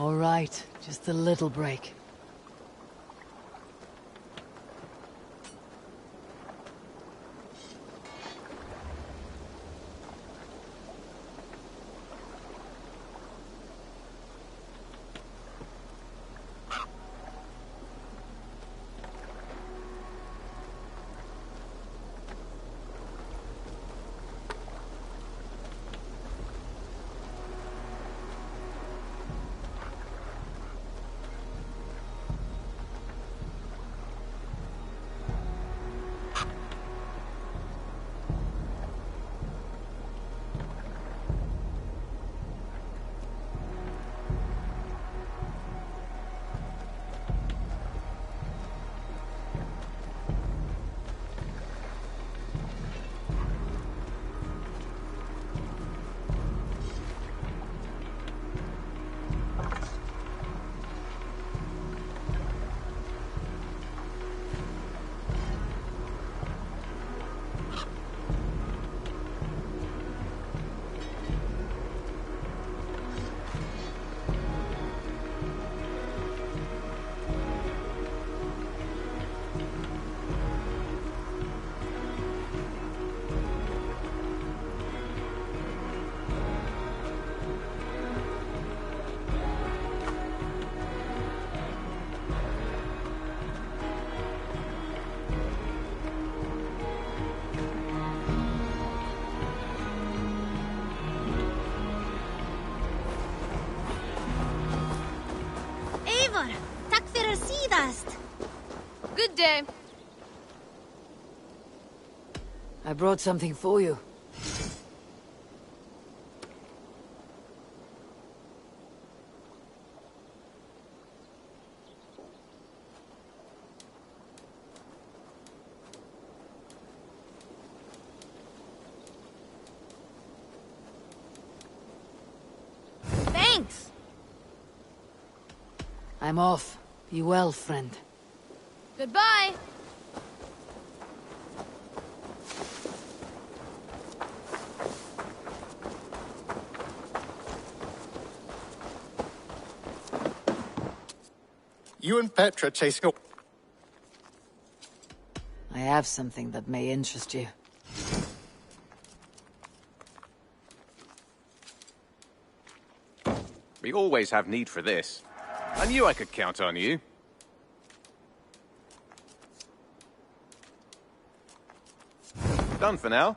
Speaker 6: All right, just a little break.
Speaker 8: Good day.
Speaker 6: I brought something for you.
Speaker 8: Thanks!
Speaker 6: I'm off. Be well, friend.
Speaker 8: Goodbye!
Speaker 18: You and Petra chasing a...
Speaker 6: I have something that may interest you.
Speaker 15: We always have need for this. I knew I could count on you. Done for now.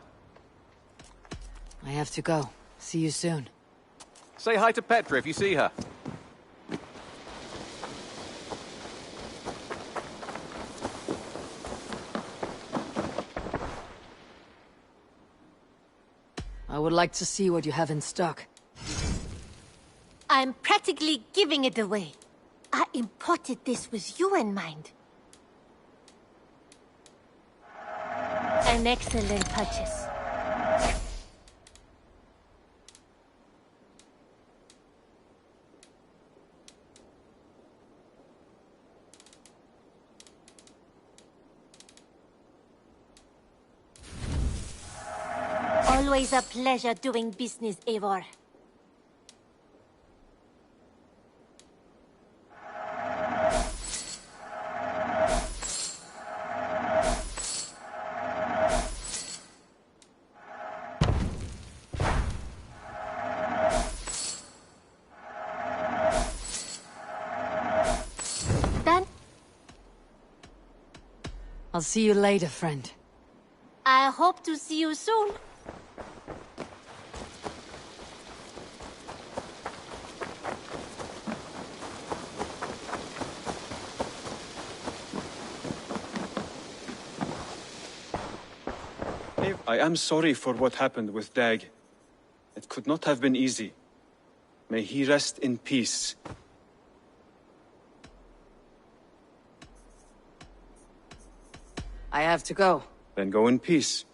Speaker 6: I have to go. See you soon.
Speaker 15: Say hi to Petra if you see her.
Speaker 6: I would like to see what you have in stock.
Speaker 7: I'm practically giving it away. I imported this with you in mind. An excellent purchase. Always a pleasure doing business, Eivor. Done?
Speaker 6: I'll see you later, friend.
Speaker 7: I hope to see you soon.
Speaker 17: I am sorry for what happened with Dag. It could not have been easy. May he rest in peace.
Speaker 6: I have to go.
Speaker 17: Then go in peace.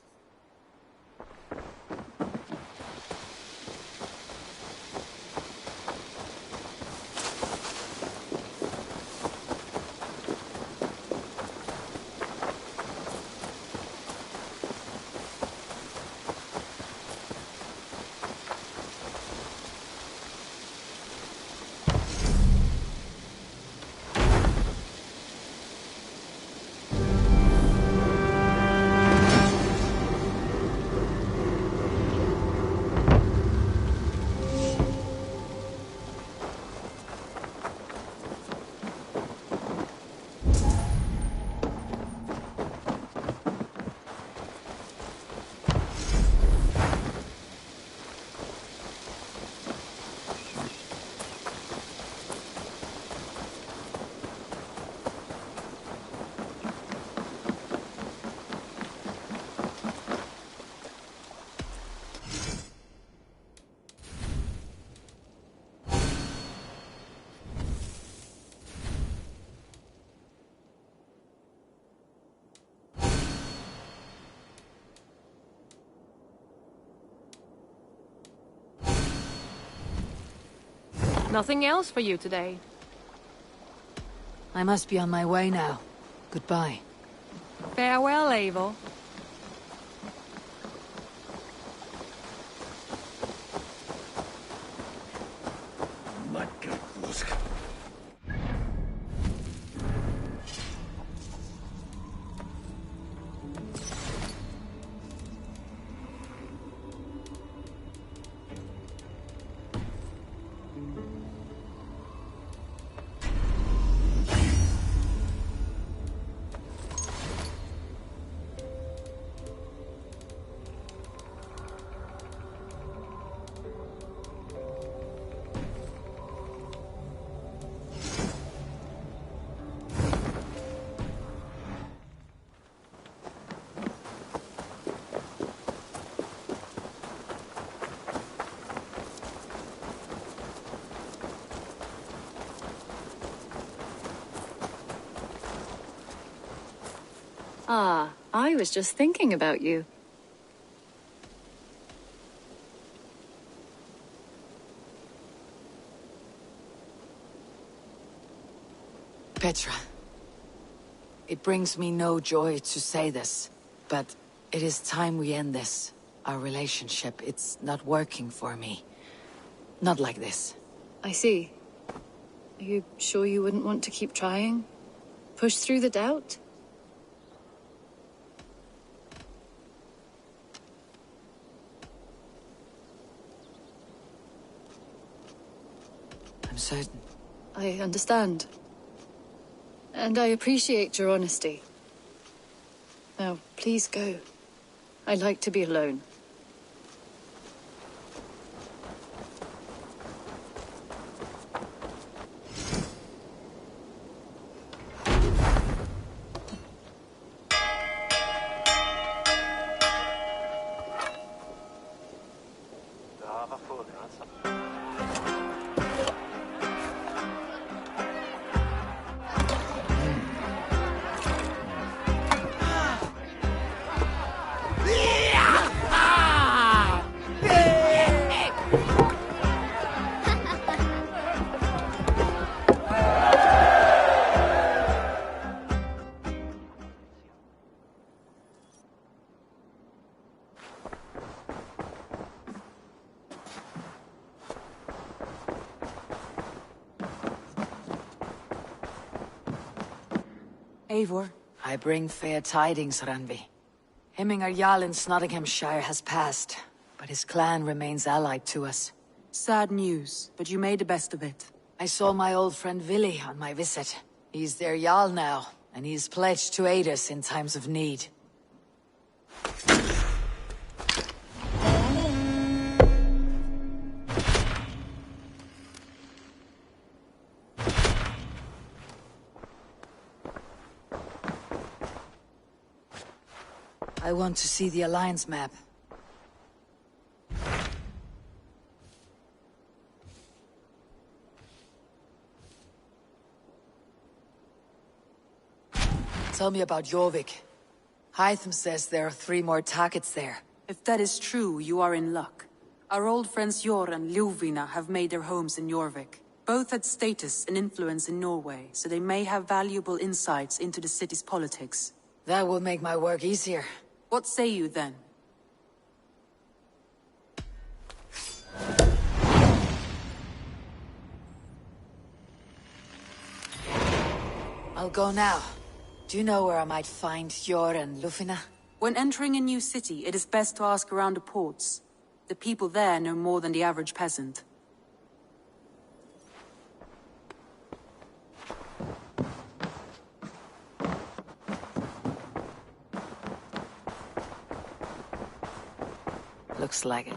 Speaker 8: Nothing else for you today.
Speaker 6: I must be on my way now. Goodbye.
Speaker 8: Farewell, Eivor.
Speaker 19: Ah, I was just thinking about you.
Speaker 1: Petra. It brings me no joy to say this, but it is time we end this. Our relationship, it's not working for me. Not like this.
Speaker 19: I see. Are you sure you wouldn't want to keep trying? Push through the doubt?
Speaker 1: I'm certain.
Speaker 19: I understand. And I appreciate your honesty. Now, please go. I like to be alone.
Speaker 1: Eivor, I bring fair tidings, Randvi. Hemmingar Jarl in Nottinghamshire has passed, but his clan remains allied to us.
Speaker 20: Sad news, but you made the best of it.
Speaker 1: I saw my old friend Vili on my visit. He's their Jarl now, and he's pledged to aid us in times of need. I want to see the Alliance map. Tell me about Jorvik. Hytham says there are 3 more targets there.
Speaker 20: If that is true, you are in luck. Our old friends Jor and Ljuvina have made their homes in Jorvik. Both had status and influence in Norway, so they may have valuable insights into the city's politics.
Speaker 1: That will make my work easier.
Speaker 20: What say you then?
Speaker 1: I'll go now. Do you know where I might find Jor and Ljuvina?
Speaker 20: When entering a new city, it is best to ask around the ports. The people there know more than the average peasant.
Speaker 1: Looks like it.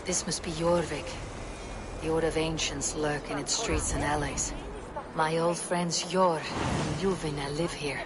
Speaker 6: This must be Jorvik. The Order of Ancients lurk in its streets and alleys. My old friends Jor and Ljuvina live here.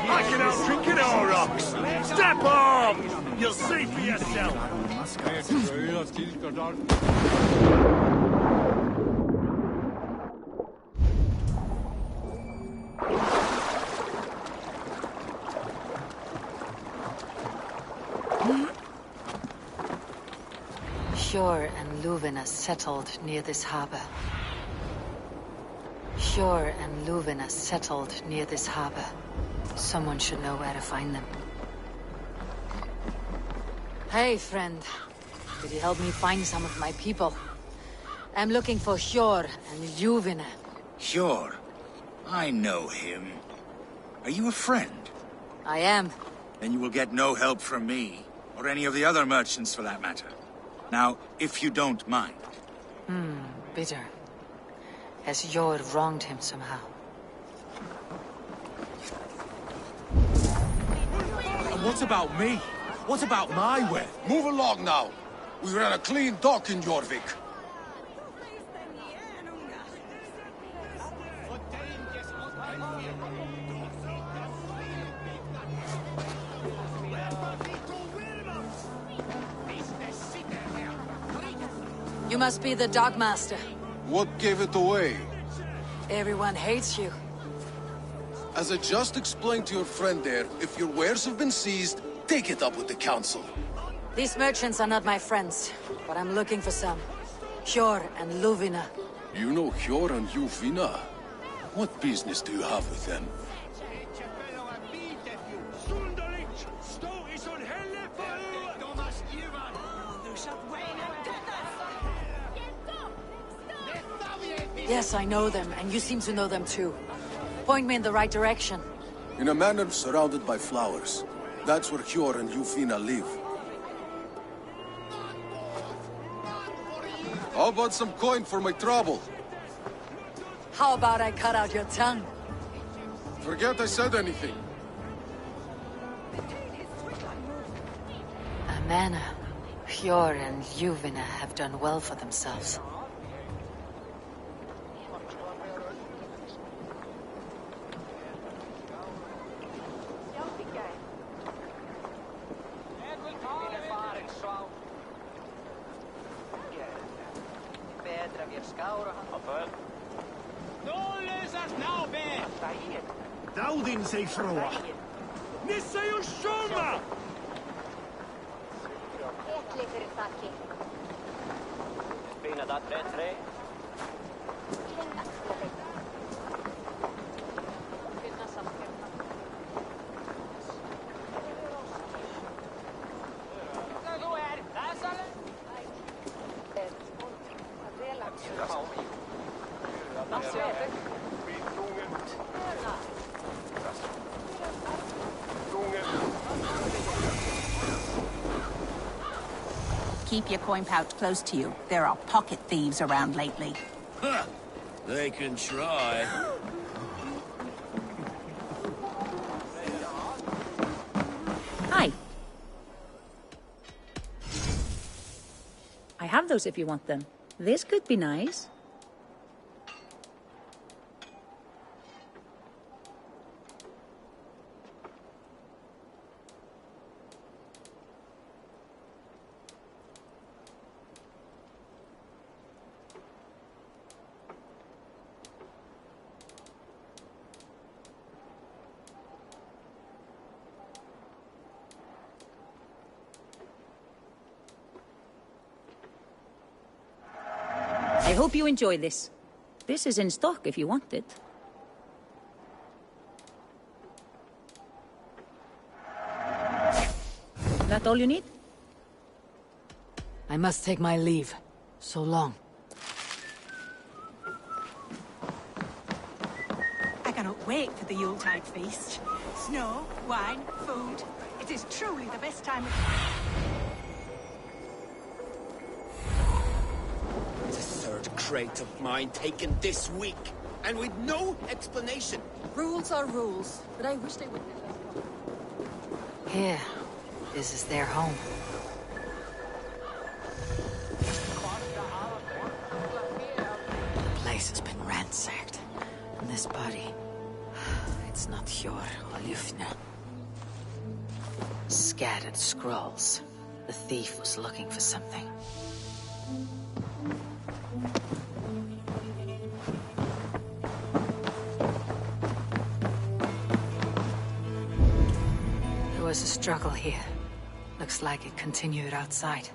Speaker 9: I can out-drink it all, rocks! Step off! You'll see for yourself!
Speaker 6: Sjor and Ljuvina settled near this harbor. Sjor and Ljuvina settled near this harbor. Someone should know where to find them. Hey, friend. Could you help me find some of my people? I'm looking for Sjor and Ljuvina.
Speaker 9: Sure.
Speaker 10: I know him. Are you a friend?
Speaker 6: I am.
Speaker 10: Then you will get no help from me, or any of the other merchants for that matter. Now, if you don't mind.
Speaker 6: Bitter. Has Jord wronged him somehow?
Speaker 21: And what about me? What about my way? Move along now. We ran a clean dock in Jorvik.
Speaker 6: You must be the Dogmaster.
Speaker 21: What gave it away?
Speaker 6: Everyone hates you.
Speaker 21: As I just explained to your friend there, if your wares have been seized, take it up with the council.
Speaker 6: These merchants are not my friends, but I'm looking for some. Hjor and Luvina.
Speaker 21: You know Hjor and Luvina? What business do you have with them?
Speaker 6: Yes, I know them, and you seem to know them too. Point me in the right direction.
Speaker 21: In a manor surrounded by flowers. That's where Hjor and Luvina live. How about some coin for my trouble?
Speaker 6: How about I cut out your tongue?
Speaker 21: Forget I said anything.
Speaker 6: A manor. Hjor and Luvina have done well for themselves.
Speaker 18: Daudin sig froa.
Speaker 2: Nissa ju sjoma!
Speaker 23: Keep your coin pouch close to you. There are pocket thieves around lately.
Speaker 9: Huh. They can try.
Speaker 24: Hi. I have those if you want them. This could be nice. I hope you enjoy this. This is in stock if you want it. That all you need?
Speaker 6: I must take my leave. So long.
Speaker 25: I cannot wait for the Yuletide feast. Snow, wine, food. It is truly the best time of...
Speaker 5: Crate of mine taken this week, and with no explanation.
Speaker 6: Rules are rules, but I wish they would... Here. This is their home. The place has been ransacked. And this body... It's not Hjor or Lufna. Scattered scrolls. The thief was looking for something. There was a struggle here. Looks like it continued outside.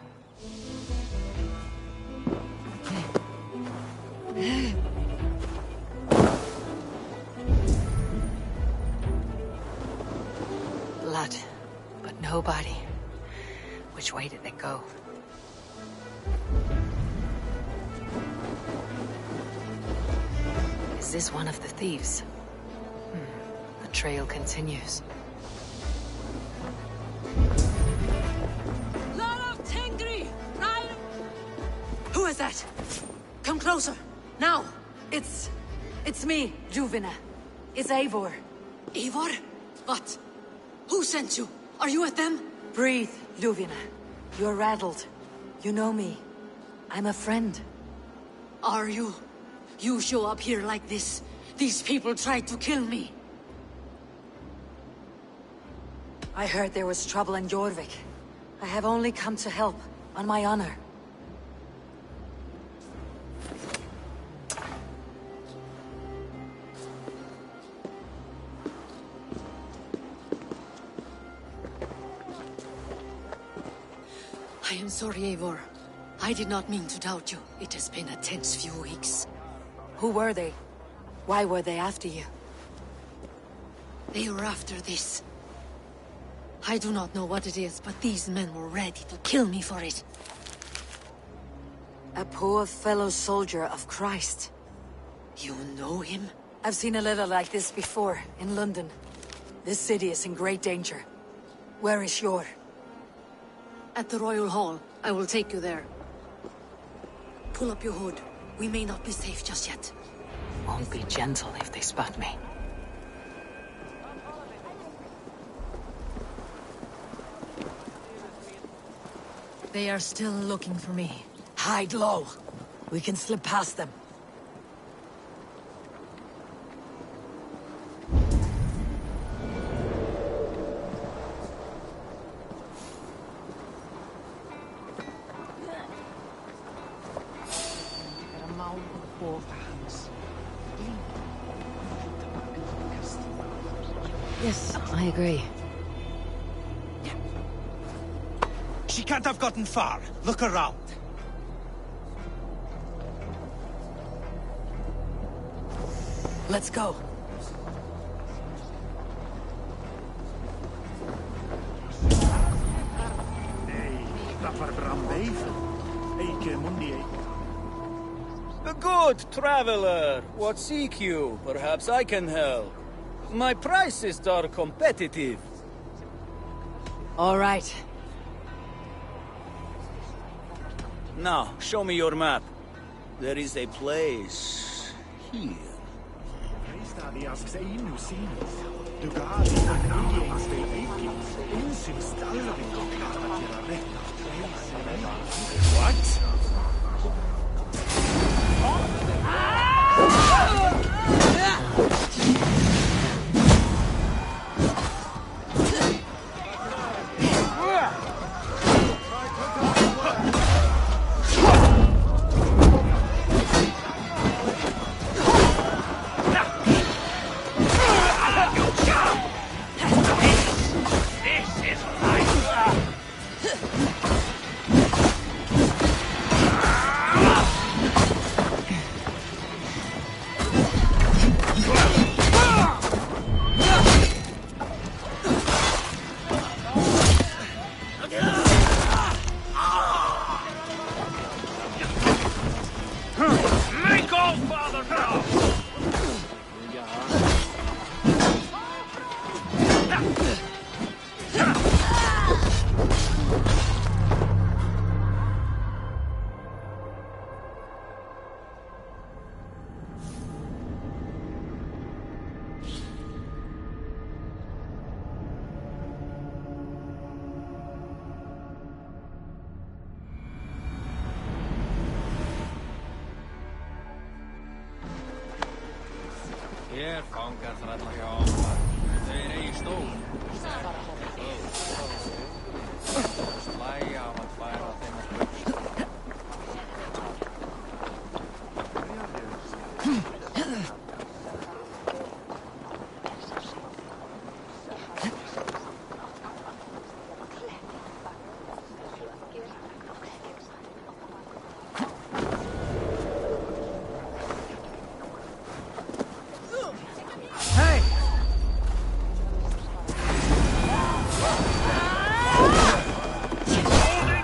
Speaker 6: Blood, but no body. Which way did they go? Is this one of the thieves? trail continues.
Speaker 1: Who is that? Come closer. Now. It's me, Ljuvina. It's Eivor. Eivor? What? Who sent you? Are you with them? Breathe, Ljuvina. You're rattled. You know me. I'm a friend. Are you? You show up here like this. These people tried to kill me. I heard there was trouble in Jorvik. I have only come to help, on my honor. I am sorry, Eivor. I did not mean to doubt you. It has been a tense few weeks. Who were they? Why were they after you? They were after this. I do not know what it is, but these men were ready to kill me for it. A poor fellow soldier of Christ. You know him? I've seen a letter like this before, in London. This city is in great danger. Where is Yor? At the Royal Hall. I will take you there. Pull up your hood. We may not be safe just yet. Won't be gentle if they spot me. They are still looking for me. Hide low. We can slip past them. Yes, I agree.
Speaker 2: She can't have gotten far. Look around.
Speaker 1: Let's go.
Speaker 9: A good traveler. What seek you? Perhaps I can help. My prices are competitive.
Speaker 1: All right.
Speaker 9: Now, show me your map. There is a place here. What?
Speaker 4: Hér fangar þrælla hjá okkur. Þau eigi stól. Slæja af að færa þeim að spökst.
Speaker 2: Holding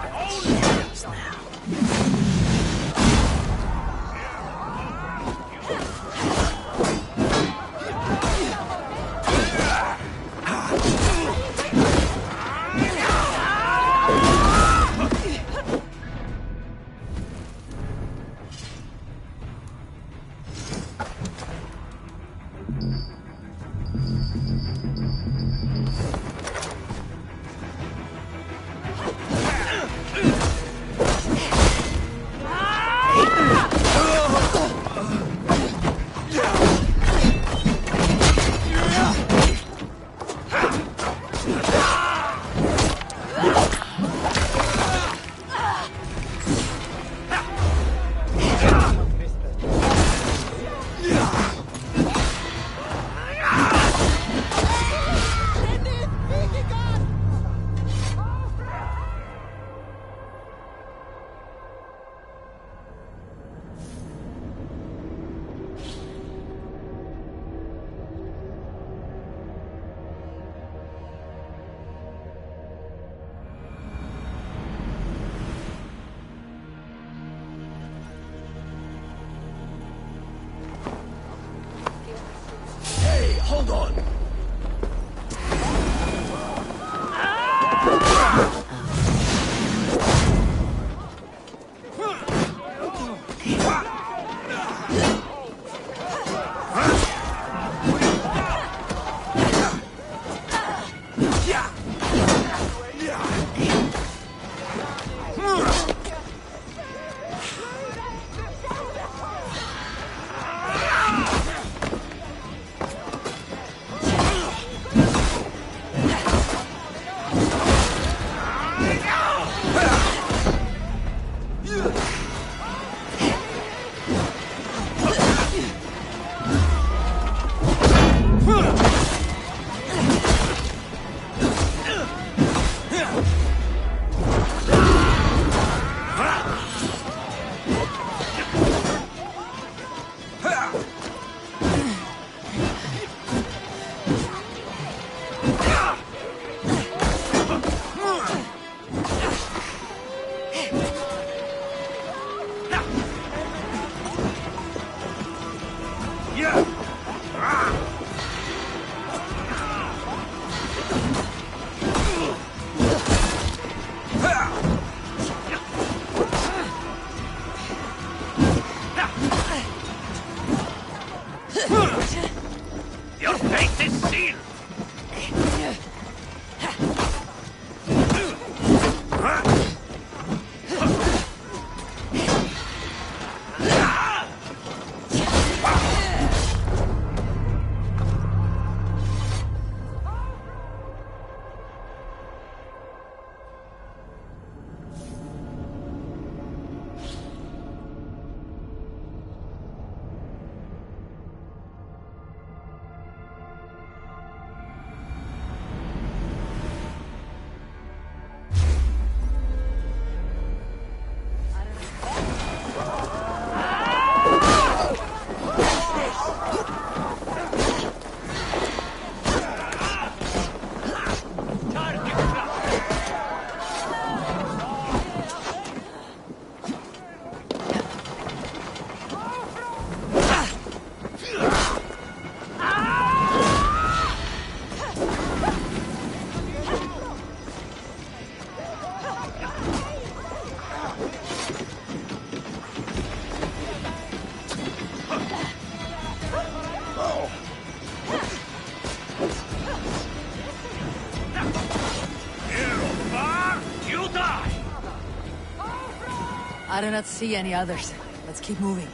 Speaker 6: I do not see any others. Let's keep moving.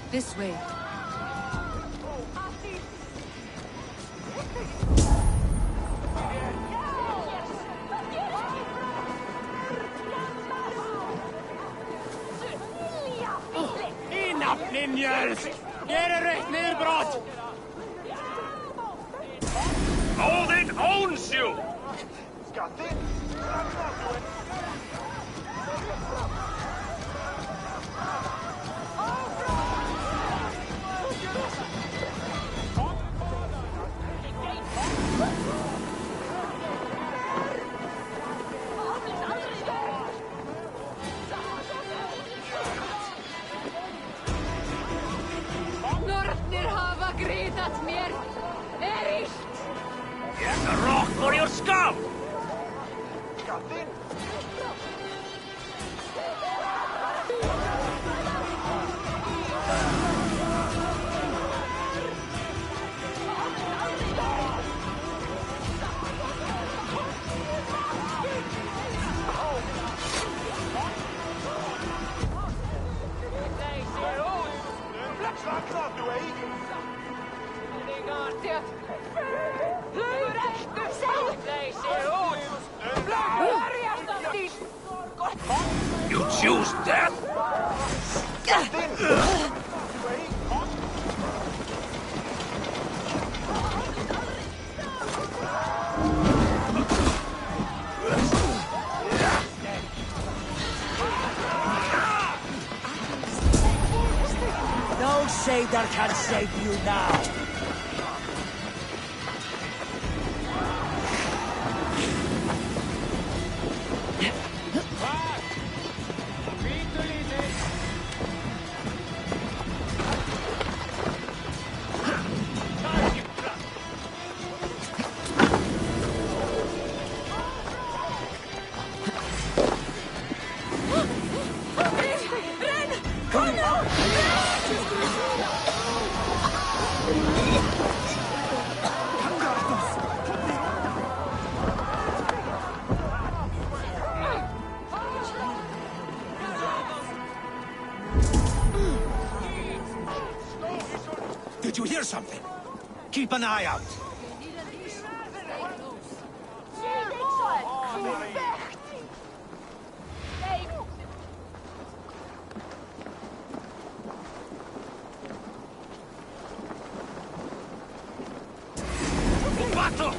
Speaker 8: This way.
Speaker 4: Enough, ninjas! Gera rétt niðurbrot!
Speaker 3: Odin owns you!
Speaker 8: Nornir hafa griðat mér. Illt!
Speaker 3: Here's a rock for your scalp! You choose death?
Speaker 2: No savior can save you now. Did you hear something? Keep an eye out.
Speaker 3: Battle!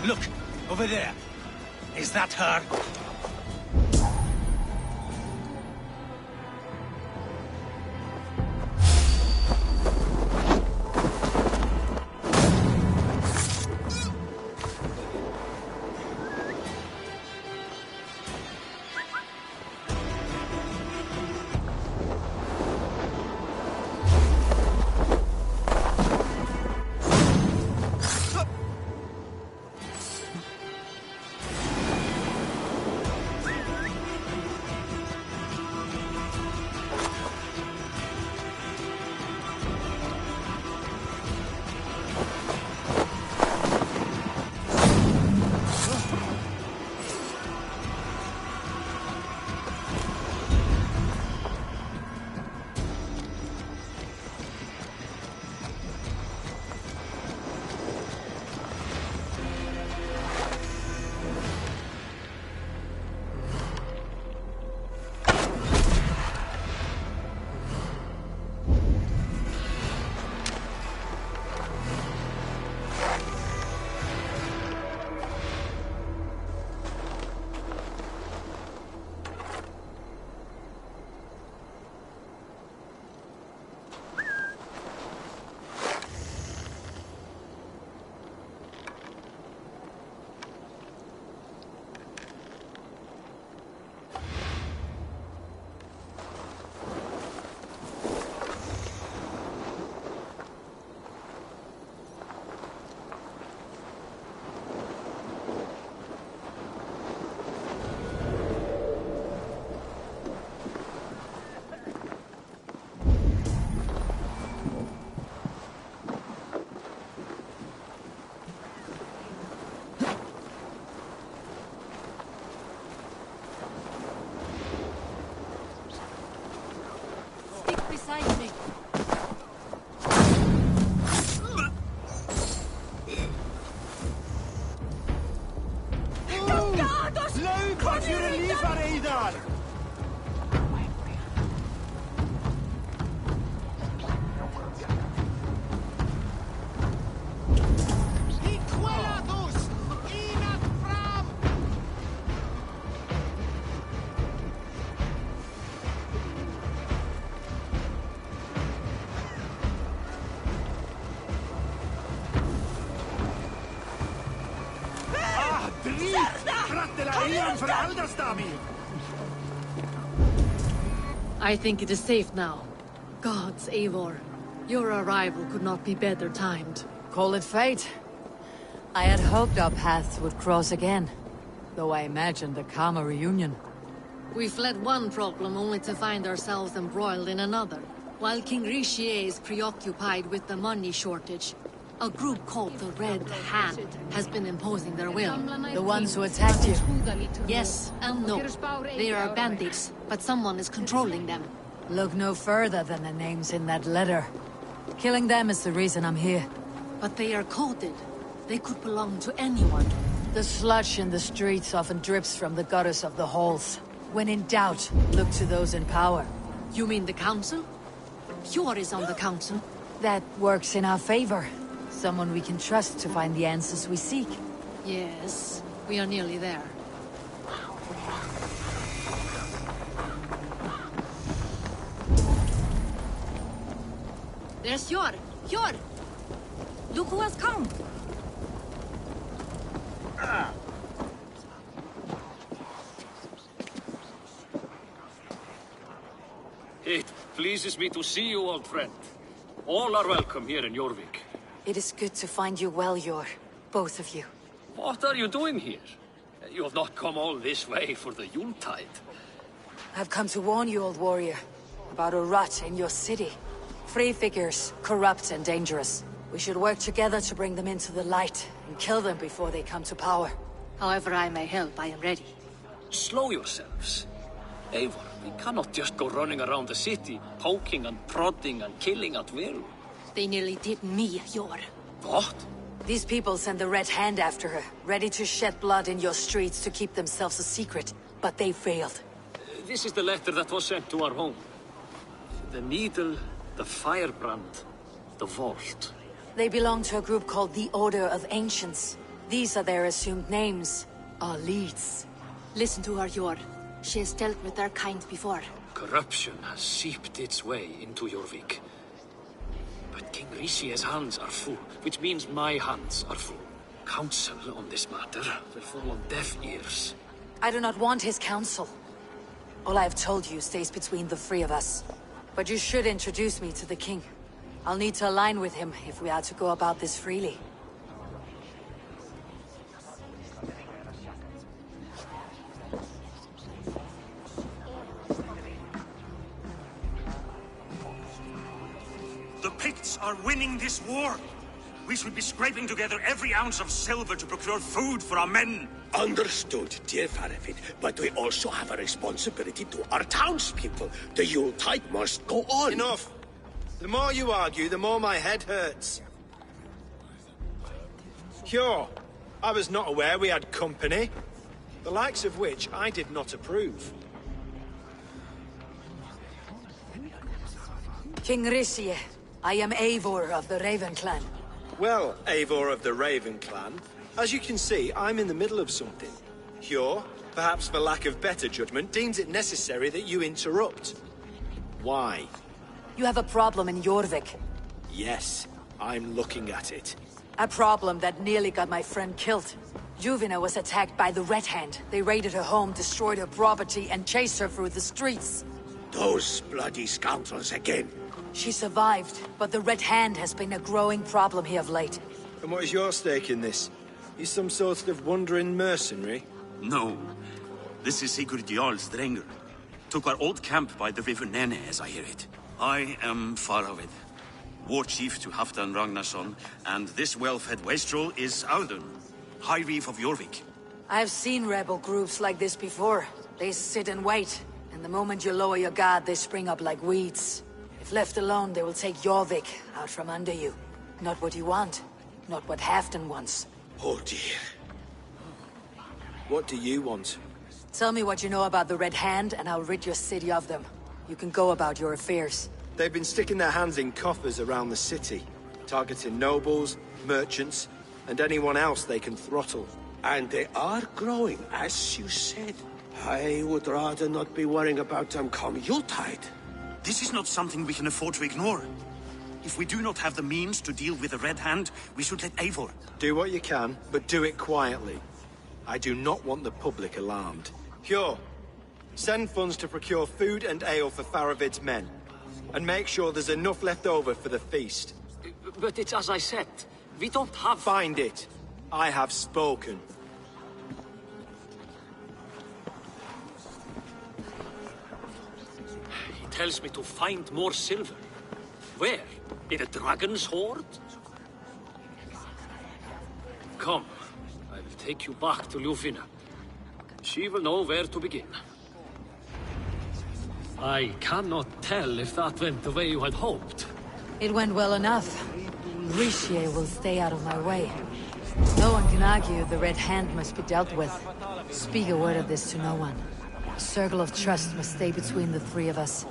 Speaker 2: Look, over there. Is that her?
Speaker 7: Beside me.
Speaker 6: I think it is safe now. Gods, Eivor. Your arrival could not be better timed.
Speaker 1: Call it fate. I had hoped our paths would cross again, though I imagined a calmer reunion.
Speaker 6: We fled one problem only to find ourselves embroiled in another. While King Richier is preoccupied with the money shortage, a group called the Red Hand has been imposing their will.
Speaker 1: The ones who attacked you?
Speaker 6: Yes and no. They are bandits, but someone is controlling them.
Speaker 1: Look no further than the names in that letter. Killing them is the reason I'm here.
Speaker 6: But they are coded. They could belong to anyone.
Speaker 1: The sludge in the streets often drips from the gutters of the halls. When in doubt, look to those in power.
Speaker 6: You mean the Council? Fjord is on the Council.
Speaker 1: That works in our favor. Someone we can trust to find the answers we seek.
Speaker 6: Yes, we are nearly there. There's Fjord! Fjord! Look who has come!
Speaker 3: It pleases me to see you, old friend. All are welcome here in Jorvik.
Speaker 1: It is good to find you well, Yor. Both of you.
Speaker 3: What are you doing here? You have not come all this way for the Yuletide.
Speaker 1: I've come to warn you, old warrior, about a rot in your city. Free figures, corrupt and dangerous. We should work together to bring them into the light and kill them before they come to power.
Speaker 6: However I may help, I am ready.
Speaker 3: Slow yourselves. Eivor, we cannot just go running around the city, poking and prodding and killing at will.
Speaker 6: They nearly did me, Yor.
Speaker 3: What?
Speaker 1: These people send the Red Hand after her, ready to shed blood in your streets to keep themselves a secret. But they failed.
Speaker 3: This is the letter that was sent to our home. The needle, the firebrand, the vault.
Speaker 1: They belong to a group called the Order of Ancients. These are their assumed names. Our leads.
Speaker 11: Listen to her, Yor. She has dealt with their kind before.
Speaker 3: Corruption has seeped its way into Jorvik. But King Rishi's hands are full, which means my hands are full. Counsel on this matter will fall on deaf ears.
Speaker 1: I do not want his counsel. All I have told you stays between the three of us. But you should introduce me to the king. I'll need to align with him if we are to go about this freely.
Speaker 12: The Picts are winning this war. We should be scraping together every ounce of silver to procure food for our men.
Speaker 5: Understood, dear Faravid, but we also have a responsibility to our townspeople. The Yuletide must go on.
Speaker 13: Enough! The more you argue, the more my head hurts. Sure, I was not aware we had company, the likes of which I did not approve.
Speaker 1: King Rishi, I am Eivor of the Raven clan.
Speaker 13: Well, Eivor of the Raven clan, as you can see, I'm in the middle of something. Hjor, perhaps for lack of better judgment, deems it necessary that you interrupt. Why?
Speaker 1: You have a problem in Jorvik.
Speaker 13: Yes, I'm looking at it.
Speaker 1: A problem that nearly got my friend killed. Juvina was attacked by the Red Hand. They raided her home, destroyed her property, and chased her through the streets.
Speaker 5: Those bloody scoundrels again.
Speaker 1: She survived, but the Red Hand has been a growing problem here of late.
Speaker 13: And what is your stake in this? You some sort of wandering mercenary?
Speaker 12: No. This is Sigurd Jarl's Drenger. Took our old camp by the river Nene, as I hear it. I am Faravid, war chief to Halfdan Ragnarsson, and this well-fed wastrel is Audun, High Reef of Jorvik.
Speaker 1: I've seen rebel groups like this before. They sit and wait, and the moment you lower your guard, they spring up like weeds. If left alone, they will take Jorvik out from under you. Not what you want, not what Halfdan wants.
Speaker 5: Oh dear.
Speaker 13: What do you want?
Speaker 1: Tell me what you know about the Red Hand, and I'll rid your city of them. You can go about your affairs.
Speaker 13: They've been sticking their hands in coffers around the city, targeting nobles, merchants, and anyone else they can throttle.
Speaker 5: And they are growing, as you said. I would rather not be worrying about them come Yuletide.
Speaker 12: This is not something we can afford to ignore. If we do not have the means to deal with the Red Hand, we should let Eivor.
Speaker 13: Do what you can, but do it quietly. I do not want the public alarmed. Hjor, send funds to procure food and ale for Faravid's men. And make sure there's enough left over for the feast.
Speaker 3: But it's as I said, we don't have...
Speaker 13: Find it. I have spoken.
Speaker 3: He tells me to find more silver. Where? In a dragon's hoard? Come, I will take you back to Ljufina. She will know where to begin. I cannot tell if that went the way you had hoped.
Speaker 1: It went well enough. Rishi will stay out of my way. No one can argue the Red Hand must be dealt with. Speak a word of this to no one. A circle of trust must stay between the three of us.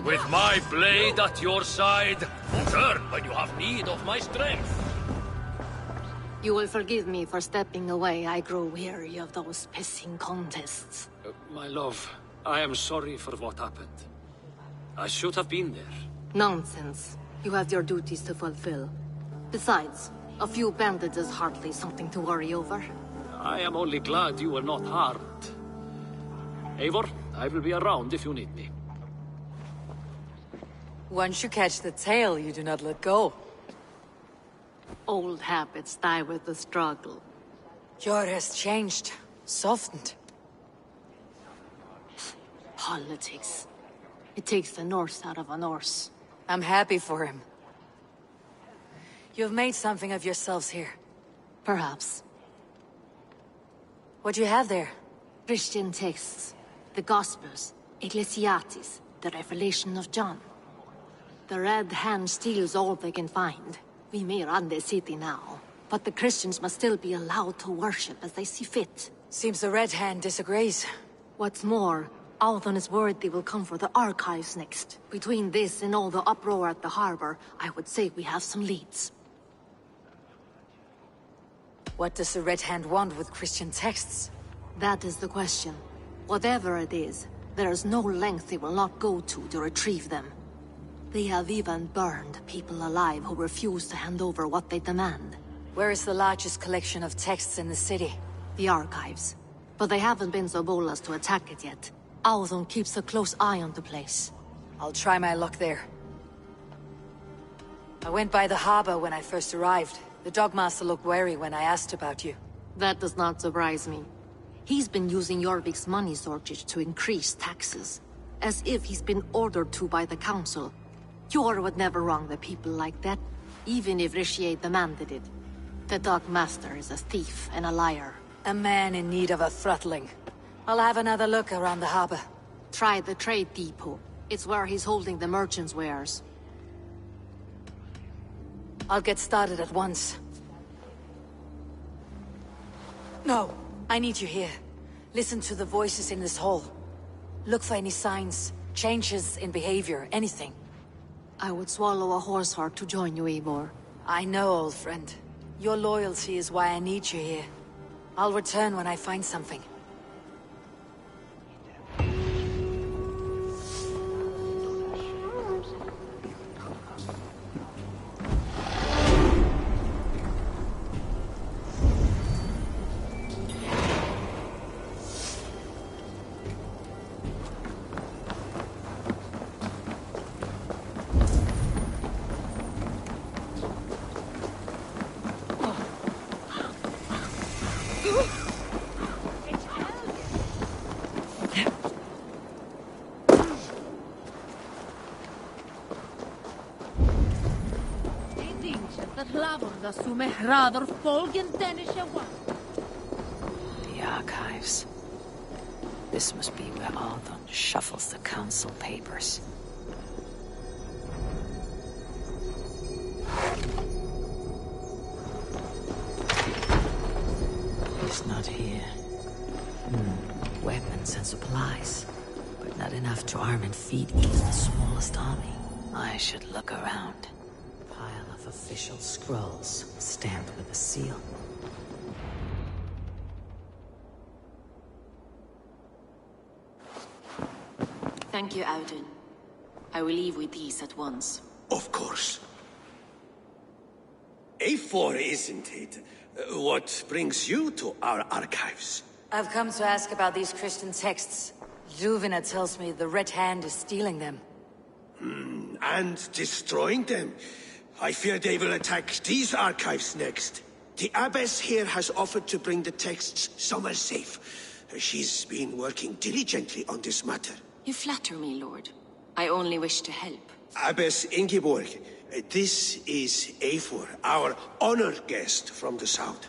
Speaker 3: With my blade at your side, turn when you have need of my strength.
Speaker 11: You will forgive me for stepping away. I grow weary of those pissing contests.
Speaker 3: My love, I am sorry for what happened. I should have been there.
Speaker 11: Nonsense. You have your duties to fulfill. Besides, a few bandits is hardly something to worry over.
Speaker 3: I am only glad you were not harmed. Eivor, I will be around if you need me.
Speaker 1: Once you catch the tail, you do not let go.
Speaker 11: Old habits die with the struggle.
Speaker 1: Hjor has changed, softened.
Speaker 11: Politics. It takes the Norse out of a Norse.
Speaker 1: I'm happy for him. You've made something of yourselves here.
Speaker 11: Perhaps.
Speaker 1: What do you have there?
Speaker 11: Christian texts. The Gospels. Ecclesiastes. The Revelation of John. The Red Hand steals all they can find. We may run the city now, but the Christians must still be allowed to worship as they see fit.
Speaker 1: Seems the Red Hand disagrees.
Speaker 11: What's more, Althon is worried they will come for the archives next. Between this and all the uproar at the harbor, I would say we have some leads.
Speaker 6: What does the Red Hand want with Christian texts?
Speaker 11: That is the question. Whatever it is, there is no length they will not go to retrieve them. They have even burned people alive who refuse to hand over what they demand.
Speaker 6: Where is the largest collection of texts in the city?
Speaker 11: The archives. But they haven't been so bold as to attack it yet. Althon keeps a close eye on the place.
Speaker 6: I'll try my luck there. I went by the harbor when I first arrived. The Dogmaster looked wary when I asked about you.
Speaker 11: That does not surprise me. He's been using Jorvik's money shortage to increase taxes. As if he's been ordered to by the council. Jor would never wrong the people like that, even if Rishi demanded it. The Dogmaster is a thief and a liar.
Speaker 6: A man in need of a throttling. I'll have another look around the harbor.
Speaker 11: Try the trade depot. It's where he's holding the merchants' wares.
Speaker 6: I'll get started at once. No, I need you here. Listen to the voices in this hall. Look for any signs, changes in behavior, anything.
Speaker 11: I would swallow a horse heart to join you, Eivor.
Speaker 6: I know, old friend. Your loyalty is why I need you here. I'll return when I find something. The archives. This must be where Althon shuffles the council papers. He's not here. Weapons and supplies, but not enough to arm and feed even the smallest army. I should look around. Pile of official scrolls, stamped with a seal.
Speaker 14: Thank you, Audun. I will leave with these at once.
Speaker 5: Of course. A4, isn't it? What brings you to our archives?
Speaker 6: I've come to ask about these Christian texts. Ljuvina tells me the Red Hand is stealing them.
Speaker 5: And destroying them. I fear they will attack these archives next. The Abbess here has offered to bring the texts somewhere safe. She's been working diligently on this matter.
Speaker 14: You flatter me, Lord. I only wish to help.
Speaker 5: Abbess Ingeborg, this is Eivor, our honored guest from the south.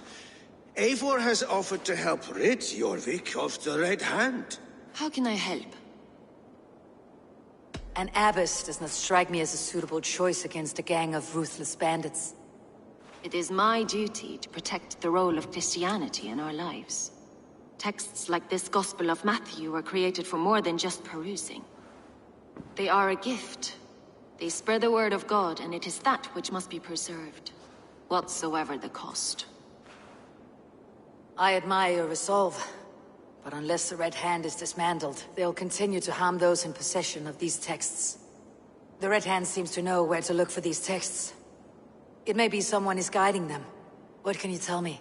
Speaker 5: Eivor has offered to help rid Jorvik of the Red Hand.
Speaker 14: How can I help?
Speaker 6: An abbess does not strike me as a suitable choice against a gang of ruthless bandits.
Speaker 14: It is my duty to protect the role of Christianity in our lives. Texts like this Gospel of Matthew were created for more than just perusing. They are a gift. They spread the word of God, and it is that which must be preserved, whatsoever the cost.
Speaker 6: I admire your resolve, but unless the Red Hand is dismantled, they'll continue to harm those in possession of these texts. The Red Hand seems to know where to look for these texts. It may be someone is guiding them. What can you tell me?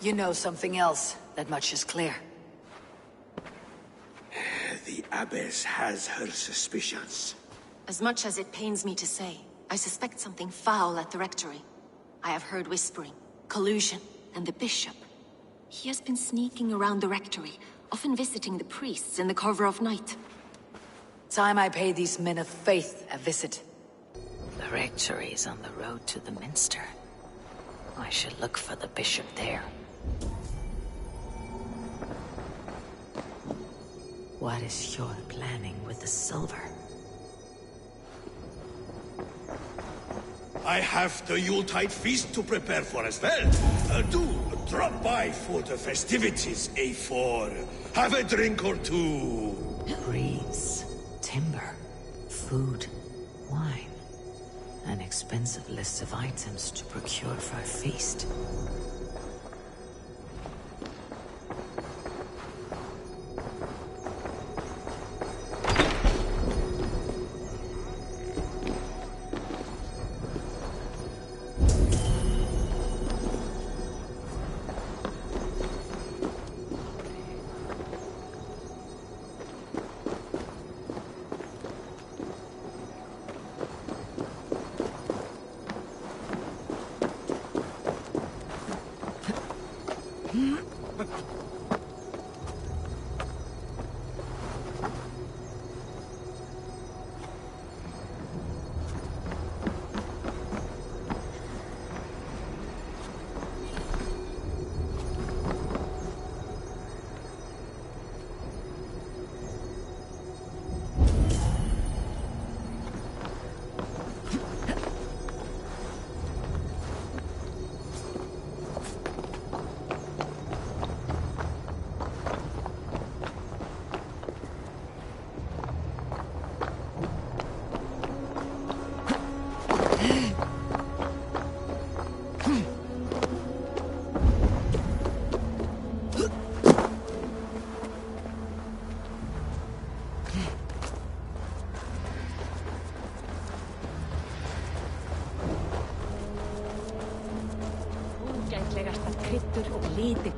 Speaker 6: You know something else. That much is clear.
Speaker 5: The Abbess has her suspicions.
Speaker 14: As much as it pains me to say, I suspect something foul at the rectory. I have heard whispering, collusion, and the bishop. He has been sneaking around the rectory, often visiting the priests in the cover of night.
Speaker 6: Time I pay these men of faith a visit. The rectory is on the road to the minster. I should look for the bishop there. What is your planning with the silver?
Speaker 5: I have the Yuletide feast to prepare for as well. Do drop by for the festivities, A4. Have a drink or two.
Speaker 6: Breeze, timber, food, wine. An expensive list of items to procure for a feast.
Speaker 24: Kryddur og liti